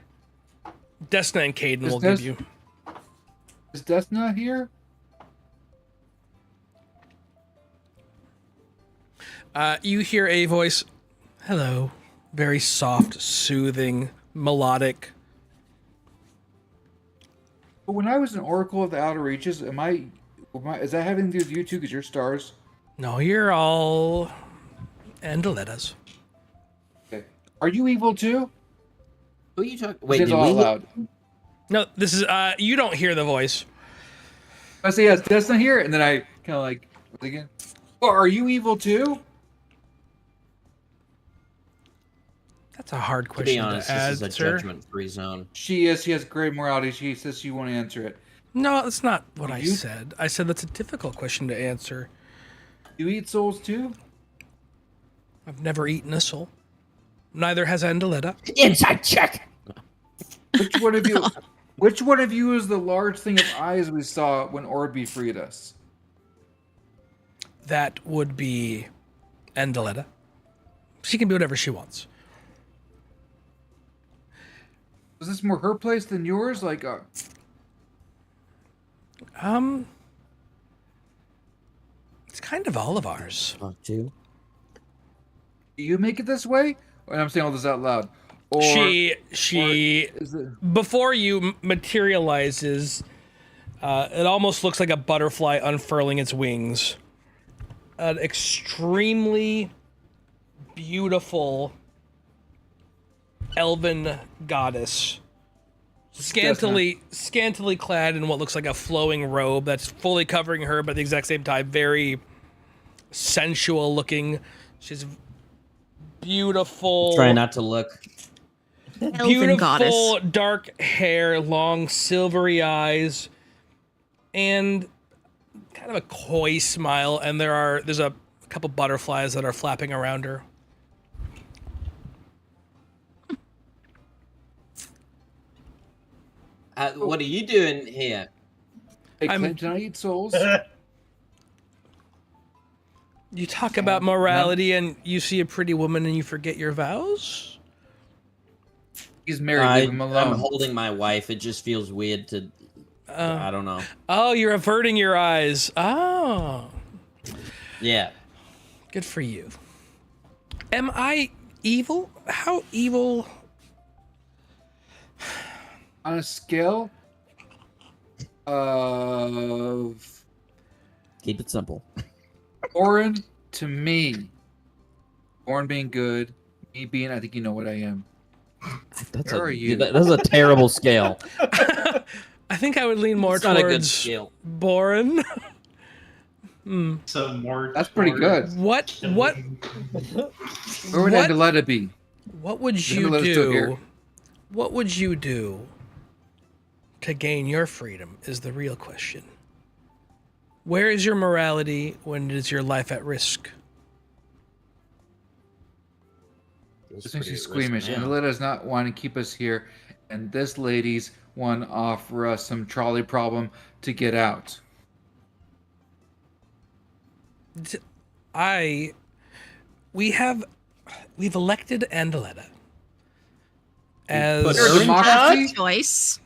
Desna and Caden Is will give Des- you. Is Desna here? You hear a voice. Hello. Very soft, soothing, melodic. But when I was an Oracle of the Outer Reaches, is that having to do with you two because you're stars? No, you're all Andalettas. Okay. Are you evil too? who are you talking? Wait, Wait, did all we? loud. No, this is you don't hear the voice. I say yes, Desna here, and then I kind of like again. Well, are you evil too? That's a hard To question be honest, to this is a answer. judgment-free zone. She is. She has great morality. She says she won't answer it. No, that's not what I You- said. I said that's a difficult question to answer. You eat souls too? I've never eaten a soul. Neither has Andaletta. Inside check. Which one of you? Which one of you is the large thing of eyes we saw when Orby freed us? That would be Andaletta. She can be whatever she wants. Was this more her place than yours? Like, It's kind of all of ours. Two. do you make it this way? And I'm saying all this out loud. Or She is it, before you materializes, it almost looks like a butterfly unfurling its wings. An extremely beautiful elven goddess, scantily clad in what looks like a flowing robe that's fully covering her, but at the exact same time very sensual looking. She's beautiful. Try not to look. Elven Beautiful goddess. dark hair, long silvery eyes, and kind of a coy smile. And there's a couple butterflies that are flapping around her. What are you doing here? hey, I'm- Clint, can I eat souls? You talk about morality, and you see a pretty woman, and you forget your vows. He's married. Leave him alone. I'm holding my wife. It just feels weird to. I don't know. Oh, you're averting your eyes. Oh, Yeah. good for you. Am I evil? How evil? On a scale of Keep it simple. Orin to me, Orin being good, me being, I think you know what I am. That's Where are you? That's a terrible scale. I think I would lean more It's not a good towards scale. Boren. So more. That's pretty good. What Where would What? Adeletta be? what would Is you Adeletta still do? here? What would you do to gain your freedom is the real question. Where is your morality when is your life at risk? Feels This makes pretty you at risk squeamish. now. And Adeletta does not want to keep us here. And this lady's want to offer us some trolley problem to get out. We've elected Andaletta as But Is there a Earn democracy? Choice.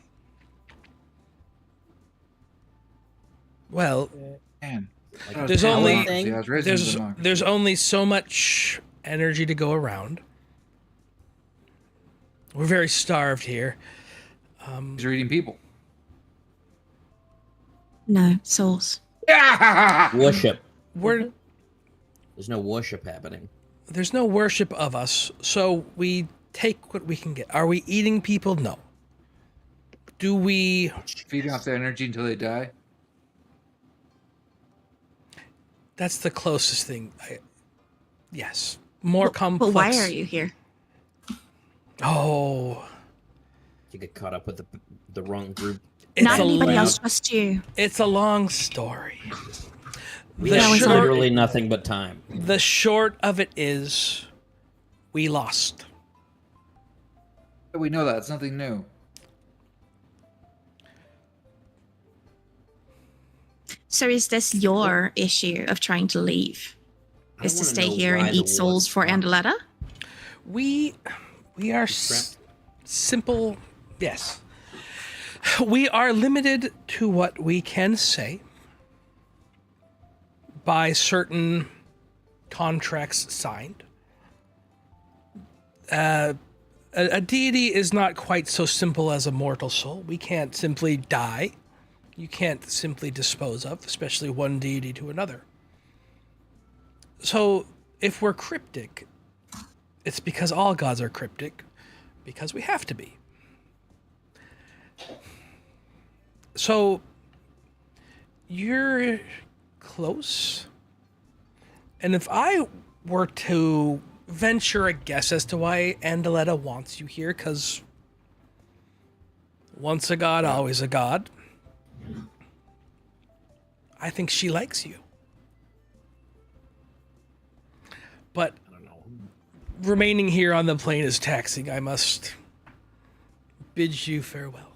well. Man. Like There's a power only- thing. I was raised in There's democracy. there's only so much energy to go around. We're very starved here. You're eating people. No, souls. Worship. We're There's no worship happening. there's no worship of us, so we take what we can get. Are we eating people? No. Do we? Feeding off their energy until they die. That's the closest thing. Yes. More complex. But why are you here? Oh, You get caught up with the wrong group. it's Not a anybody long, else, just you. It's a long story. We The have was short, literally nothing but time. the short of it is, we lost. We know that. It's nothing new. So is this your issue of trying to leave? I Is to wanna stay know here and why the eat souls war for Andaletta? We are simple. Yes. We are limited to what we can say by certain contracts signed. A deity is not quite so simple as a mortal soul. We can't simply die. You can't simply dispose of, especially one deity to another. So if we're cryptic, it's because all gods are cryptic, because we have to be. So you're close. And if I were to venture a guess as to why Andaletta wants you here, because once a god, always a god, I think she likes you. But I don't know. remaining here on the plane is taxing. I must bid you farewell.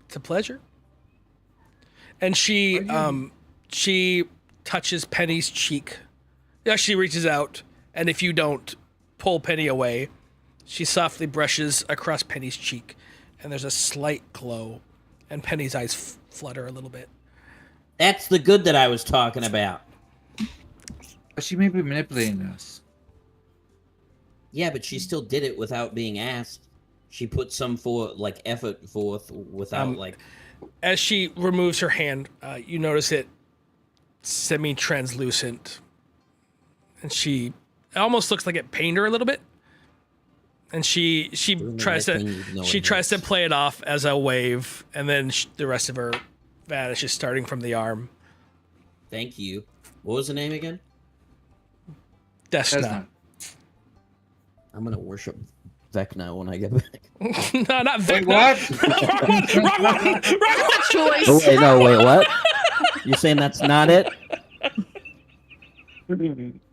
It's a pleasure. And she touches Penny's cheek. Yeah, she reaches out, and if you don't pull Penny away, she softly brushes across Penny's cheek, and there's a slight glow, and Penny's eyes flutter a little bit. That's the good that I was talking about. But she may be manipulating us. Yeah, but she still did it without being asked. She put some effort forth without As she removes her hand, you notice it semi-translucent, and it almost looks like it pained her a little bit. And she Doing the tries right to thing even though she it tries to hurts. play it off as a wave, and then the rest of her vanishes, starting from the arm. Thank you. What was the name again? That's Desna. not. I'm gonna worship Vecna when I get back. No, not Wait, Vecna. what? Wrong one. Choice. Oh wait, no, wait, what? You're saying that's not it?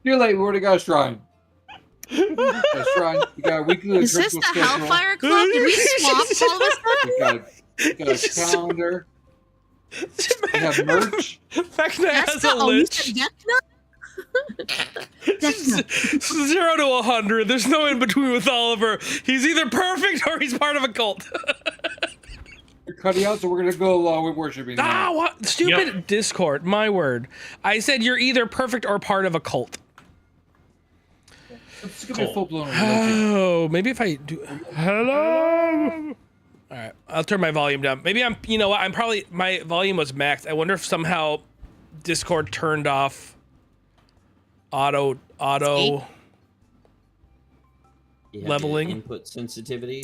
You're late. We already got a shrine. A shrine. We got a weekly Is this the liturgical schedule. Hellfire Club? Did we swap all of a sudden? We got a calendar. We have merch. Vecna has Desna? a Oh, you lich. said Desna? Desna. 0 to 100. There's no in between with Oliver. He's either perfect or he's part of a cult. We're cutting out, so we're gonna go along with worshiping. Ah, what stupid Discord? My word. I said you're either perfect or part of a cult. It's gonna be a full blown religion. Oh, maybe if I do. Hello. All right, I'll turn my volume down. Maybe I'm. You know what? I'm probably my volume was maxed. I wonder if somehow Discord turned off auto. You have Leveling. the input sensitivity.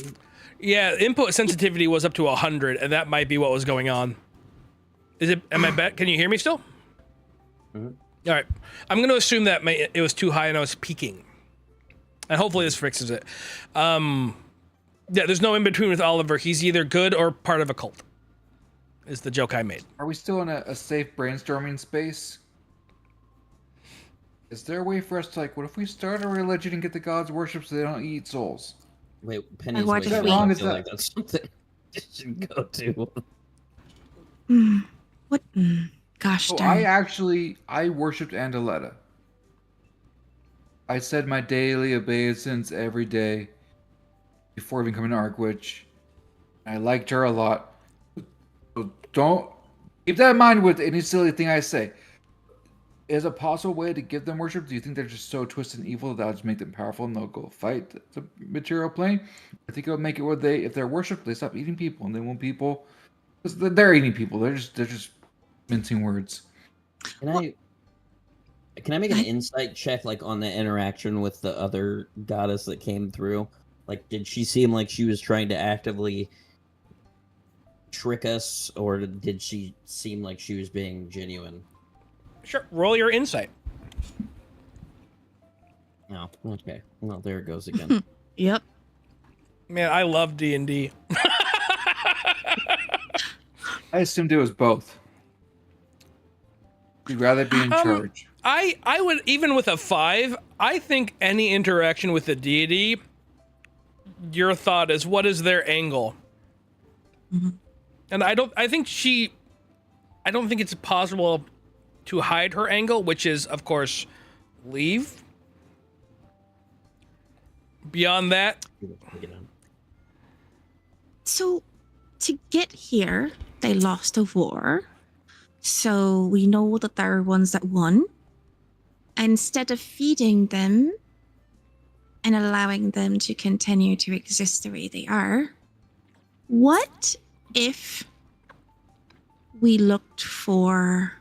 Yeah, input sensitivity was up to 100, and that might be what was going on. Is it? Am I back? Can you hear me still? Mhm. All right. I'm going to assume that it was too high and I was peaking. And hopefully this fixes it. Yeah, there's no in between with Oliver. He's either good or part of a cult. Is the joke I made. Are we still in a safe brainstorming space? Is there a way for us to, like, what if we start a religion and get the gods worshipped so they don't eat souls? Wait, Penny's watched waking it. up. Wrong I is feel that? like that's something you should go to. What? Gosh So darn. I worshipped Andaletta. I said my daily obeisance every day before becoming an Arkwich. I liked her a lot. So don't keep that in mind with any silly thing I say. Is a possible way to give them worship? Do you think they're just so twisted and evil that that'll just make them powerful and they'll go fight the material plane? I think it'll make it where if they're worshipped, they stop eating people and they want people. 'Cause they're eating people. They're just mincing words. Can I make an insight check, like, on the interaction with the other goddess that came through? Like, did she seem like she was trying to actively trick us, or did she seem like she was being genuine? Sure. Roll your insight. No. Okay. Well, there it goes again. Yep. Man, I love D&D. I assumed it was both. You'd rather be in charge. I would, even with a 5, I think any interaction with the deity, your thought is, what is their angle? Mm-hmm. And I don't think it's possible to hide her angle, which is, of course, leave. Beyond that, So, to get here, they lost a war. So, we know that there are ones that won. Instead of feeding them and allowing them to continue to exist the way they are, what if we looked for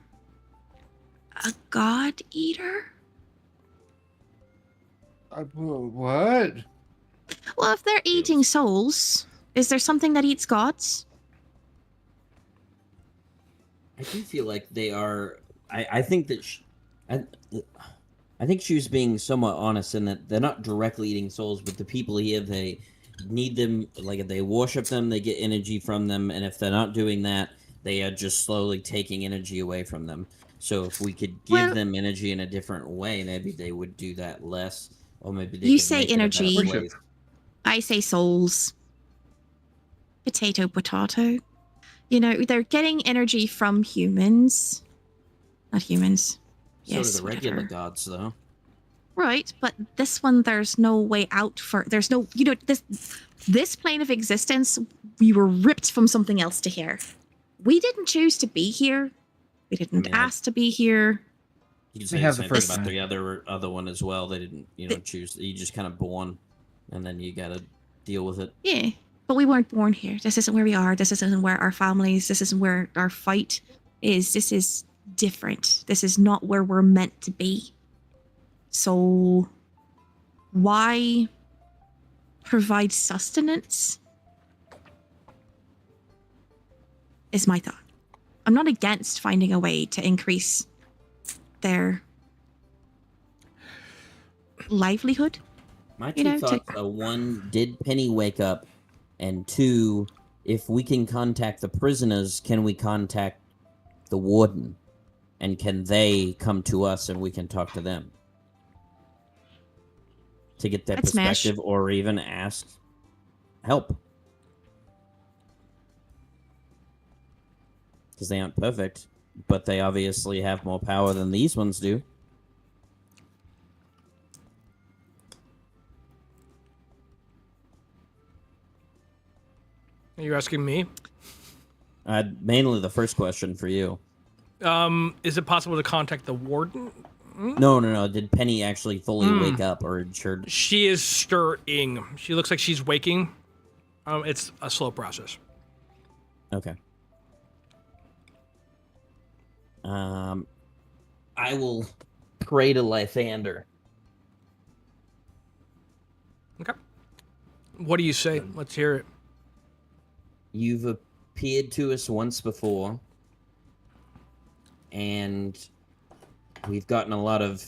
a god eater? What? Well, if they're eating souls, is there something that eats gods? I do feel like they are. I think that I think she was being somewhat honest in that they're not directly eating souls, but the people here, they need them. Like, if they worship them, they get energy from them, and if they're not doing that, they are just slowly taking energy away from them. So if we could give them energy in a different way, maybe they would do that less, or maybe they You could say make it a better energy. place. I say souls. Potato, potato. You know, they're getting energy from humans. Not humans. So Yes, do the regular whatever. gods, though. Right, but this one, there's no way out for. There's no, this plane of existence. We were ripped from something else to here. We didn't choose to be here. We didn't ask to be here. You can We say have the the same thing first about time. the other one as well. They didn't, choose. You just kind of born, and then you gotta deal with it. Yeah, but we weren't born here. This isn't where we are. This isn't where our families. This isn't where our fight is. This is different. This is not where we're meant to be. So, why provide sustenance? Is my thought. I'm not against finding a way to increase their livelihood. My two thoughts are: one, did Penny wake up? And two, if we can contact the prisoners, can we contact the warden? And can they come to us and we can talk to them? To get their perspective or even ask help. Because they aren't perfect, but they obviously have more power than these ones do. are you asking me? Mainly the first question for you. Is it possible to contact the warden? No. Did Penny actually fully wake up, or should... She is stirring. She looks like she's waking. It's a slow process. Okay. I will pray to Lythander. Okay. What do you say? Let's hear it. You've appeared to us once before, and we've gotten a lot of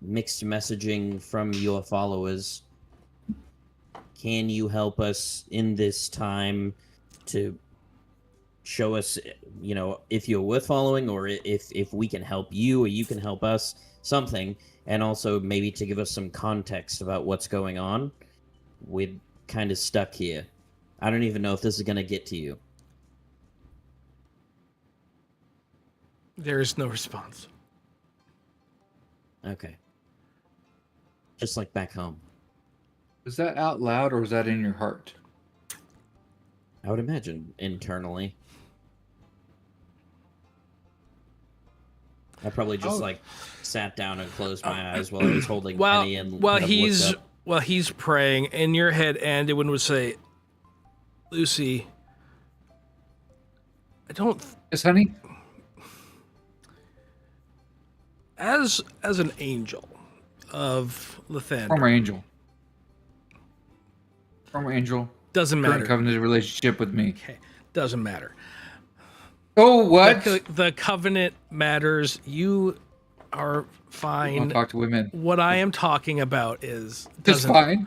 mixed messaging from your followers. Can you help us in this time to show us, you know, if you're worth following, or if we can help you or you can help us, something, and also maybe to give us some context about what's going on? We're kind of stuck here. I don't even know if this is going to get to you. There is no response. Okay. Just like back home. Was that out loud or was that in your heart? I would imagine internally. I probably just sat down and closed my eyes while I was holding Penny and while kind of looked up. while he's praying in your head, Anduin would say, "Lucy, I don't." Yes, honey? As an angel of Lathander, Former angel. Former angel. doesn't Current matter. covenant relationship with me. Okay, doesn't matter. Oh, what? The covenant matters. You are I'll fine. talk to women. What I am talking about is Just doesn't- fine.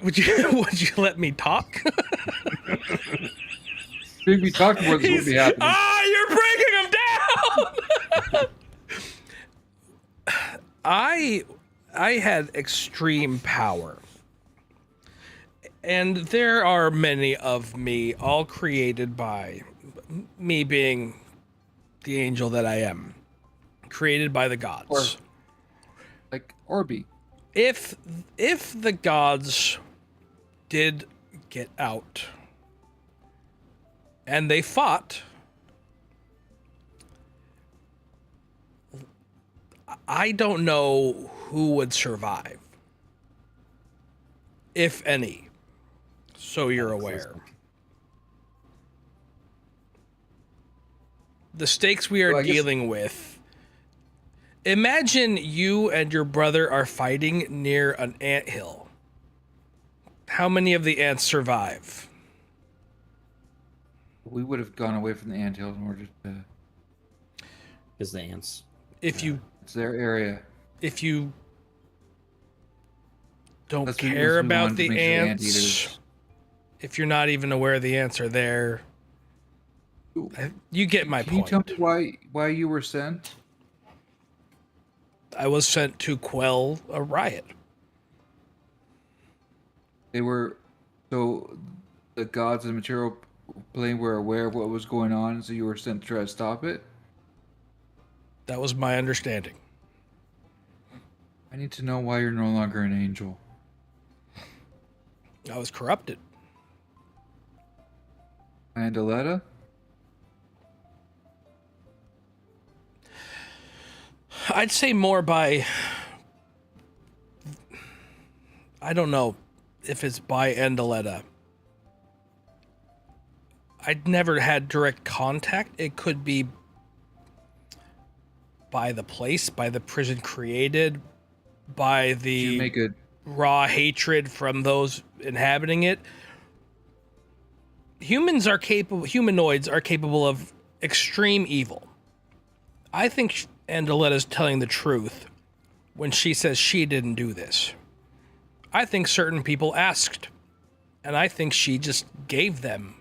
Would you let me talk? If we talk more, this won't be happening. You're breaking him down. I had extreme power. And there are many of me, all created by me being the angel that I am, created by the gods. Like Orby. If the gods did get out and they fought, I don't know who would survive, if any. So you're aware. The stakes we are Well, I guess- dealing with. Imagine you and your brother are fighting near an anthill. How many of the ants survive? We would have gone away from the anthill in order to. Because the ants. If you It's their area. don't That's the care reason we about wanted to the make sure ants, anteaters- if you're not even aware the ants are there, you get my Can you point. tell me why you were sent? I was sent to quell a riot. They were so the gods of the material plane were aware of what was going on, so you were sent to try to stop it. That was my understanding. I need to know why you're no longer an angel. I was corrupted. And Aletta? I'd say more by, I don't know if it's by Endaletta. I'd never had direct contact. It could be by the place, by the prison created, by You the make a raw hatred from those inhabiting it. Humanoids are capable of extreme evil. I think Andaletta's telling the truth when she says she didn't do this. I think certain people asked, and I think she just gave them.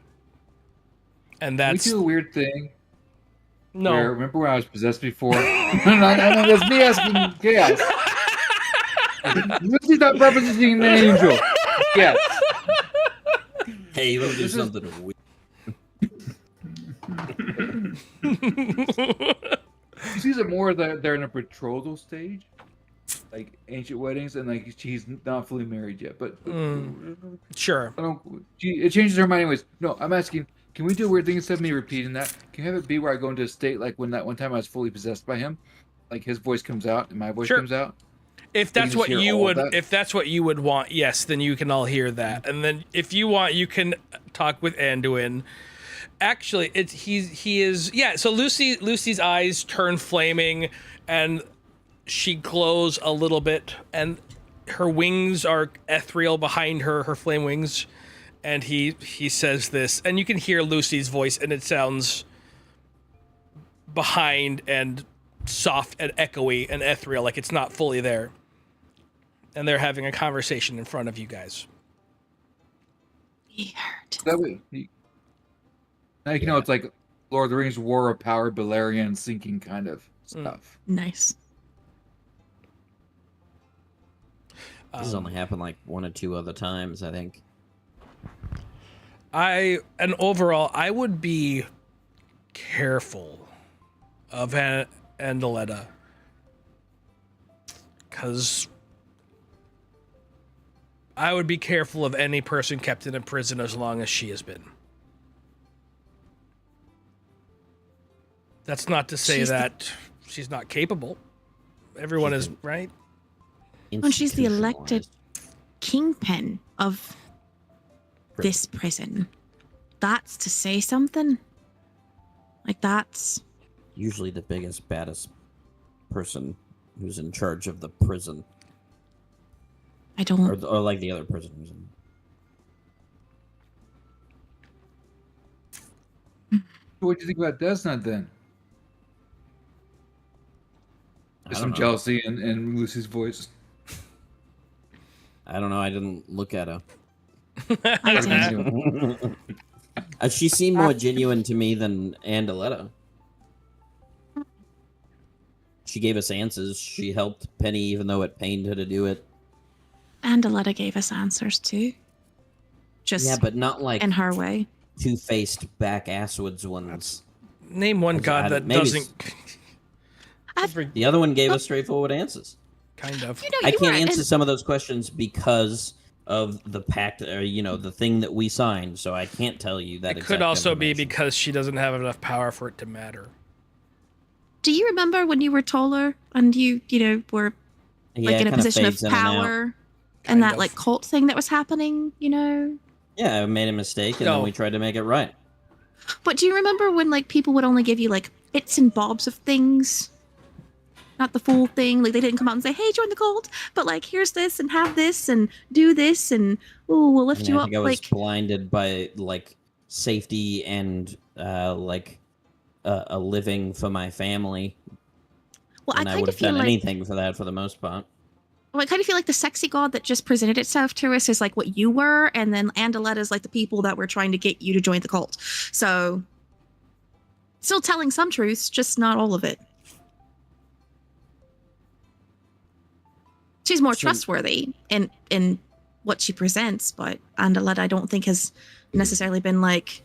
And that's we do a weird thing. no. Where, remember when I was possessed before? I know that's me asking chaos. Lucy's not representing the angel. Yes. Hey, let me do This is- something weird. She sees it more that they're in a betrothal stage, like ancient weddings, and like she's not fully married yet. But Sure. I don't. It changes her mind anyways. No, I'm asking. Can we do a weird thing instead of me repeating that? Can you have it be where I go into a state like when that one time I was fully possessed by him, like his voice comes out and my voice Sure. comes out? If can that's just what hear you all of would that? if that's what you would want, yes, then you can all hear that. And then if you want, you can talk with Anduin. Actually, he is so Lucy's eyes turn flaming and she glows a little bit, and her wings are ethereal behind her flame wings, and he says this, and you can hear Lucy's voice, and it sounds behind and soft and echoey and ethereal, like it's not fully there. And they're having a conversation in front of you guys. He heard. That way, now you know it's like Lord of the Rings, War of Power, Balerion sinking kind of stuff. Nice. This has only happened like 1 or 2 other times, I think. Overall, I would be careful of Andaletta, because I would be careful of any person kept in a prison as long as she has been. That's not to say that she's not capable. Everyone is, right? When she's the elected kingpin of this prison, that's to say something. Like, that's Usually the biggest, baddest person who's in charge of the prison. I don't. Or like the other prisoners. What do you think about Desna then? There's some know. jealousy in Lucy's voice. I don't know. I didn't look at her. I did. She seemed more genuine to me than Andaletta. She gave us answers. She helped Penny, even though it pained her to do it. Andaletta gave us answers too. Just Yeah, but not like in her way. two-faced back-asswards ones. Name one god that maybe doesn't. The other one gave us straightforward answers. Kind of. You know, I you can't were answer some of those questions because of the pact, or the thing that we signed. So I can't tell you that. It could also be because she doesn't have enough power for it to matter. Do you remember when you were taller and you were like in a position of power and that like cult thing that was happening? Yeah, I made a mistake, and then we tried to make it right. But do you remember when like people would only give you like bits and bobs of things? Not the full thing. Like they didn't come out and say, "Hey, join the cult," but like, here's this and have this and do this and we'll lift you I up. think I was Like blinded by like safety and like a living for my family. well, And I would have done anything for that for the most part. Well, I kind of feel like the sexy god that just presented itself to us is like what you were, and then Andaletta is like the people that were trying to get you to join the cult. So, still telling some truths, just not all of it. She's more trustworthy in what she presents, but Andaletta I don't think has necessarily been like,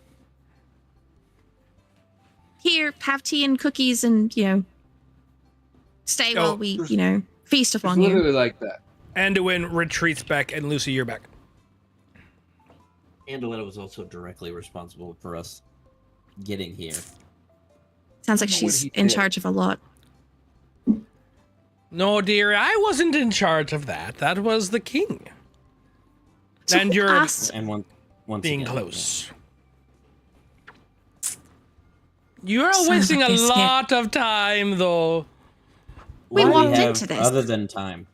here, have tea and cookies and, stay while we, feast upon It's you. literally like that. Anduin retreats back, and Lucy, you're back. Andaletta was also directly responsible for us getting here. Sounds like she's in charge of a lot. No, dear, I wasn't in charge of that. That was the king. So And who you're asked- And once being again, close. You're Son of wasting a a biscuit. lot of time, though. We what do walked have into this. other than time.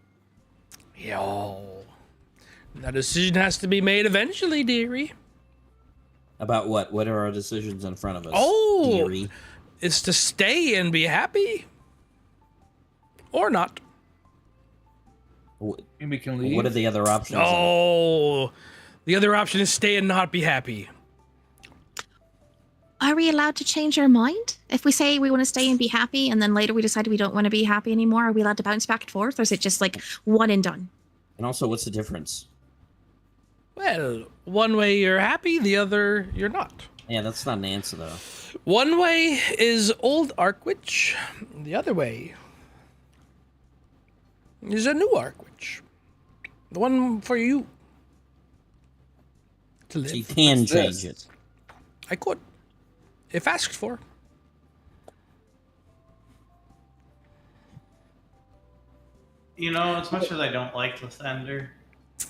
Yo. That decision has to be made eventually, dearie. About what? What are our decisions in front of us? Oh. dearie? It's to stay and be happy. Or not. And we can leave. What are the other options? Oh. The other option is stay and not be happy. Are we allowed to change our mind? If we say we want to stay and be happy, and then later we decide we don't want to be happy anymore, are we allowed to bounce back and forth? Or is it just like one and done? And also, what's the difference? Well, one way you're happy, the other you're not. Yeah, that's not an answer, though. One way is old Arkwich. The other way is a new Arkwich. The one for you to live. So you can What's change this? it. I could, if asked for. As much as I don't like Lathander,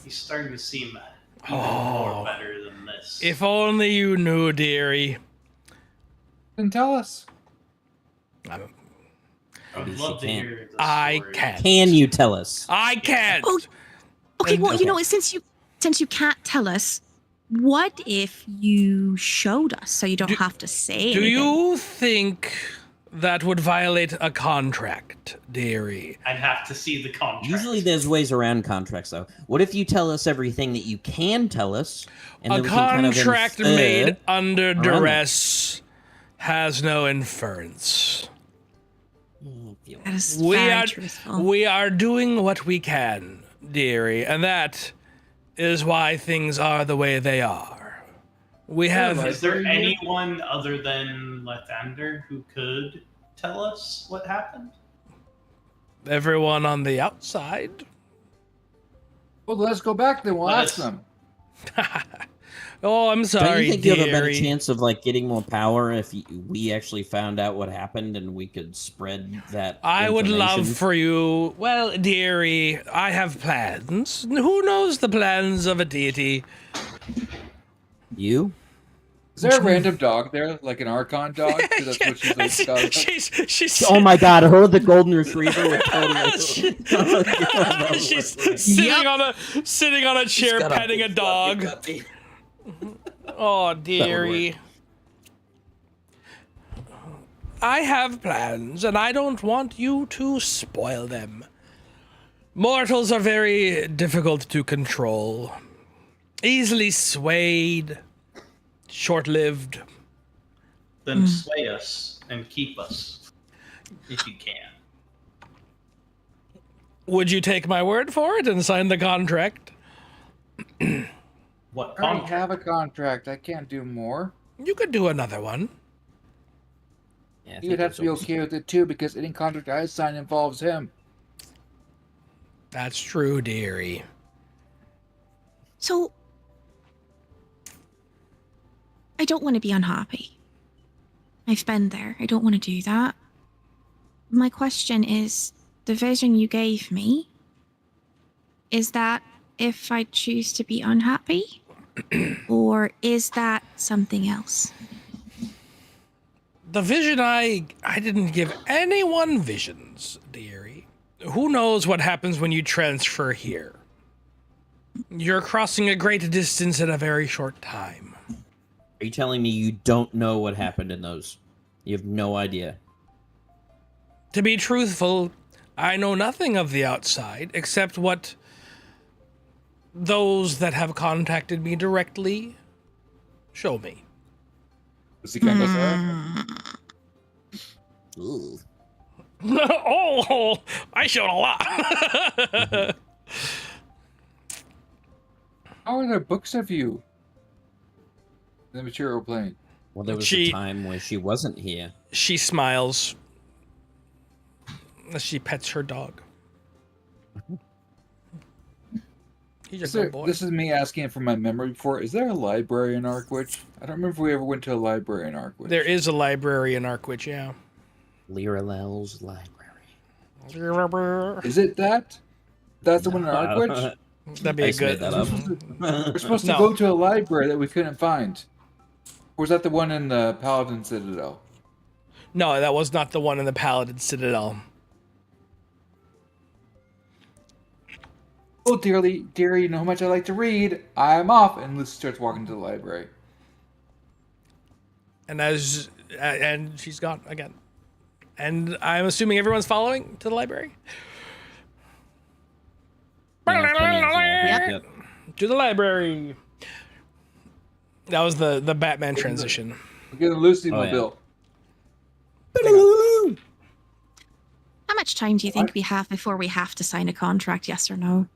he's starting to seem even more better than this. If only you knew, dearie. Then tell us. I would Maybe love she to can't. hear the I story. can't. Can you tell us? I can't. Oh, Okay, And- well, you know, since you can't tell us, what if you showed us so you don't have to say Do anything? you think that would violate a contract, dearie? I'd have to see the contract. Usually there's ways around contracts, though. What if you tell us everything that you can tell us, and A then we can kind of contract infer made under around that? duress has no inference. That is We very are truthful. we are doing what we can, dearie, and that is why things are the way they are. We have Is there anyone other than Lathander who could tell us what happened? everyone on the outside. Well, let's go back then. We'll Let ask us- them. Oh, I'm sorry, Don't you think you have a better dearie. chance of like getting more power if we actually found out what happened and we could spread that? I would love information? for you. Well, dearie, I have plans. Who knows the plans of a deity? You. Is there a random dog there, like an Archon dog? 'Cause that's what she's like. she's Oh my God! Her the golden retriever with totally. she's sitting on a chair petting a dog. Oh, dearie. I have plans, and I don't want you to spoil them. Mortals are very difficult to control, easily swayed, short-lived. Then sway us and keep us, if you can. Would you take my word for it and sign the contract? What I already contract? have a contract. I can't do more. You could do another one. Yeah, I He think would have that's to be what- okay with it too, because any contract I sign involves him. That's true, dearie. So, I don't want to be unhappy. I've been there. I don't want to do that. My question is, the vision you gave me, is that if I choose to be unhappy? Or is that something else? The vision I didn't give anyone visions, dearie. Who knows what happens when you transfer here? You're crossing a great distance in a very short time. Are you telling me you don't know what happened in those? You have no idea. To be truthful, I know nothing of the outside except what those that have contacted me directly show me. Was he kind of there? Ooh. Oh, I showed a lot. How are there books of you? In the material plane. Well, there was She- a time where she wasn't here. She smiles as she pets her dog. He's Is a there, good boy. this is me asking from my memory before. Is there a library in Arkwich? I don't remember if we ever went to a library in Arkwich. There is a library in Arkwich, yeah. Liralel's library. Is it that? That's the one in Arkwich? That'd be I a just made good. that up. We're supposed to No. go to a library that we couldn't find. Or was that the one in the Paladin Citadel? No, that was not the one in the Paladin Citadel. Oh, dearly, dearie, you know how much I like to read. I'm off. And Lucy starts walking to the library. And she's gone again. And I'm assuming everyone's following to the library. Yeah, Penny has one. Yep. To the library. That was the Batman transition. We're getting a Lucy Oh, yeah. mobile. How much time do you think we have before we have to sign a contract, yes or no?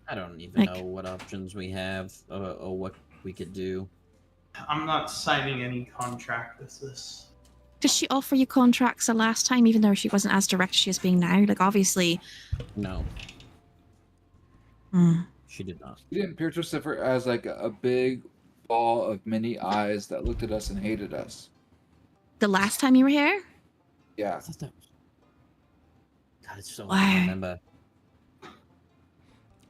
I don't even Like- know what options we have or what we could do. I'm not signing any contract with this. Did she offer you contracts the last time, even though she wasn't as direct as she is being now? Like, obviously. No, Hmm. she did not. He didn't appear to us as like a big ball of many eyes that looked at us and hated us. The last time you were here? Yeah. I thought that was... God, it's so Wow. hard to remember.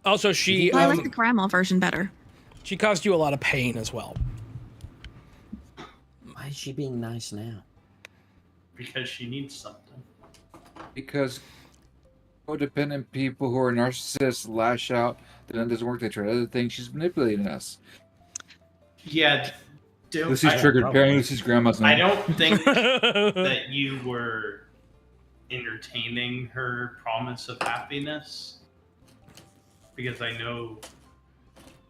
Also, she Well, I like the grandma version better. she caused you a lot of pain as well. Why is she being nice now? Because she needs something. Because codependent people who are narcissists lash out, then it doesn't work, they try other things. She's manipulating us. Yeah, Lucy's triggered. Apparently Lucy's grandma's name. I don't think that you were entertaining her promise of happiness, because I know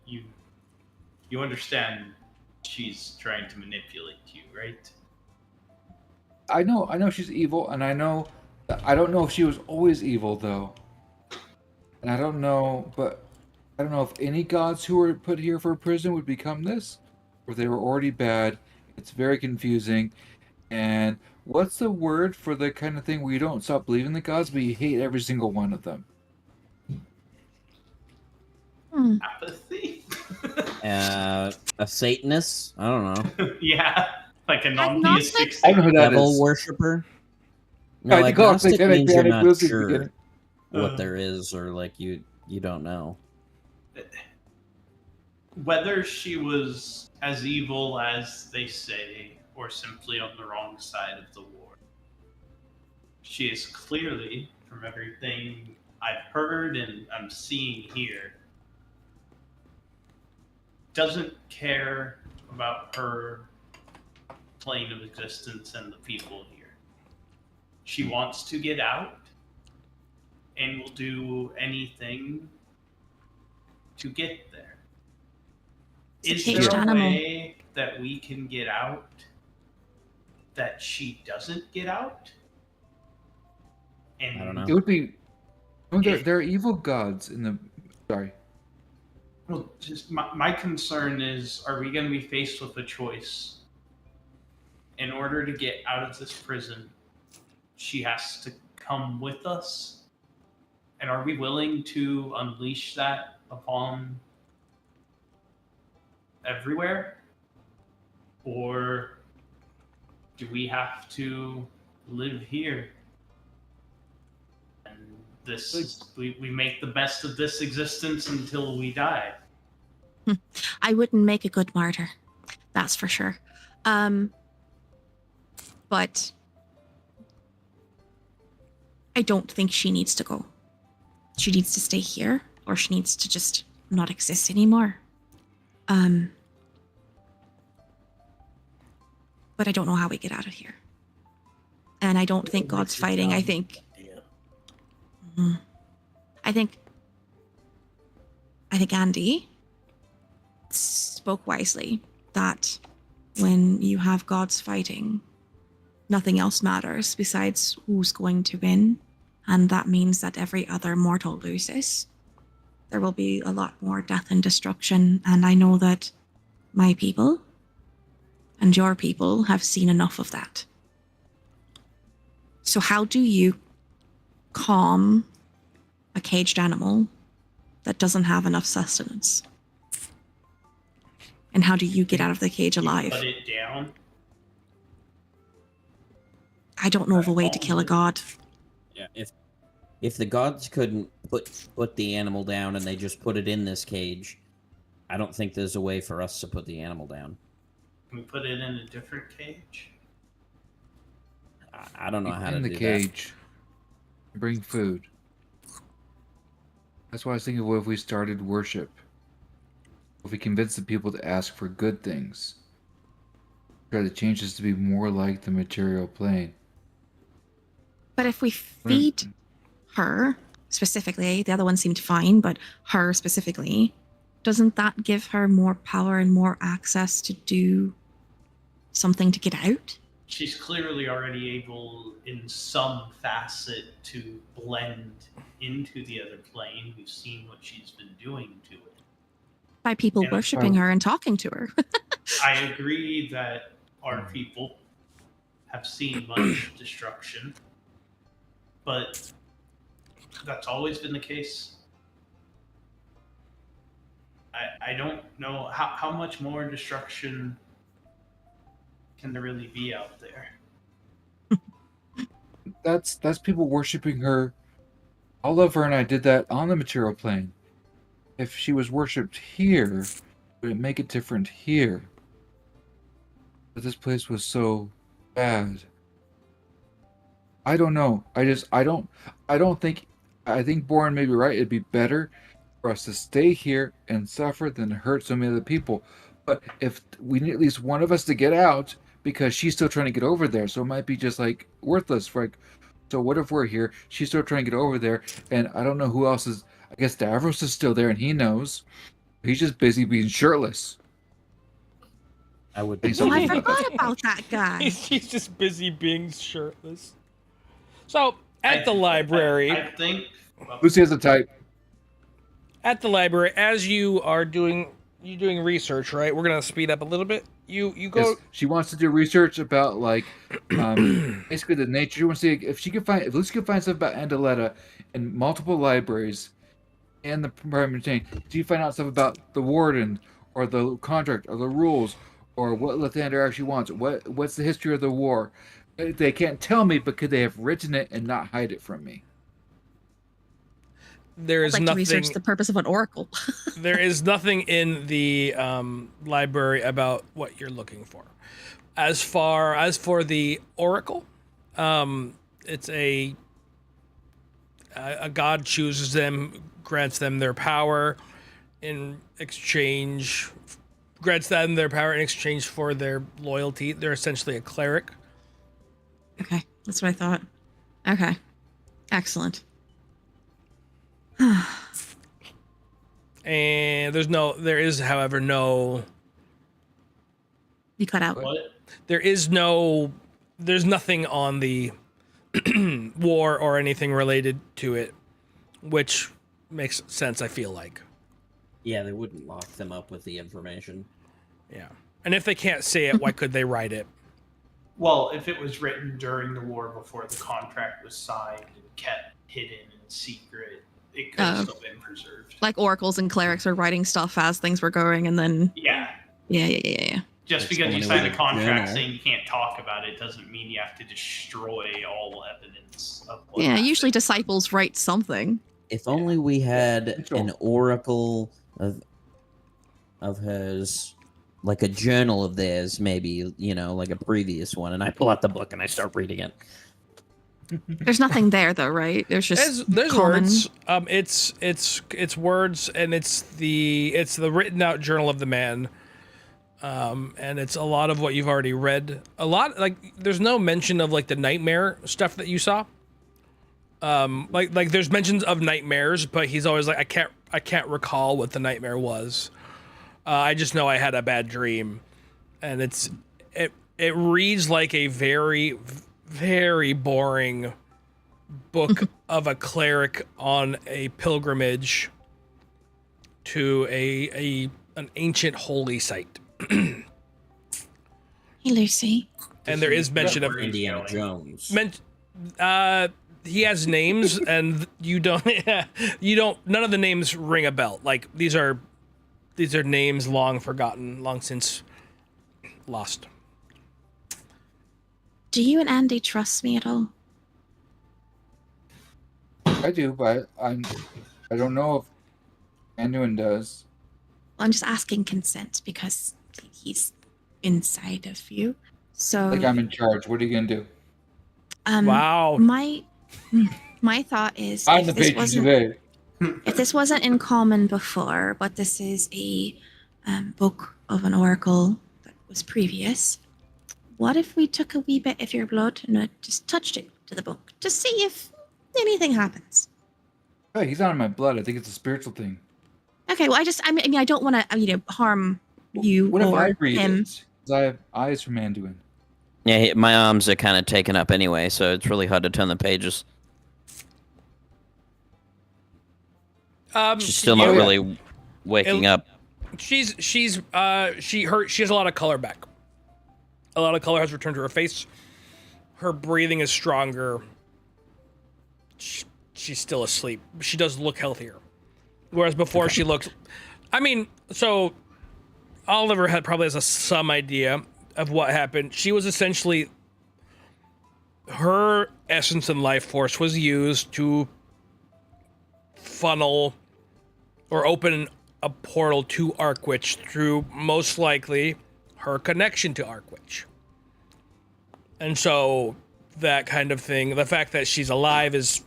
you understand she's trying to manipulate you, right? I know she's evil, and I don't know if she was always evil though. And I don't know if any gods who were put here for a prison would become this, or if they were already bad. It's very confusing. And what's the word for the kind of thing where you don't stop believing the gods, but you hate every single one of them? Apathy? A Satanist? I don't know. Yeah, like a Agnostic? non-theistic I don't know who that Devil is. worshiper? No, I call it agnostic satanic means you're panic, not Lucy's sure beginning. what there is, or like you don't know. Whether she was as evil as they say, or simply on the wrong side of the war, she is clearly, from everything I've heard and I'm seeing here, doesn't care about her plane of existence and the people here. She wants to get out and will do anything to get there. It's Is a caged there a animal. way that we can get out that she doesn't get out? And I don't know. It would be. Oh, there are evil gods in the. Sorry. well, just my concern is, are we going to be faced with a choice? In order to get out of this prison, she has to come with us. And are we willing to unleash that upon everywhere? Or do we have to live here? And we make the best of this existence until we die. I wouldn't make a good martyr, that's for sure. But I don't think she needs to go. She needs to stay here, or she needs to just not exist anymore. But I don't know how we get out of here. And I don't think God's fighting. I think Andy spoke wisely that when you have gods fighting, nothing else matters besides who's going to win. And that means that every other mortal loses. There will be a lot more death and destruction. And I know that my people and your people have seen enough of that. So how do you calm a caged animal that doesn't have enough sustenance? And how do you get out of the cage alive? Put it down. I don't know of a way to kill a god. Yeah, if the gods couldn't put the animal down and they just put it in this cage, I don't think there's a way for us to put the animal down. Can we put it in a different cage? I don't know how to in do the cage. Bring food. That's why I was thinking, what if we started worship? If we convinced the people to ask for good things, try to change this to be more like the material plane. But if we feed her specifically, the other one seemed fine, but her specifically, doesn't that give her more power and more access to do something to get out? She's clearly already able, in some facet, to blend into the other plane. We've seen what she's been doing to it. By people And worshipping her and talking to her. I agree that our people have seen much destruction, but that's always been the case. I don't know how much more destruction can there really be out there. That's people worshiping her. All of her and I did that on the material plane. If she was worshipped here, would it make it different here? But this place was so bad. I don't know. I don't think I think Boren may be right. It'd be better for us to stay here and suffer than hurt so many other people. But if we need at least one of us to get out, because she's still trying to get over there, so it might be just like worthless. For like, so what if we're here? She's still trying to get over there, and I don't know who else is. I guess Davros is still there, and he knows. He's just busy being shirtless. I would Hey, be so Oh, I we- forgot about that guy. He's just busy being shirtless. So at the library, I think. Lucy has a type. at the library, as you are doing research, right? We're gonna speed up a little bit. You go. Yes, she wants to do research about like basically the nature. She wants to see if Lucy can find stuff about Andaletta in multiple libraries and the Department Chain. Do you find out stuff about the warden or the contract or the rules or what Lathander actually wants? What's the history of the war? They can't tell me, but could they have written it and not hide it from me? There I'd is like to nothing. research the purpose of an oracle. There is nothing in the library about what you're looking for. As for the oracle, it's a god chooses them, grants them their power in exchange, grants them their power in exchange for their loyalty. They're essentially a cleric. Okay, that's what I thought. Okay, excellent. And there is, however, no. You cut out. What? There's nothing on the war or anything related to it, which makes sense, I feel like. Yeah, they wouldn't lock them up with the information. Yeah. And if they can't say it, why could they write it? Well, if it was written during the war before the contract was signed and kept hidden in secret, it could have still been preserved. Like oracles and clerics are writing stuff as things were going, and then Yeah. yeah. Just Like because you someone sign a with a contract journal. saying you can't talk about it doesn't mean you have to destroy all evidence of what Yeah, happened. usually disciples write something. If only we had Sure. an oracle of hers, like a journal of theirs, maybe, like a previous one, and I pull out the book and I start reading it. There's nothing there though, right? There's just There's common. words. It's words, and it's the written out journal of the man. And it's a lot of what you've already read. A lot, like, there's no mention of like the nightmare stuff that you saw. Like there's mentions of nightmares, but he's always like, I can't recall what the nightmare was. I just know I had a bad dream, and it reads like a very, very boring book of a cleric on a pilgrimage to an ancient holy site. Hey, Lucy. And there is mention of Indiana Jones. he has names, and you don't none of the names ring a bell. Like these are names long forgotten, long since lost. Do you and Andy trust me at all? I do, but I don't know if Anduin does. I'm just asking consent because he's inside of you. So Like I'm in charge. What are you gonna do? Wow. My thought is I'm the patron today. if this wasn't in common before, but this is a book of an oracle that was previous, what if we took a wee bit of your blood and just touched it to the book to see if anything happens? Hey, he's not in my blood. I think it's a spiritual thing. Okay, well, I mean, I don't want to, harm you What if or I read him. it? 'Cause I have eyes from Anduin. Yeah, my arms are kind of taken up anyway, so it's really hard to turn the pages. She's still not you- really waking up. She has a lot of color back. A lot of color has returned to her face. Her breathing is stronger. She's still asleep. She does look healthier. Whereas before she looked, I mean, so Oliver probably has some idea of what happened. She was essentially, her essence and life force was used to funnel or open a portal to Arkwich through most likely her connection to Arkwich. And so that kind of thing, the fact that she's alive is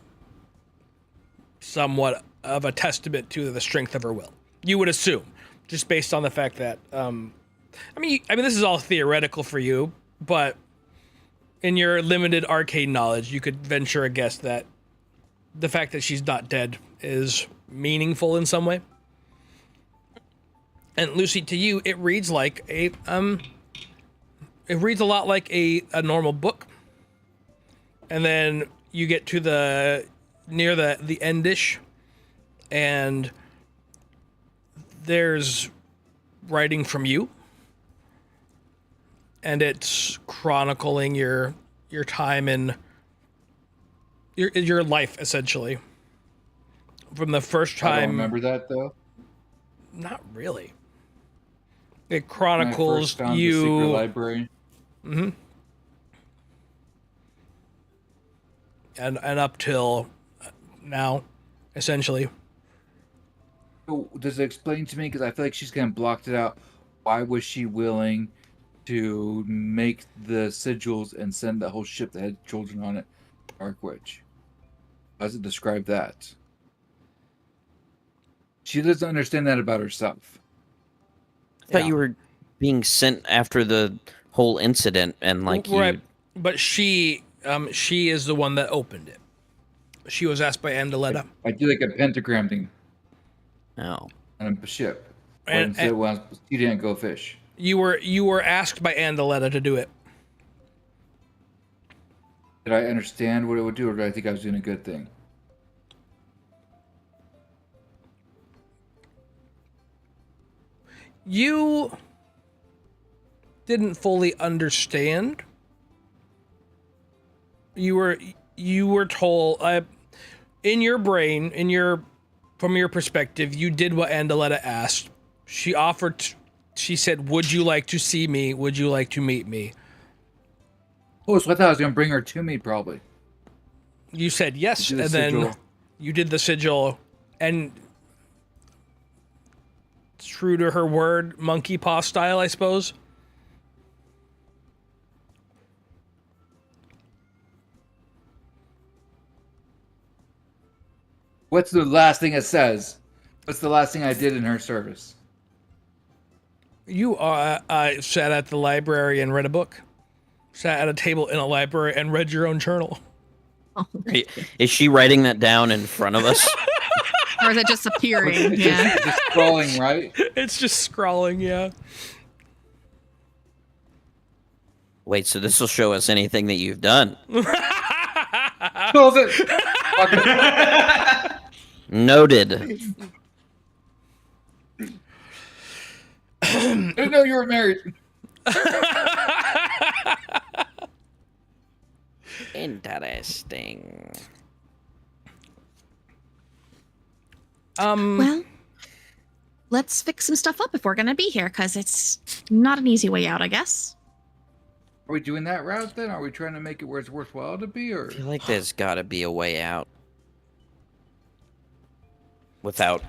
somewhat of a testament to the strength of her will. You would assume, just based on the fact that, I mean, this is all theoretical for you, but in your limited arcane knowledge, you could venture a guess that the fact that she's not dead is meaningful in some way. And Lucy, to you, it reads like it reads a lot like a normal book. And then you get to near the endish, and there's writing from you, and it's chronicling your time in your life, essentially, from the first time. I don't remember that though. Not really. It When I chronicles first found you. the secret library. Mm-hmm. And up till now, essentially. So does it explain to me, because I feel like she's kind of blocked it out, why was she willing to make the sigils and send the whole ship that had children on it, Arkwich? How does it describe that? She doesn't understand that about herself. I thought you were being sent after the whole incident, and like Right. you. But she is the one that opened it. She was asked by Andaletta. I do like a pentagram thing Oh. on a ship. And- She didn't go fish. You were asked by Andaletta to do it. Did I understand what it would do, or did I think I was doing a good thing? You didn't fully understand. You were told in your brain, from your perspective, you did what Andaletta asked. She offered. She said, "Would you like to see me? Would you like to meet me?" Oh, so I thought I was going to bring her to me, probably. You said yes, Do the and then sigil. you did the sigil, and true to her word, monkey paw style, I suppose. What's the last thing it says? What's the last thing I did in her service? You sat at the library and read a book. Sat at a table in a library and read your own journal. Is she writing that down in front of us? Or is it just appearing? It's Yeah. just scrolling, right? It's just scrawling, yeah. Wait, so this will show us anything that you've done. Close it. Fuck it. Noted. I didn't know you were married. Interesting. Well, let's fix some stuff up if we're gonna be here, because it's not an easy way out, I guess. Are we doing that route then? Are we trying to make it where it's worthwhile to be, or? I feel like there's got to be a way out without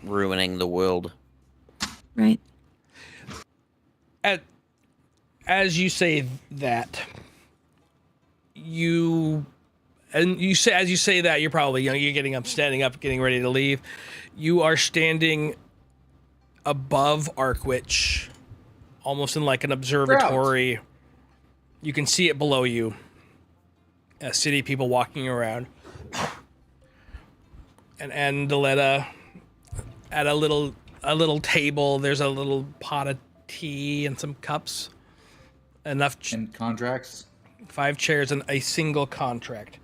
ruining the world. Right. As you say that, as you say that, you're probably, you're getting up, standing up, getting ready to leave. You are standing above Arkwich, almost in like an observatory. You can see it below you. City people walking around. And Andaletta at a little table. There's a little pot of tea and some cups. Enough. And contracts? 5 chairs and a single contract.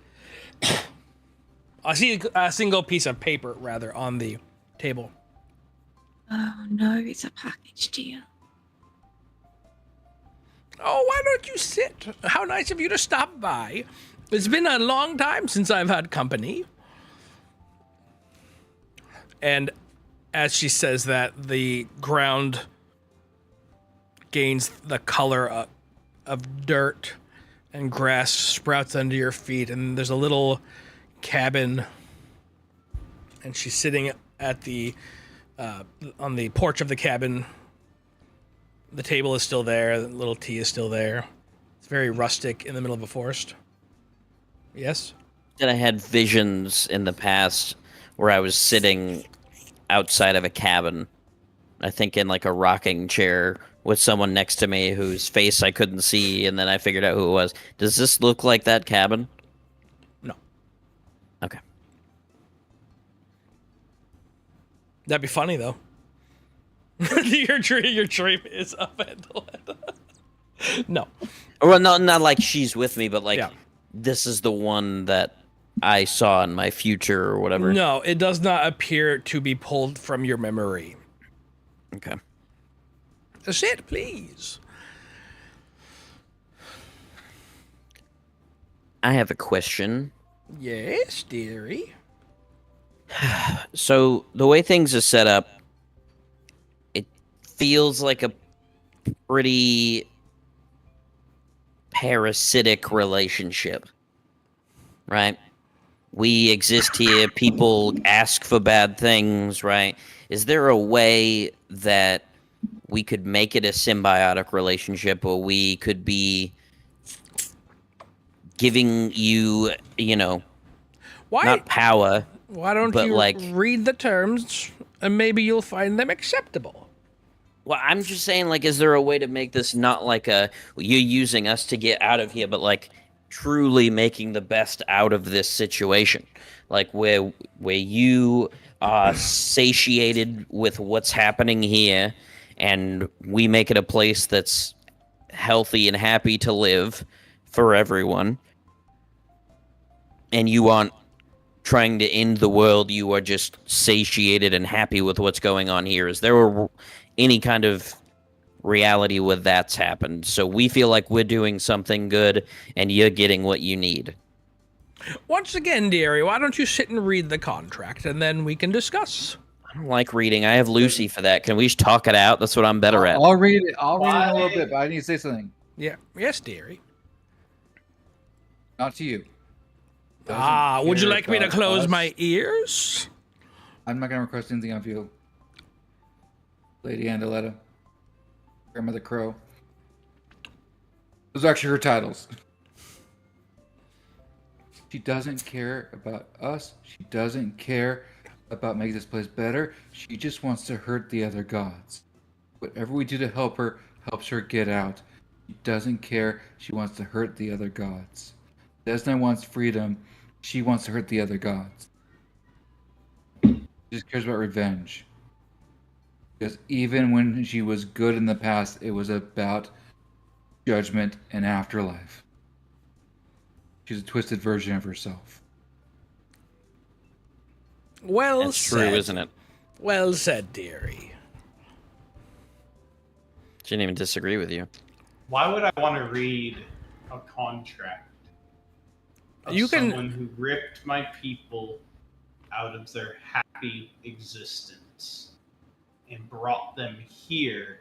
I see a single piece of paper, rather, on the table. Oh no, it's a package deal. Oh, why don't you sit? How nice of you to stop by. It's been a long time since I've had company. And as she says that, the ground gains the color of dirt, and grass sprouts under your feet, and there's a little cabin, and she's sitting at the on the porch of the cabin. The table is still there. The little tea is still there. It's very rustic in the middle of a forest. Yes? That I had visions in the past where I was sitting outside of a cabin. I think in like a rocking chair with someone next to me whose face I couldn't see, and then I figured out who it was. Does this look like that cabin? No. Okay. That'd be funny though. your dream is up and no. Well, not like she's with me, but like Yeah. this is the one that I saw in my future or whatever. No, it does not appear to be pulled from your memory. Okay. Sit, please. I have a question. Yes, dearie. So the way things are set up, it feels like a pretty parasitic relationship, right? We exist here, people ask for bad things, right? Is there a way that we could make it a symbiotic relationship, or we could be giving you, Why? not power, Why don't but you like, read the terms and maybe you'll find them acceptable? well, I'm just saying, like, is there a way to make this not like you're using us to get out of here, but like truly making the best out of this situation, like where you are satiated with what's happening here, and we make it a place that's healthy and happy to live for everyone, and you aren't trying to end the world, you are just satiated and happy with what's going on here. Is there any kind of reality where that's happened, so we feel like we're doing something good and you're getting what you need? Once again, dearie, why don't you sit and read the contract and then we can discuss? I don't like reading. I have Lucy for that. Can we just talk it out? That's what I'm better at. I'll read it. I'll read it in a little bit, but I need to say something. Yeah. Yes, dearie. Not to you. Would you care like me to about close us. my ears? I'm not going to request anything of you, Lady Andaletta, Grandmother Crow. Those are actually her titles. She doesn't care about us. She doesn't care about making this place better. She just wants to hurt the other gods. Whatever we do to help her helps her get out. She doesn't care. She wants to hurt the other gods. Desna wants freedom. She wants to hurt the other gods. She just cares about revenge. Because even when she was good in the past, it was about judgment and afterlife. She's a twisted version of herself. Well That's said. true, isn't it? Well said, dearie. She didn't even disagree with you. Why would I want to read a contract of You can- someone who ripped my people out of their happy existence and brought them here?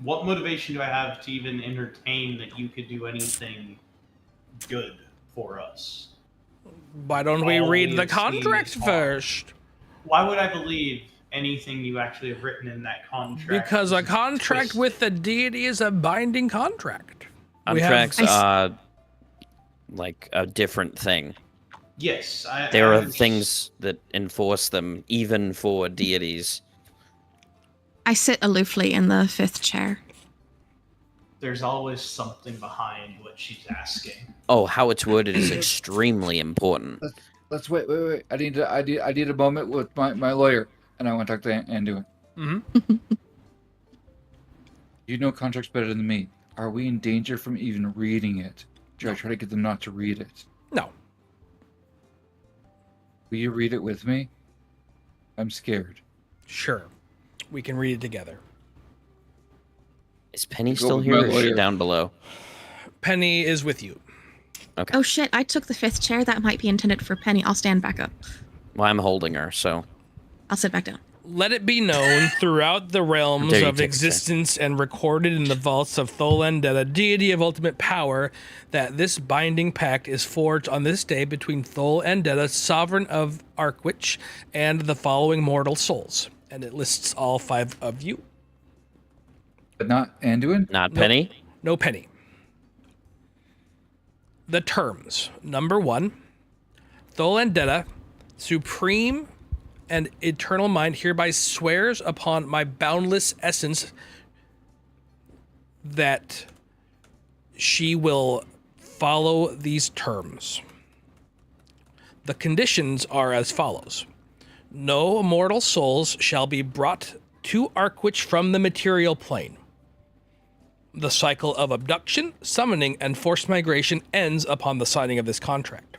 What motivation do I have to even entertain that you could do anything good for us? Why don't we All read we the have seen contract is harm. first? Why would I believe anything you actually have written in that contract? Because a It's contract twisted. with the deity is a binding contract. We have- Contracts are like a different thing. Yes, There I are things that enforce them, even for deities. I sit aloofly in the fifth chair. There's always something behind what she's asking. Oh, how it's worded is extremely important. Let's wait. I need a moment with my lawyer, and I want to talk to Anduin. Mhm. You know contracts better than me. Are we in danger from even reading it? Should I try to get them not to read it? No. Will you read it with me? I'm scared. Sure. We can read it together. Is Penny Go still with here, my or is she lawyer. down below? Penny is with you. Oh shit, I took the fifth chair. That might be intended for Penny. I'll stand back up. Well, I'm holding her, so I'll sit back down. Let it be known throughout the realms Dare you of take a existence and recorded in the vaults of Tholen, the deity of ultimate power, that this binding pact is forged on this day between Thol and Deda, sovereign of Arkwich, and the following mortal souls. And it lists all 5 of you. But not Anduin? not Nope. Penny. No Penny. The terms. Number 1. Tholendeta, supreme and eternal mind, hereby swears upon my boundless essence that she will follow these terms. The conditions are as follows. No mortal souls shall be brought to Arkwich from the material plane. The cycle of abduction, summoning, and forced migration ends upon the signing of this contract.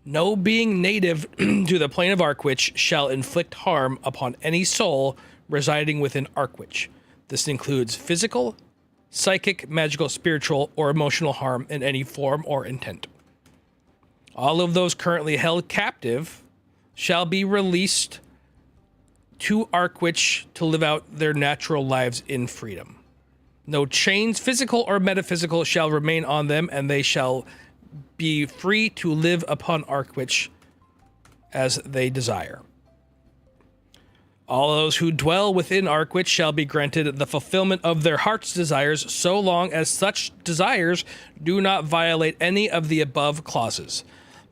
No being native to the plane of Arkwich shall inflict harm upon any soul residing within Arkwich. This includes physical, psychic, magical, spiritual, or emotional harm in any form or intent. All of those currently held captive shall be released to Arkwich to live out their natural lives in freedom. No chains, physical or metaphysical, shall remain on them, and they shall be free to live upon Arkwich as they desire. All those who dwell within Arkwich shall be granted the fulfillment of their heart's desires, so long as such desires do not violate any of the above clauses.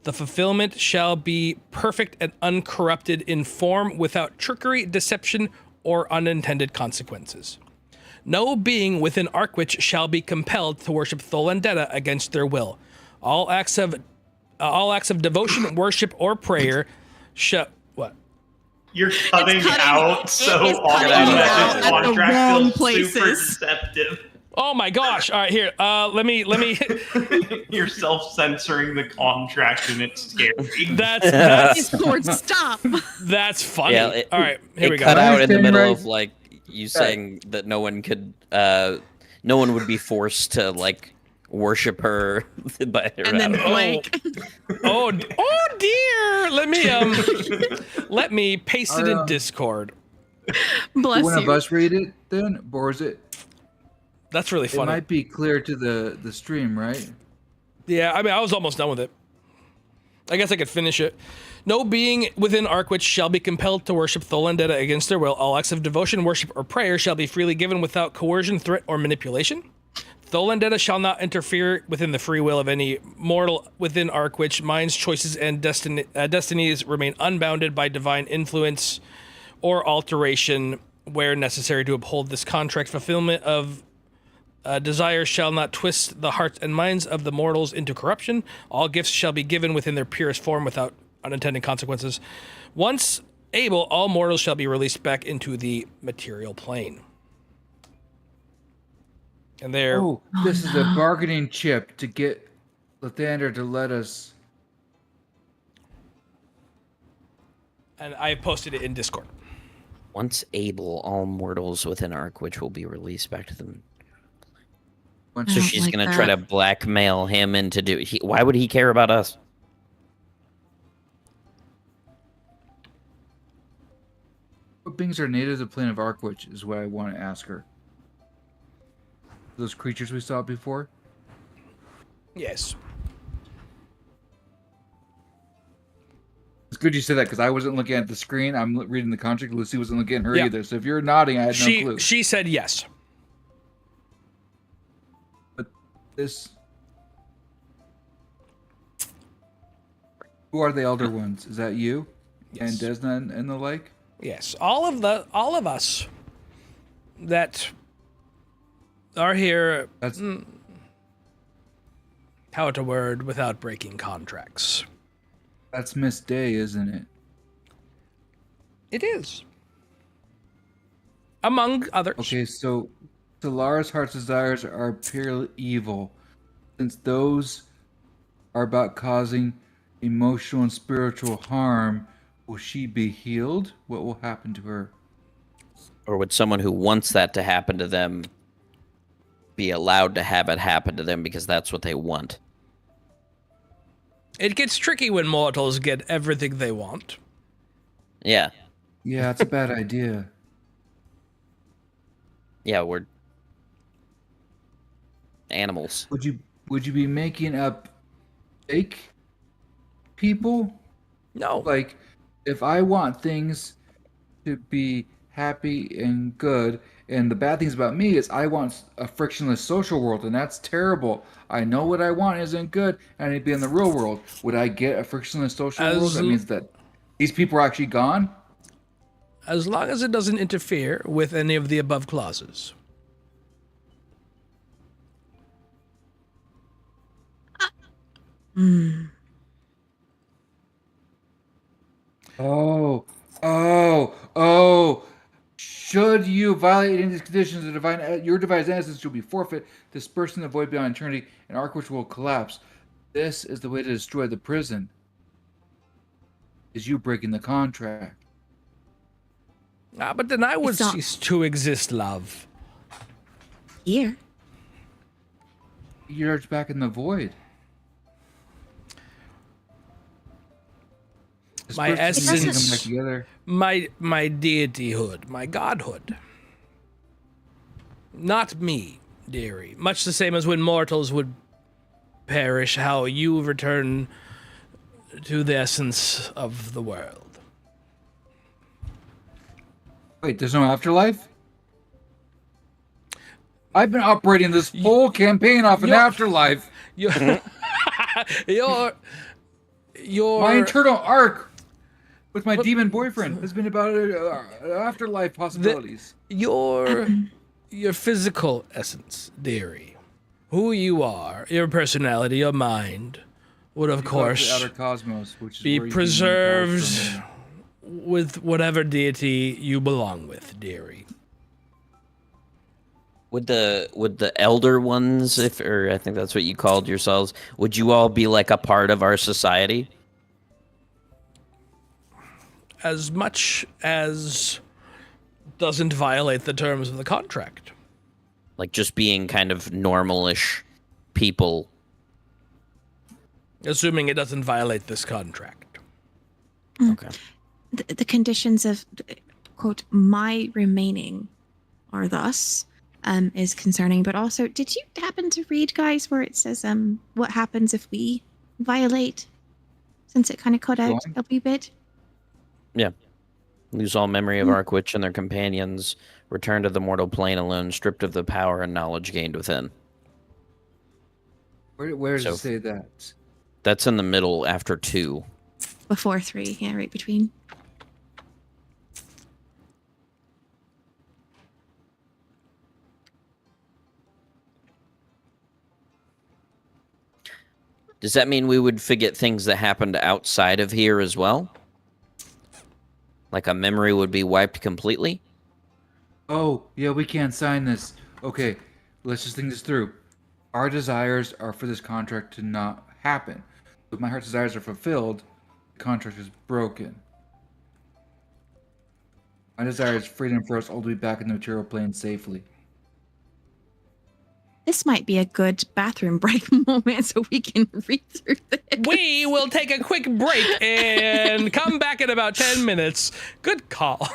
The fulfillment shall be perfect and uncorrupted in form, without trickery, deception, or unintended consequences. No being within Arkwich shall be compelled to worship Tholendeta against their will. All acts of devotion, worship, or prayer shall... What? You're cutting out so often that this contract feels super deceptive. Oh my gosh! All right, here. Let me. You're self-censoring the contract, and it's scary. That's Discord, stop. That's funny. Yeah, all right, here we go. Cut out in the middle Right. of like you saying that no one could, no one would be forced to like worship her by her. And then blank. Oh dear! Let me paste it in Discord. Bless One of you. us read it then, or is it? That's really It funny. might be clear to the stream, right? Yeah, I mean, I was almost done with it. I guess I could finish it. No being within Arkwich shall be compelled to worship Tholendeta against their will. All acts of devotion, worship, or prayer shall be freely given without coercion, threat, or manipulation. Tholendeta shall not interfere within the free will of any mortal within Arkwich. Minds, choices, and destinies remain unbounded by divine influence or alteration where necessary to uphold this contract. Fulfillment of desires shall not twist the hearts and minds of the mortals into corruption. All gifts shall be given within their purest form without unintended consequences. Once able, all mortals shall be released back into the material plane. And there, Oh, this is a bargaining chip to get Lathander to let us. and I posted it in Discord. Once able, all mortals within Arkwich will be released back to them. Once So don't she's like gonna that. try to blackmail him into do. Why would he care about us? What beings are native to the plane of Arkwich is what I want to ask her. Those creatures we saw before? Yes. It's good you said that because I wasn't looking at the screen. I'm reading the contract. Lucy wasn't looking at her Yeah. either. So if you're nodding, I had no clue. She said yes. But this. Who are the elder ones? Is that you? Yes. And Desna and the like? Yes. All of us that are here. That's How to word without breaking contracts. that's Miss Day, isn't it? It is. Among others. Okay, so Solara's heart's desires are pure evil. Since those are about causing emotional and spiritual harm, will she be healed? What will happen to her? Or would someone who wants that to happen to them be allowed to have it happen to them because that's what they want? It gets tricky when mortals get everything they want. Yeah. Yeah, it's a bad idea. Yeah, we're animals. Would you be making up fake people? No. Like, if I want things to be happy and good, And the bad things about me is I want a frictionless social world, and that's terrible. I know what I want isn't good, and I need to be in the real world. Would I get a frictionless social world? That means that these people are actually gone? As long as it doesn't interfere with any of the above clauses. Oh, oh. Should you violate any of these conditions, your divine essence will be forfeit, dispersed in the void beyond eternity, and Arkwich will collapse. This is the way to destroy the prison. Is you breaking the contract. But then I would It's not- cease to exist, love. Here. You're back in the void. My Dispersed and essence- come back together. My deityhood, my godhood. Not me, dearie. Much the same as when mortals would perish, how you return to the essence of the world. Wait, there's no afterlife? I've been operating this whole campaign off an You're- afterlife. Your, your My internal arc with my demon boyfriend has been about afterlife possibilities. your physical essence, dearie, who you are, your personality, your mind, would of The course outer cosmos, which is be where you can preserved from. with whatever deity you belong with, dearie. Would the elder ones, or I think that's what you called yourselves, would you all be like a part of our society? As much as doesn't violate the terms of the contract. Like just being kind of normalish people? Assuming it doesn't violate this contract. Okay. The conditions of, quote, my remaining are thus, is concerning. But also, did you happen to read, guys, where it says, what happens if we violate? Since it kind of cut out a wee bit. Yeah. Lose all memory of Arkwich and their companions, return to the mortal plane alone, stripped of the power and knowledge gained within. Where does So- it say that? That's in the middle after 2. Before 3, yeah, right between. Does that mean we would forget things that happened outside of here as well? Like a memory would be wiped completely? Oh, yeah, we can't sign this. Okay, let's just think this through. Our desires are for this contract to not happen. If my heart's desires are fulfilled, the contract is broken. My desire is freedom for us all to be back in the material plane safely. This might be a good bathroom break moment so we can read through this. We will take a quick break and come back in about 10 minutes. Good call.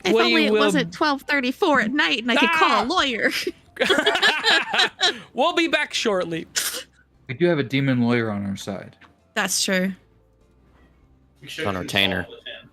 If We only it will- wasn't 12:34 at night and I could call a lawyer. We'll be back shortly. We do have a demon lawyer on our side. That's true. We should On a retainer. consult with him.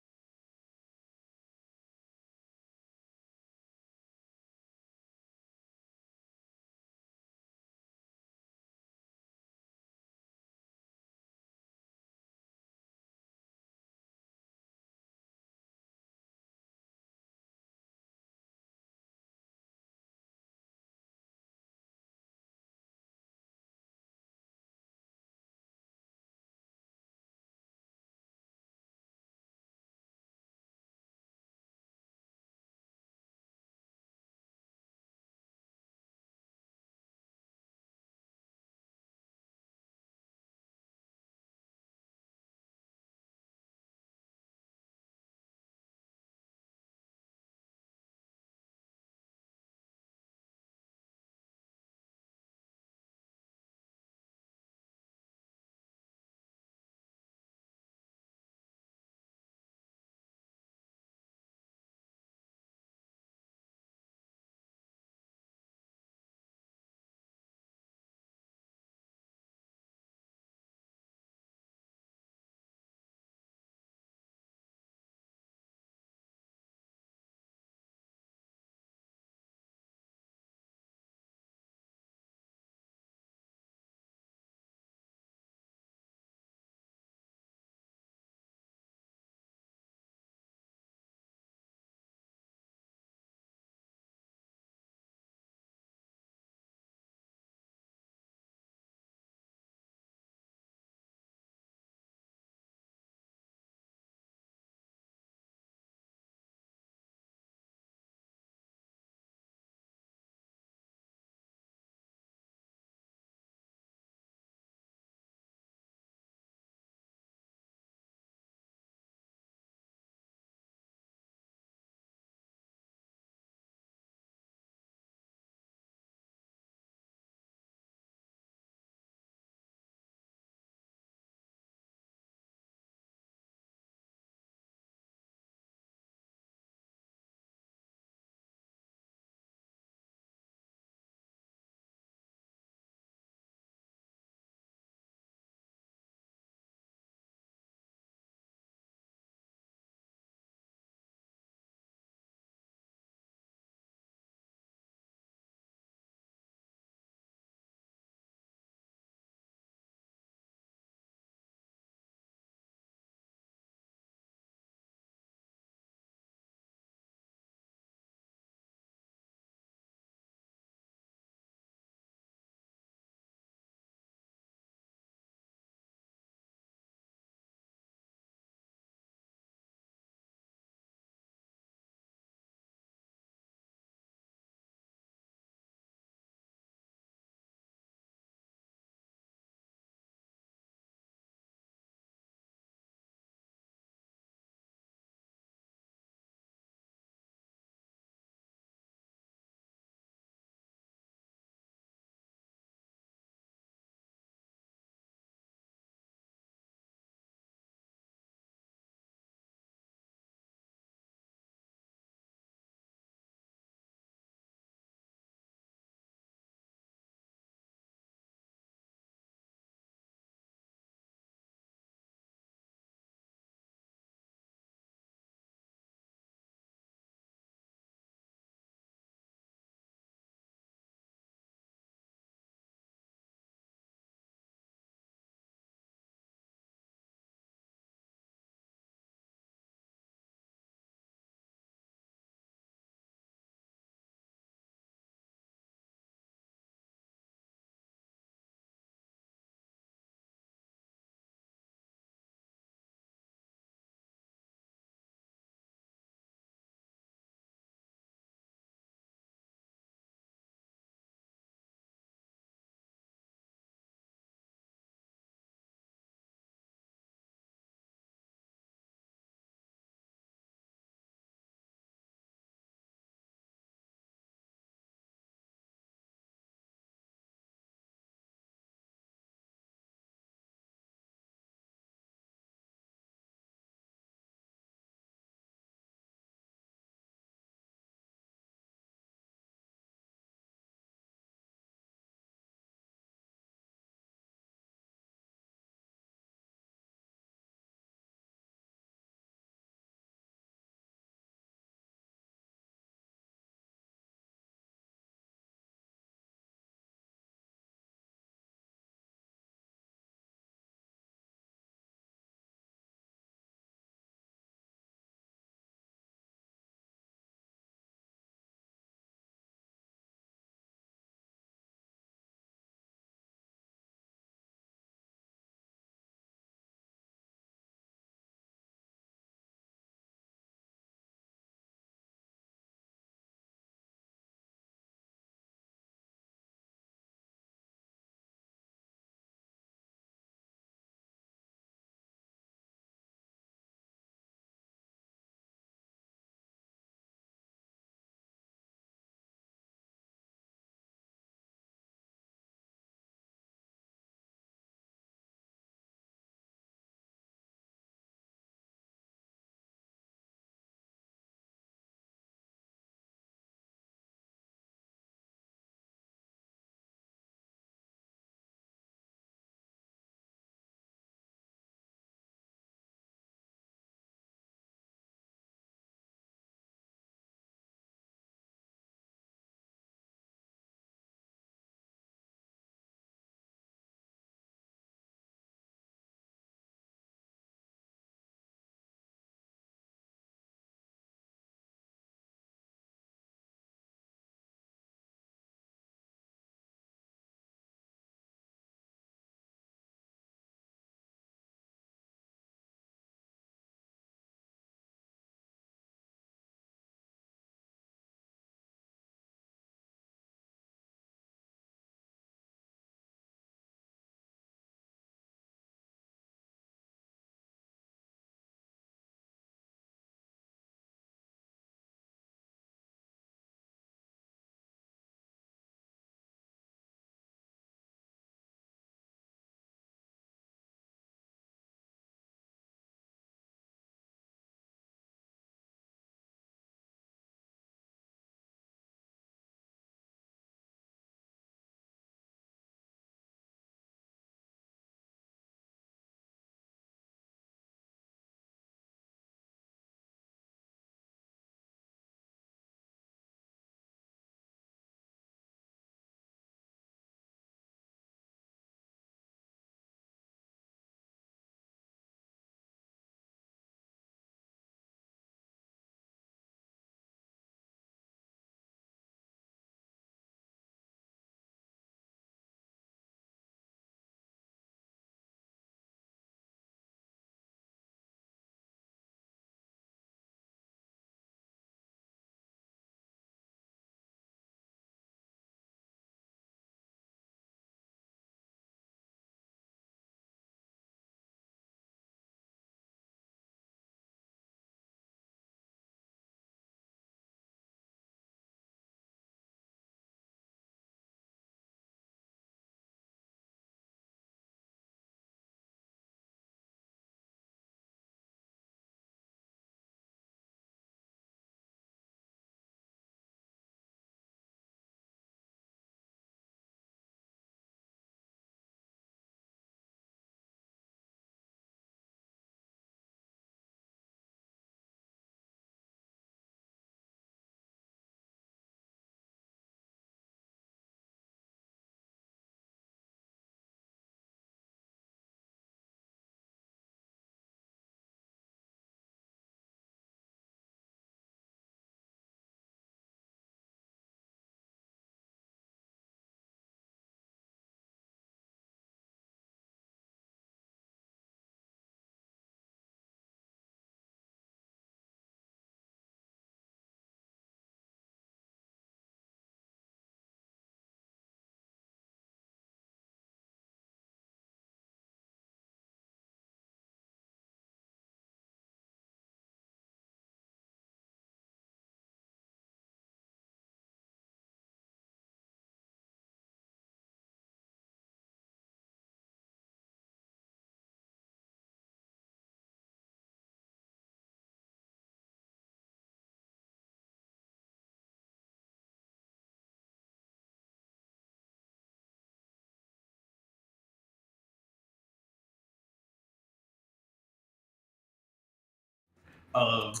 of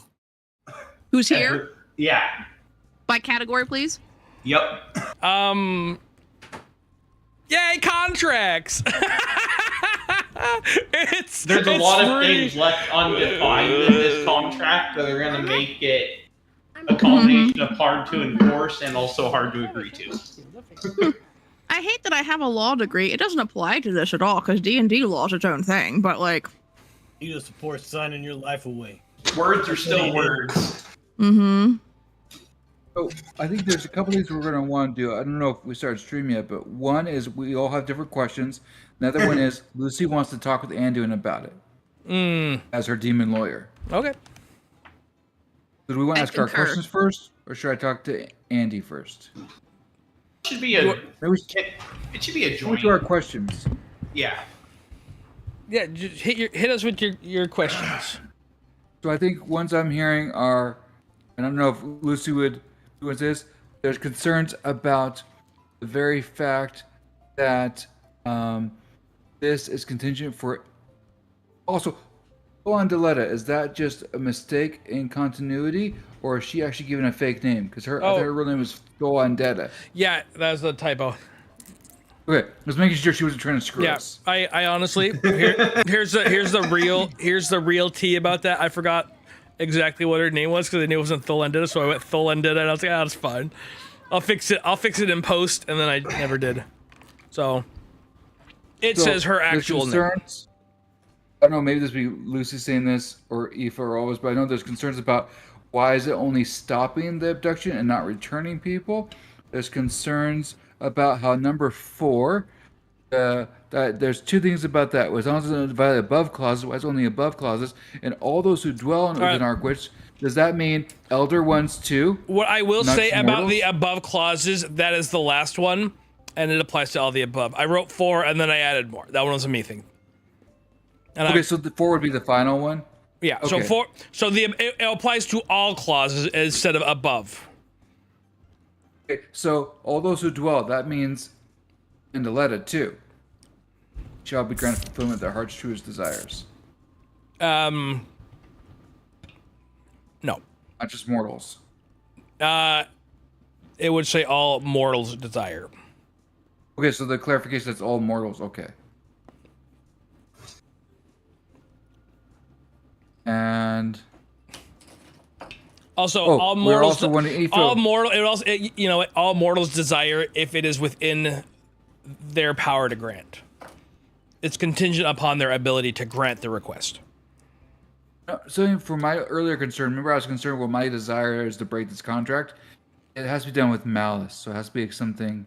Who's here? Yeah. By category, please. Yep. Yay, contracts! There's a lot of free. things left undefined in this contract that are going to make it a combination of hard to enforce and also hard to agree to. I hate that I have a law degree. It doesn't apply to this at all because D&D law is its own thing. But like, You just support signing your life away. Words are still words. mm-hmm. So I think there's a couple things we're going to want to do. I don't know if we started streaming yet, but one is we all have different questions. Another one is Lucy wants to talk with Anduin about it as her demon lawyer. Okay. Do we want to I ask our concur. questions first, or should I talk to Andy first? It should be a. Maybe It should be a we joint. do our questions. Yeah. Yeah, just hit us with your questions. So I think ones I'm hearing are, and I don't know if Lucy would do this. There's concerns about the very fact that this is contingent for. Also, go on Deletta. Is that just a mistake in continuity, or is she actually given a fake name? Because I thought her real name was Go on Detta. Yeah, that was the typo. Okay, just making sure she wasn't trying to screw us. I honestly here's the real tea about that. I forgot exactly what her name was because I knew it wasn't Tholendida, so I went Tholendida, and I was like, that's fine. I'll fix it in post, and then I never did. So it says her actual name. I don't know, maybe this would be Lucy saying this or Aoife or always, but I know there's concerns about why is it only stopping the abduction and not returning people. There's concerns about how number 4, that there's two things about that. As long as it's divided above clauses, why is it only above clauses? And all those who dwell within Arkwich, does that mean elder ones too? What I will Not say just about mortals? the above clauses, that is the last one, and it applies to all the above. I wrote 4, and then I added more. That one was a me thing. And Okay, so the 4 would be the final one? yeah, so okay. 4. So it applies to all clauses instead of above. Okay, so all those who dwell, that means in the letter too, shall be granted fulfillment of their heart's truest desires. No. Not just mortals. It would say all mortals desire. Okay, so the clarification that's all mortals, okay. And Also, Oh, all we're mortals. also wondering if all mortal. It also, all mortals desire if it is within their power to grant. It's contingent upon their ability to grant the request. so for my earlier concern, remember I was concerned, well, my desire is to break this contract. It has to be done with malice, so it has to be something.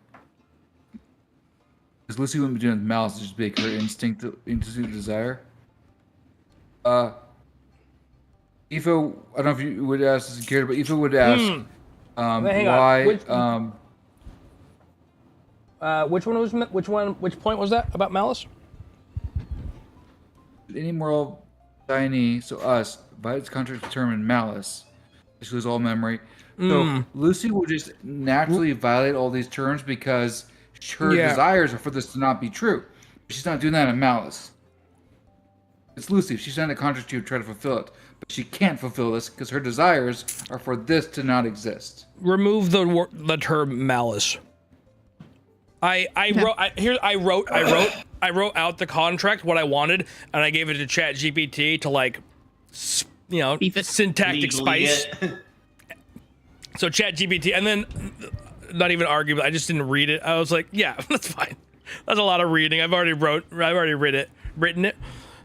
Because Lucy wouldn't be doing it with malice, it'd just be her instinctive desire. Aoife, I don't know if you would ask this in character, but Aoife would ask hang on. why. Which point was that about malice? Any moral Dione, so us, by its contract determined malice, which lose all memory. So Lucy will just naturally violate all these terms because her desires are for this to not be true. She's not doing that in malice. It's Lucy. If she signed a contract, she would try to fulfill it. But she can't fulfill this because her desires are for this to not exist. Remove the term malice. I wrote out the contract, what I wanted, and I gave it to ChatGPT to Beef it. syntactic Legally spice. So ChatGPT, and then not even argue, but I just didn't read it. I was like, yeah, that's fine. That's a lot of reading. I've already written it.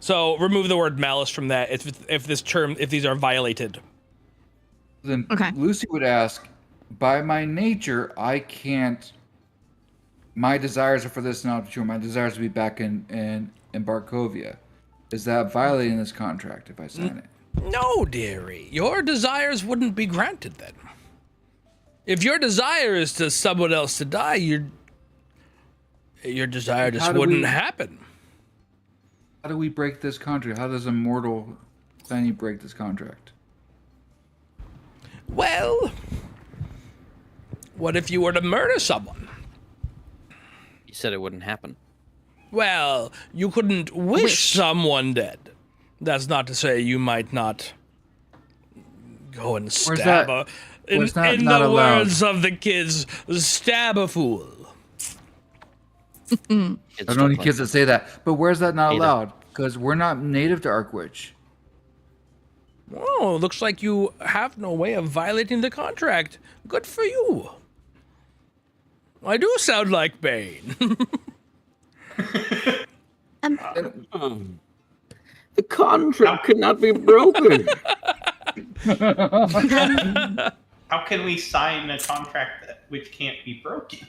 So remove the word malice from that if these are violated. Then Okay. Lucy would ask, by my nature, I can't. My desires are for this not to be true. My desires to be back in Barkovia. Is that violating this contract if I sign it? No, dearie. Your desires wouldn't be granted then. If your desire is to someone else to die, your desire just wouldn't happen. How do we break this contract? How does a mortal Dione break this contract? Well, what if you were to murder someone? You said it wouldn't happen. Well, you couldn't wish someone dead. That's not to say you might not Go and Where's stab that? a. In Where's that the not allowed? words of the kids, stab a fool. Kids I don't know don't any play. kids that say that. But where's that not Neither. allowed? Because we're not native to Arkwich. Oh, looks like you have no way of violating the contract. Good for you. I do sound like Bane. The contract cannot be broken. How can we sign a contract which can't be broken?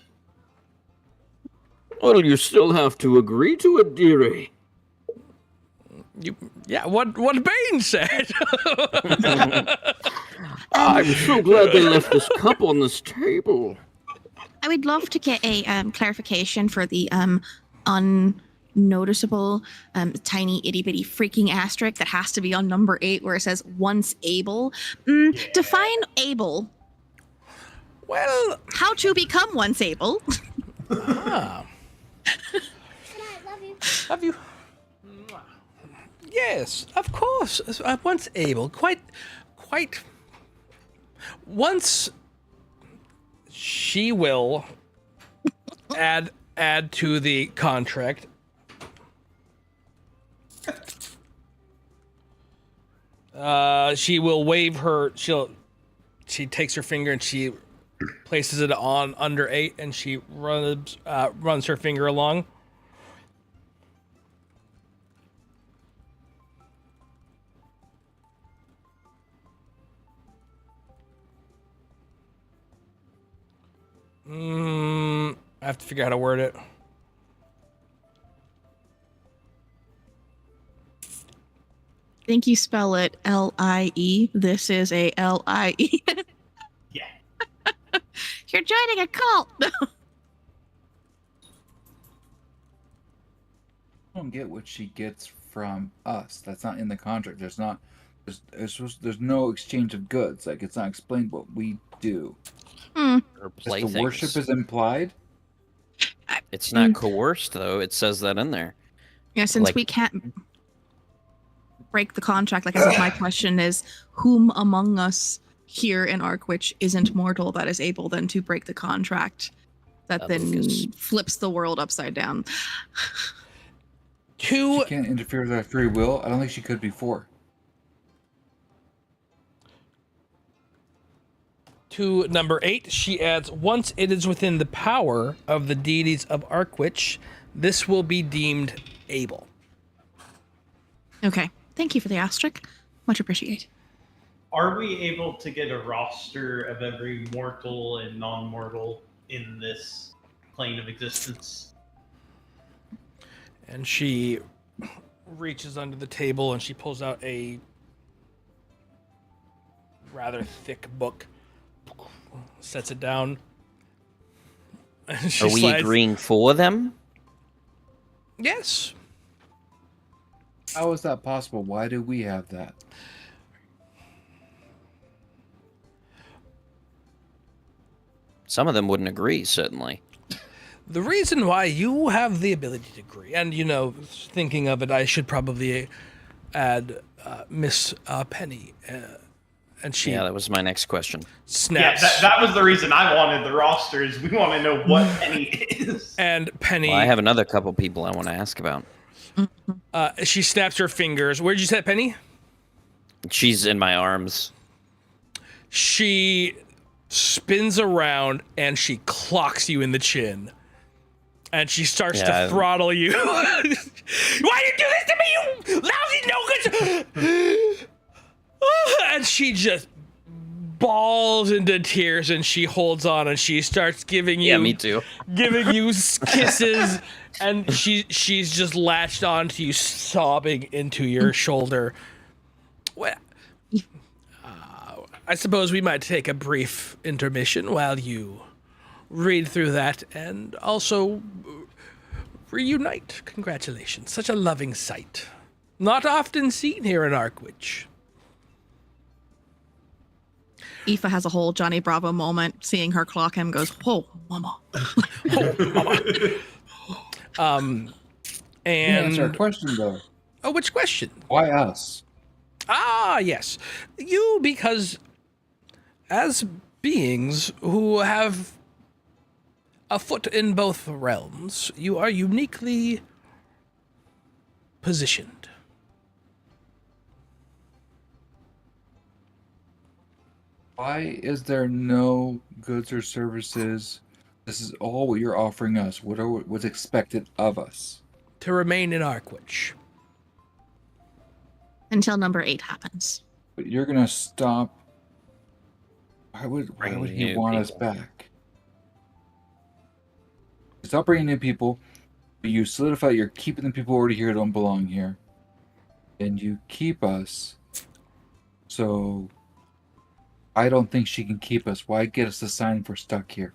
Well, you still have to agree to it, dearie. Yeah, what Bane said. I'm so glad they left this cup on this table. I would love to get a clarification for the unnoticeable tiny itty bitty freaking asterisk that has to be on number 8 where it says once able. Define able. Well, How to become once able. have you? Yes, of course. Once able, quite. Once she will add to the contract. She will wave her. She takes her finger and she places it on under 8, and she runs her finger along. I have to figure out how to word it. I think you spell it L-I-E. This is a L-I-E. Yeah. You're joining a cult. I don't get what she gets from us. That's not in the contract. There's no exchange of goods. Like, it's not explained what we do. Or Just the playthings. worship is implied. It's not coerced, though. It says that in there. Yeah, since Like- we can't break the contract, like I said, my question is, whom among us here in Arkwich isn't mortal that is able then to break the contract that then Lucas. flips the world upside down? She can't interfere with our free will. I don't think she could before. To number 8, she adds, once it is within the power of the deities of Arkwich, this will be deemed able. Okay, thank you for the asterisk. Much appreciated. Are we able to get a roster of every mortal and non-mortal in this plane of existence? And she reaches under the table and she pulls out a rather thick book, sets it down. And she Are we slides- agreeing for them? Yes. How is that possible? Why do we have that? Some of them wouldn't agree, certainly. The reason why you have the ability to agree, and thinking of it, I should probably add Miss Penny, and she Yeah, that was my next question. snaps. Yeah, that was the reason I wanted the roster, is we want to know what Penny is. And Penny, Well, I have another couple people I want to ask about. she snaps her fingers. Where'd you set Penny? She's in my arms. She spins around and she clocks you in the chin. And she starts to throttle you. Why did you do this to me, you lousy no-good? And she just balls into tears and she holds on and she starts giving you Me too. giving you kisses, and she's just latched onto you, sobbing into your shoulder. Well, I suppose we might take a brief intermission while you read through that and also reunite. Congratulations. Such a loving sight. Not often seen here in Arkwich. Aoife has a whole Johnny Bravo moment, seeing her clock him, goes, "Oh, mama." And Answer our question though. oh, which question? Why us? Ah, yes. You, because as beings who have a foot in both realms, you are uniquely positioned. Why is there no goods or services? This is all what you're offering us. What's expected of us? To remain in Arkwich. Until number 8 happens. But you're gonna stop. Why would Bringing he new want us people. back? Stop bringing new people. But you solidify you're keeping the people already here who don't belong here, and you keep us. So I don't think she can keep us. Why get us to sign if we're stuck here?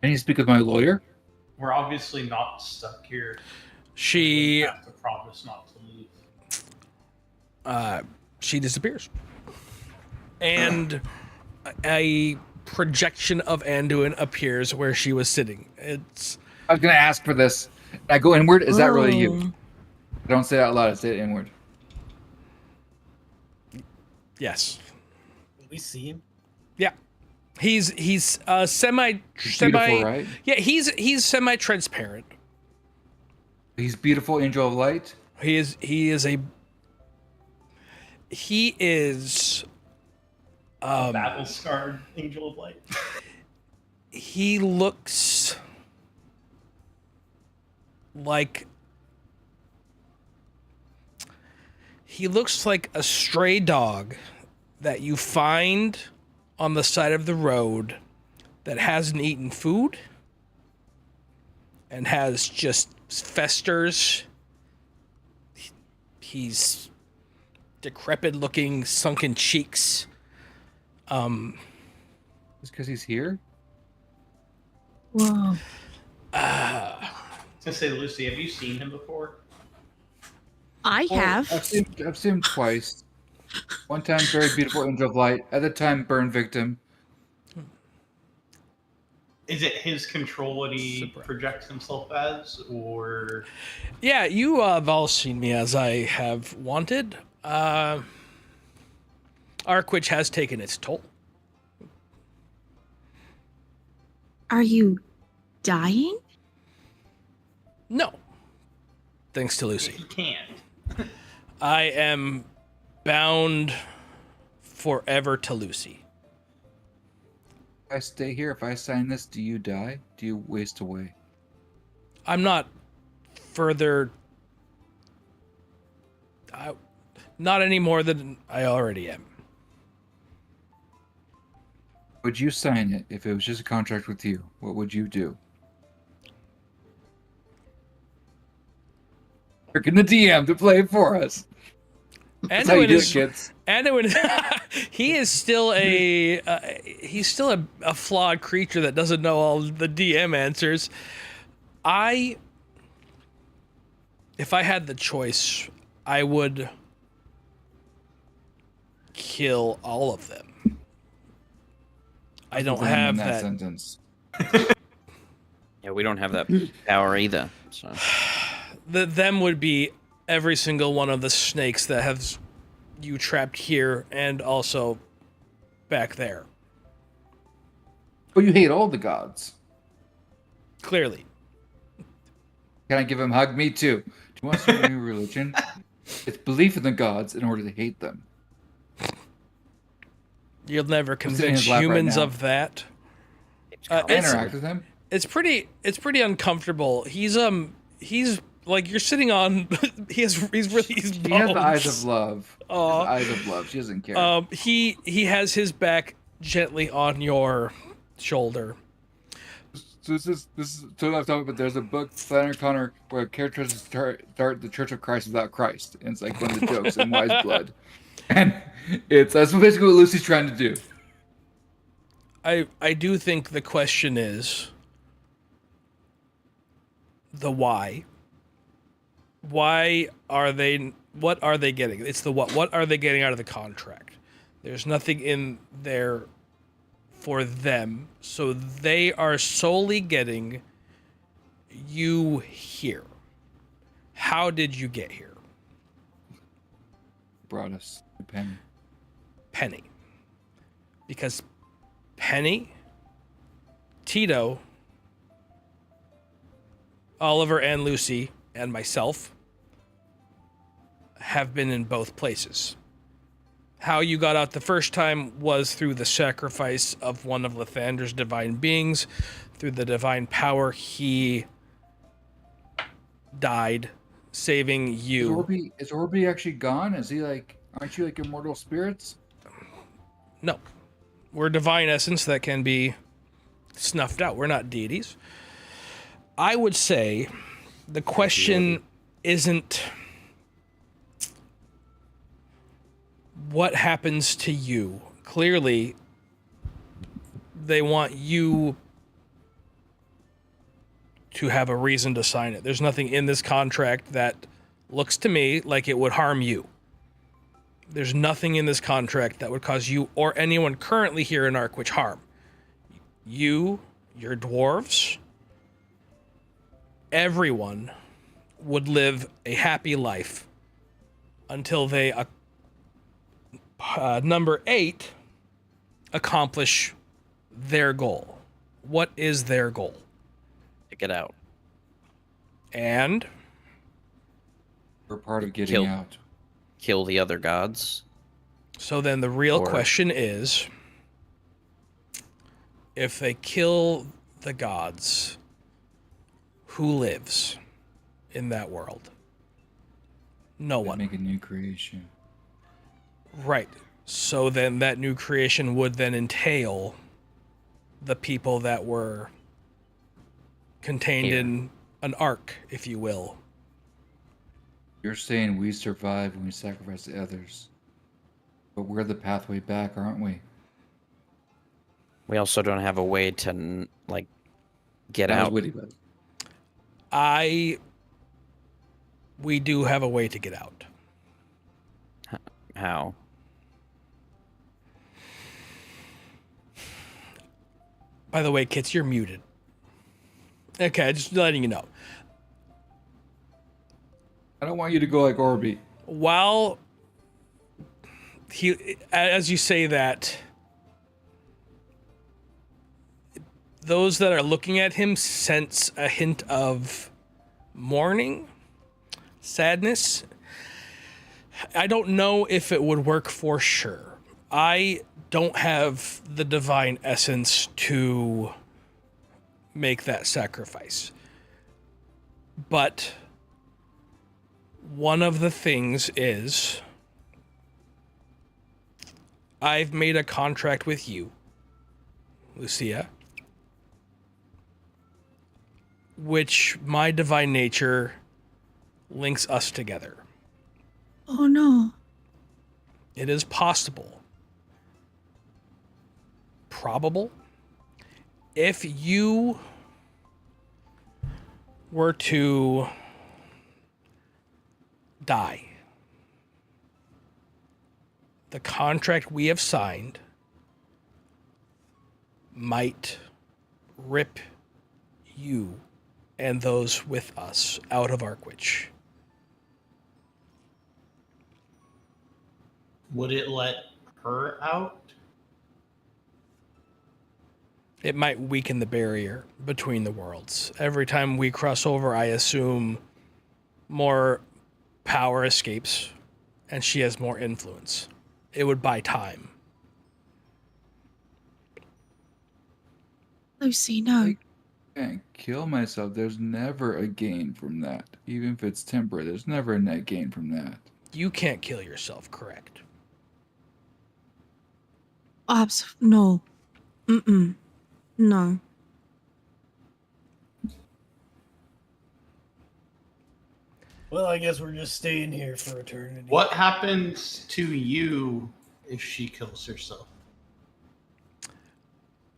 I need to speak with my lawyer. We're obviously not stuck here. She We have to promise not to leave. she disappears. And a projection of Anduin appears where she was sitting. It's I was gonna ask for this. I go inward. Is that really you? Oh. Don't say it out loud. I say it inward. yes. Can we see him? Yeah. He's semi Beautiful, right? Yeah, he's semi-transparent. He's beautiful, angel of light. He is Battle scarred angel of light. he looks like a stray dog that you find on the side of the road that hasn't eaten food and has just festers. He's decrepit looking, sunken cheeks. Just because he's here. Whoa. I was gonna say, Lucy, have you seen him before? I have. I've seen him twice. One time, very beautiful angel of light. Other time, burn victim. Is it his control what he Surprise. projects himself as, or Yeah, you have all seen me as I have wanted. Arkwich has taken its toll. Are you dying? No. Thanks to Lucy. he can't? I am bound forever to Lucy. If I stay here, if I sign this, do you die? Do you waste away? I'm not further... not any more than I already am. Would you sign it if it was just a contract with you? What would you do? Freaking the DM to play it for us. That's how you do it, kids. Anduin, he is still he's still a flawed creature that doesn't know all the DM answers. If I had the choice, I would kill all of them. I don't Put him in have that that. sentence. Yeah, we don't have that power either. So Them would be every single one of the snakes that have you trapped here and also back there. But you hate all the gods. Clearly. Can I give him a hug? Me too. Do you want to start a new religion? It's belief in the gods in order to hate them. You'll never sitting in convince his lap right humans now. of that. I interact with him. It's pretty uncomfortable. He's like you're sitting on he has He has the bones. eyes of love. He has Aw. the eyes of love. She doesn't care. He has his back gently on your shoulder. So this is totally off topic, but there's a book, Flannery Connor, where a character tries to start the Church of Christ without Christ. And it's like one of the jokes in Wise Blood. And that's basically what Lucy's trying to do. I do think the question is the why. Why are they? What are they getting? It's the what. What are they getting out of the contract? There's nothing in there for them, so they are solely getting you here. How did you get here? brought us to Penny. Penny. Because Penny, Tito, Oliver, and Lucy, and myself have been in both places. How you got out the first time was through the sacrifice of one of Lathander's divine beings. Through the divine power, he died, saving you. Is Orby actually gone? Is he like, aren't you like immortal spirits? No. We're divine essence that can be snuffed out. We're not deities. I would say the question isn't what happens to you. Clearly, they want you to have a reason to sign it. There's nothing in this contract that looks to me like it would harm you. There's nothing in this contract that would cause you or anyone currently here in Arkwich harm. You, your dwarves, everyone would live a happy life until they, number 8, accomplish their goal. What is their goal? To get out. And We're part of getting out. Kill the other gods. so then the real question is, if they kill the gods, who lives in that world? No one. Make a new creation. Right. So then that new creation would then entail the people that were contained Here. in an ark, if you will. You're saying we survive when we sacrifice the others. But we're the pathway back, aren't we? We also don't have a way to like get That was out. witty, but We do have a way to get out. How? By the way, Kits, you're muted. Okay, just letting you know. I don't want you to go like Orby. While he, as you say that, those that are looking at him sense a hint of mourning, sadness. I don't know if it would work for sure. I don't have the divine essence to make that sacrifice. But one of the things is I've made a contract with you, Lucia, which my divine nature links us together. Oh no. It is possible, probable, if you were to die, the contract we have signed might rip you and those with us out of Arkwich. Would it let her out? It might weaken the barrier between the worlds. Every time we cross over, I assume more power escapes and she has more influence. It would buy time. Lucy, no. I can't kill myself. There's never a gain from that. Even if it's temporary, there's never a net gain from that. You can't kill yourself, correct? No. Mm-mm. No. Well, I guess we're just staying here for eternity. What happens to you if she kills herself?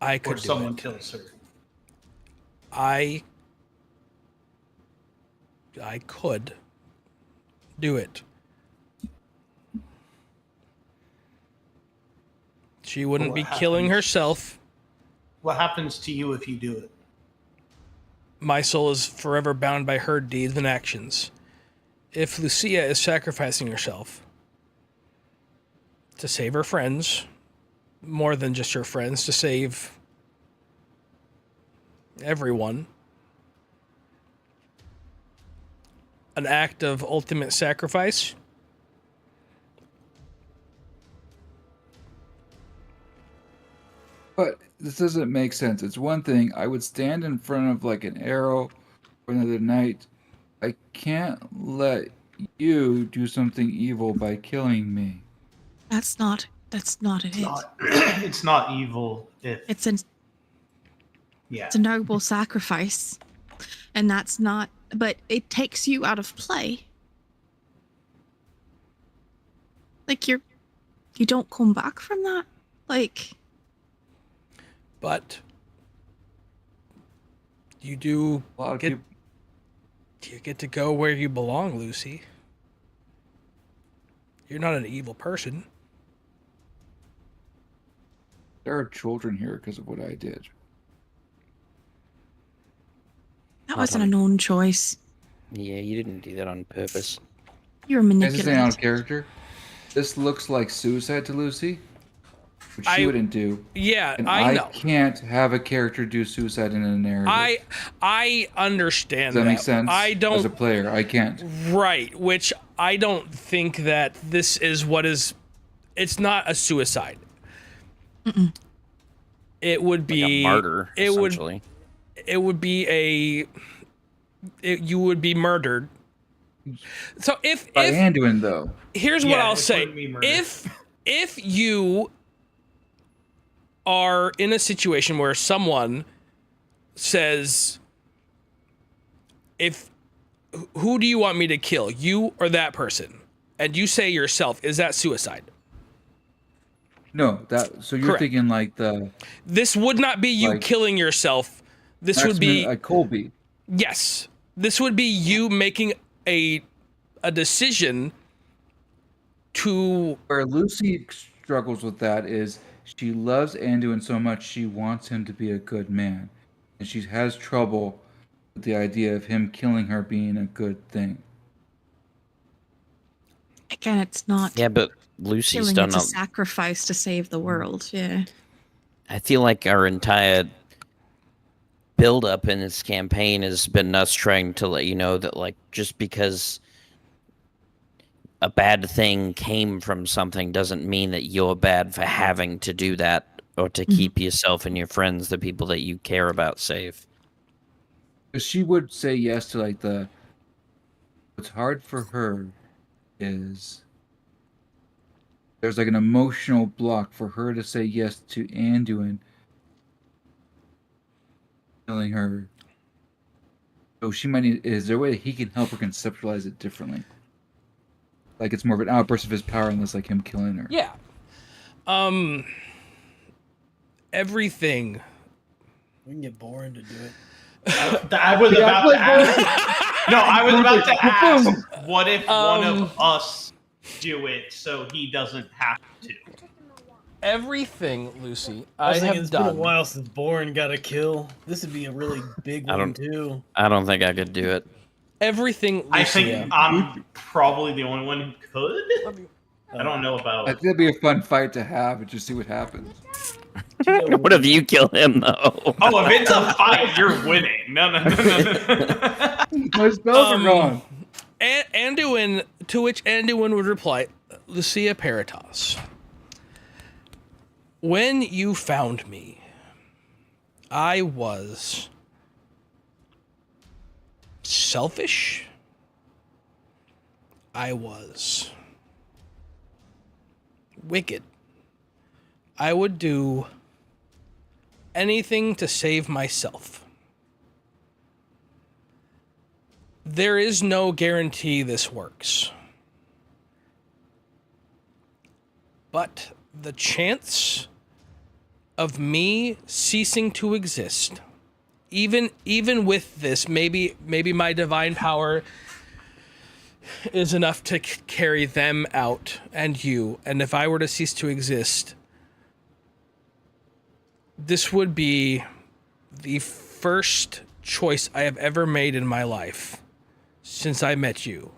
I Or could do someone it. kills her? I could do it. She wouldn't What be killing happens? herself. What happens to you if you do it? My soul is forever bound by her deeds and actions. If Lucia is sacrificing herself, to save her friends, more than just her friends, to save everyone. An act of ultimate sacrifice. But this doesn't make sense. It's one thing, I would stand in front of like an arrow for another knight. I can't let you do something evil by killing me. That's not it. It's not evil if It's a yeah. it's a noble sacrifice. And that's not, but it takes you out of play. Like you don't come back from that. Like, But you do A lot of get people, you get to go where you belong, Lucy. You're not an evil person. there are children here because of what I did. that wasn't a known choice. Yeah, you didn't do that on purpose. You were This is out of manipulated. character. This looks like suicide to Lucy, which I- she wouldn't do. Yeah, And I I know. can't have a character do suicide in a narrative. I understand Does that make sense? I As a don't player, I can't. right, which I don't think that this is what is. It's not a suicide. It would be Like a martyr, It would. essentially. It would be you would be murdered. So if By Anduin, though. here's what Yeah, I'll it say, wouldn't be murder. if you are in a situation where someone says, who do you want me to kill, you or that person, and you say yourself, is that suicide? No, so you're Correct. thinking like the This would not be you Like- killing yourself. This would be like Colby. yes. This would be you making a decision to Where Lucy struggles with that is she loves Anduin so much she wants him to be a good man, and she has trouble with the idea of him killing her being a good thing. Again, it's not Yeah, but Lucy's killing, done it's a sacrifice to save the world. Yeah. I feel like our entire build up in this campaign has been us trying to let you know that, like, just because a bad thing came from something doesn't mean that you're bad for having to do that or to keep yourself and your friends, the people that you care about, safe. She would say yes to like what's hard for her is there's like an emotional block for her to say yes to Anduin killing her. So she might need, is there a way that he can help her conceptualize it differently? Like it's more of an outburst of his power and less like him killing her. yeah. Everything. We can get boring to do it. I was about to ask. No, I was about to ask. What if one of us do it so he doesn't have to? Everything, Lucy, I I was thinking have it's been a done. while since Boren got a kill. This would be a really big I one don't- too. I don't think I could do it. Everything, Lucia. I think I'm probably the only one who could. I don't know I about. think it'd be a fun fight to have and just see what happens. What if you kill him, though? Oh, if it's a fight, you're winning. No. My spells are gone. Anduin, to which Anduin would reply, Lucia Peritas, when you found me, I was selfish. I was wicked. I would do anything to save myself. There is no guarantee this works. But the chance of me ceasing to exist, even with this, maybe my divine power is enough to carry them out and you, and if I were to cease to exist, this would be the first choice I have ever made in my life since I met you,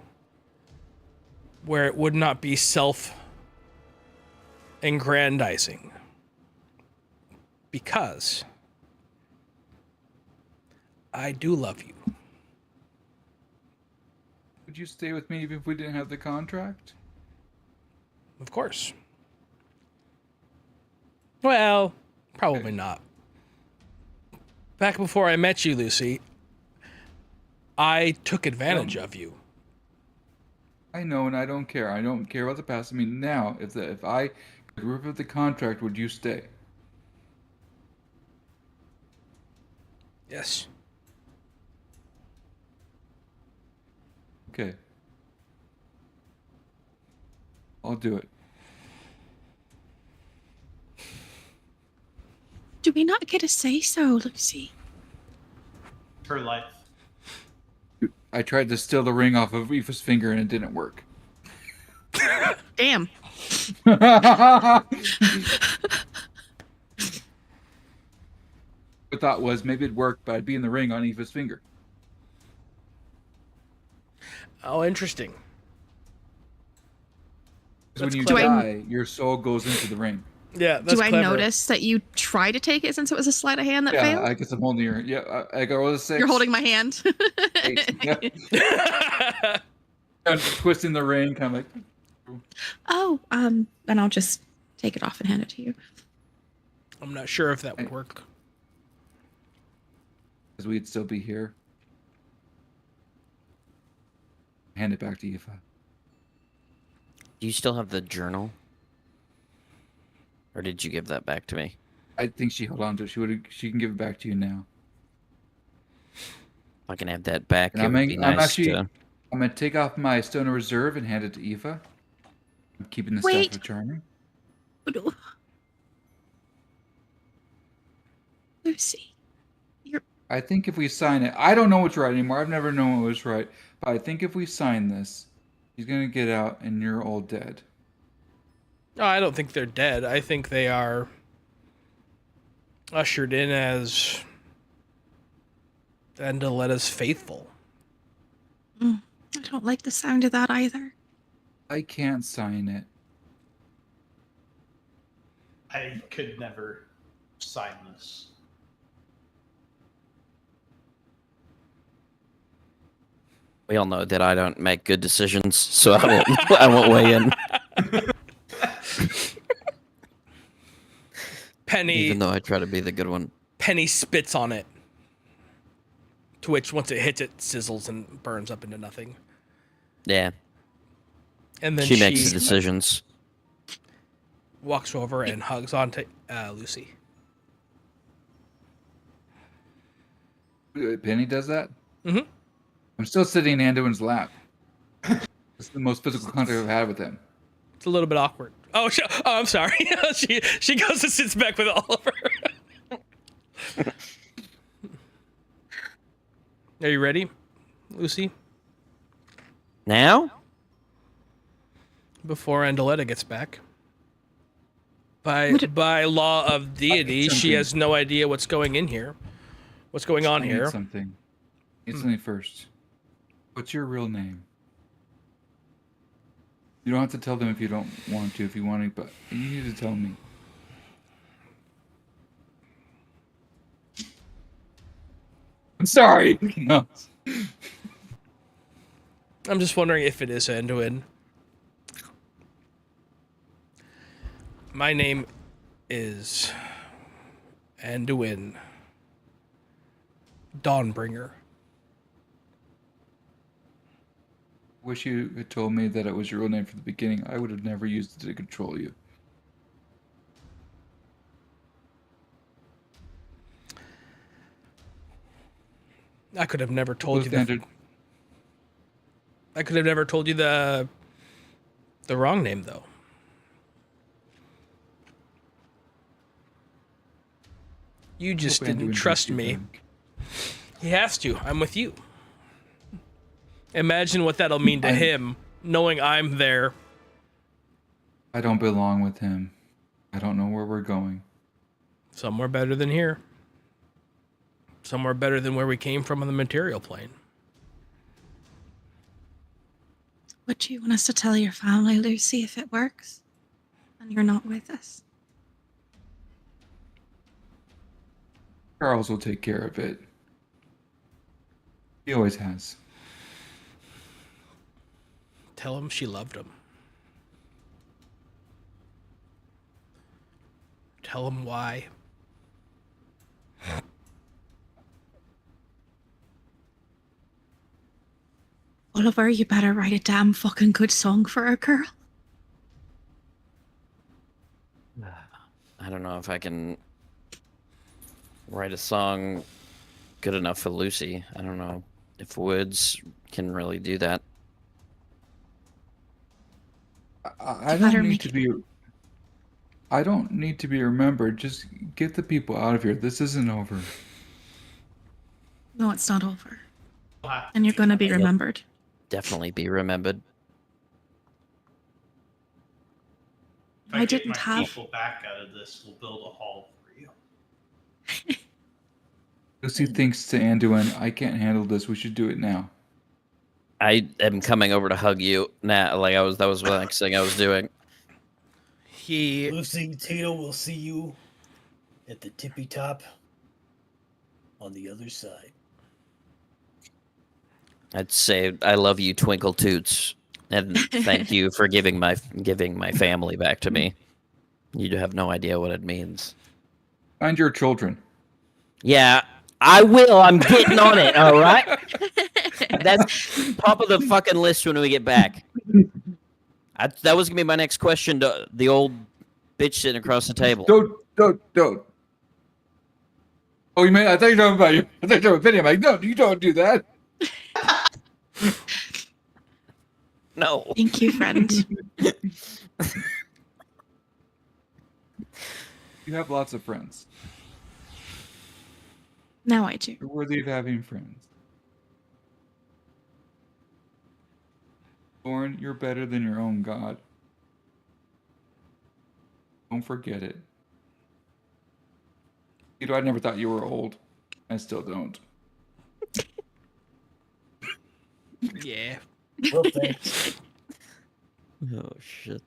where it would not be self aggrandizing. Because I do love you. Would you stay with me even if we didn't have the contract? Of course. Well, probably not. Back before I met you, Lucy, I took advantage of you. I know, and I don't care. I don't care about the past. I mean, now, if I could rip up the contract, would you stay? Yes. Okay. I'll do it. Do we not get a say so, Lucy? Her life. I tried to steal the ring off of Aoife's finger and it didn't work. Damn. The thought was maybe it'd work, but I'd be in the ring on Aoife's finger. Oh, interesting. Because when you clever. die, your soul goes into the ring. Yeah, that's Do I clever. notice that you try to take it since it was a sleight of hand that Yeah, failed? I guess I'm holding your. Yeah, I got all the 6. You're holding my hand. 8. Yeah. I'm twisting the ring, kind of like. Oh, then I'll just take it off and hand it to you. I'm not sure if that would work. Because we'd still be here. Hand it back to Aoife. Do you still have the journal? Or did you give that back to me? I think she held on to it. She can give it back to you now. If I can have that back, And it I'm would be I'm nice actually. to... I'm gonna take off my stone of reserve and hand it to Aoife. I'm keeping the Wait. staff of charming. Lucy, I think if we sign it, I don't know what's right anymore. I've never known what was right, but I think if we sign this, he's gonna get out and you're all dead. No, I don't think they're dead. I think they are ushered in as Andaletta's faithful. I don't like the sound of that either. I can't sign it. I could never sign this. We all know that I don't make good decisions, so I won't weigh in. Penny, Even though I try to be the good one. Penny spits on it. To which, once it hits, it sizzles and burns up into nothing. Yeah. And then She makes the decisions. walks over and hugs onto Lucy. Penny does that? Mm-hmm. I'm still sitting in Anduin's lap. It's the most physical contact I've had with him. It's a little bit awkward. Oh, I'm sorry. she goes and sits back with Oliver. Are you ready, Lucy? Now? Before Andaletta gets back. By law of deity, she has no idea what's going in here. What's going on I here? need something. I need something first. What's your real name? You don't have to tell them if you don't want to, if you want to, but you need to tell me. I'm sorry. No. I'm just wondering if it is Anduin. My name is Anduin Dawnbringer. Wish you had told me that it was your real name from the beginning. I would have never used it to control you. I could have never told you that. Standard. I could have never told you the wrong name, though. You just Hope didn't Anduin trust takes you me. back. He has to. I'm with you. Imagine what that'll mean to him, knowing I'm there. I don't belong with him. I don't know where we're going. Somewhere better than here. Somewhere better than where we came from on the material plane. What do you want us to tell your family, Lucy, if it works? And you're not with us. Charles will take care of it. He always has. Tell him she loved him. Tell him why. Oliver, you better write a damn fucking good song for a girl. I don't know if I can write a song good enough for Lucy. I don't know if words can really do that. I don't need to be. I don't need to be remembered. Just get the people out of here. This isn't over. No, it's not over. And you're gonna be remembered. Definitely be remembered. If I get didn't my have- people back out of this, we'll build a hall for you. Lucy thinks to Anduin, I can't handle this. We should do it now. I am coming over to hug you now. Like that was the next thing I was doing. Lucy, Tito will see you at the tippy top on the other side. I'd say I love you, Twinkle Toots, and thank you for giving my family back to me. You have no idea what it means. Find your children. Yeah, I will. I'm getting on it. All right. That's top of the fucking list when we get back. That was gonna be my next question to the old bitch sitting across the table. Don't. Oh, you mean I thought you were talking about you. I thought you were talking about Vinny. I'm like, no, you don't do that. No. Thank you, friend. You have lots of friends. Now I do. You're worthy of having friends. Lauren, you're better than your own god. Don't forget it. You know, I never thought you were old. I still don't. Yeah. Well, thanks. Oh shit.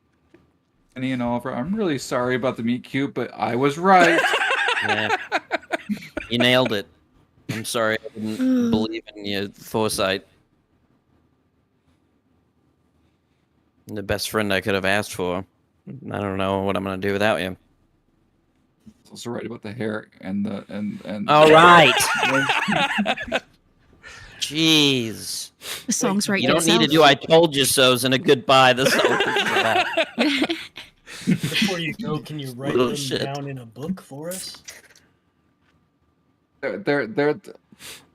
Penny and Oliver, I'm really sorry about the meet cute, but I was right. Yeah. You nailed it. I'm sorry I didn't believe in your foresight. The best friend I could have asked for. I don't know what I'm gonna do without you. Also right about the hair and the and All right. Jeez. The song's right. You don't need to do I told you so's and a goodbye. The song. Before you go, can you write Little them shit. down in a book for us? they're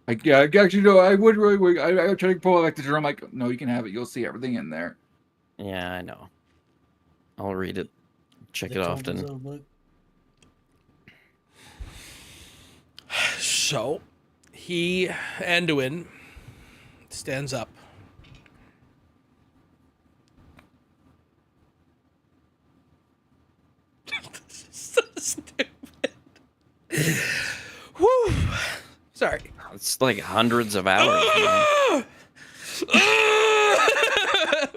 like, yeah, actually no, I would really I try to pull it like the journal. I'm like, no, you can have it. You'll see everything in there. Yeah, I know. I'll read it. Check The it Told often. You So book? So, Anduin, stands up. So stupid. Whew. Sorry. It's like hundreds of hours. Man.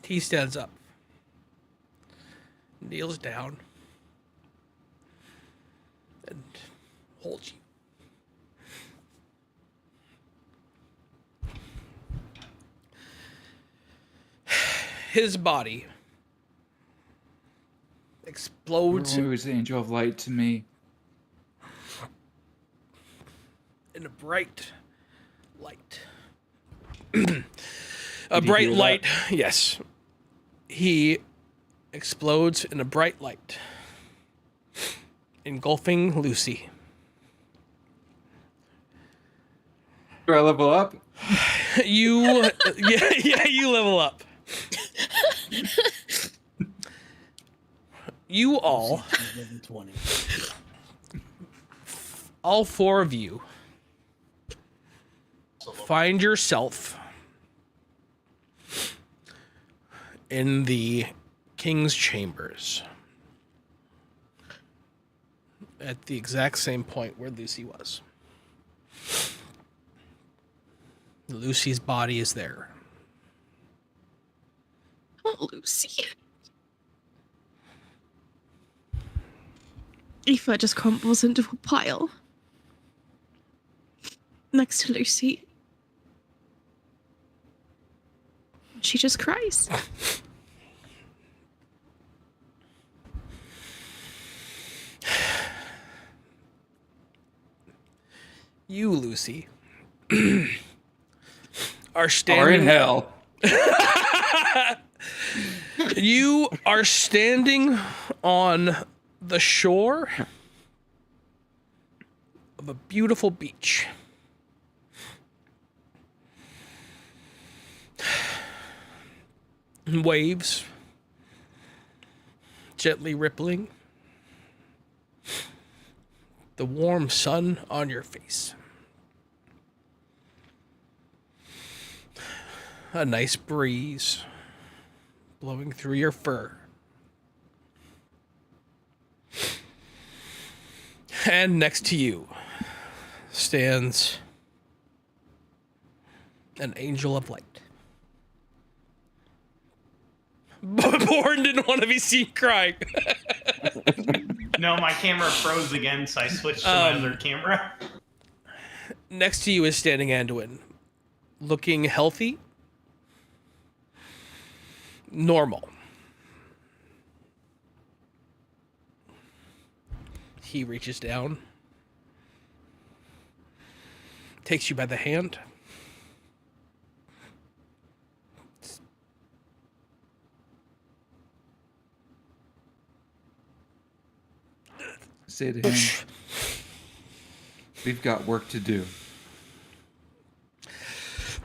He stands up, kneels down, and holds you. His body explodes You're always the angel of light to me. in a bright light. A bright hear light, yes. He explodes in a bright light, engulfing Lucy. Do I level up? You, yeah, you level up. You all, She's level 20. all four of you, find yourself in the king's chambers at the exact same point where Lucy was. Lucy's body is there, Lucy. Aoife just crumbles into a pile next to Lucy. She just cries. You, Lucy, are Are standing. in hell. You are standing on the shore of a beautiful beach. Waves gently rippling. The warm sun on your face. A nice breeze blowing through your fur. And next to you stands an angel of light. Born didn't want to be seen crying. No, my camera froze again, so I switched to my other camera. Next to you is standing Anduin, looking healthy, normal. He reaches down, takes you by the hand. Say to him, we've got work to do.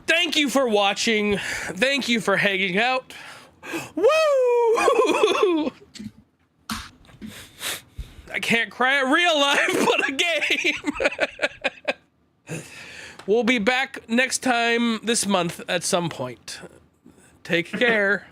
Thank you for watching. Thank you for hanging out. Woo! I can't cry at real life, but a game. We'll be back next time this month at some point. Take care.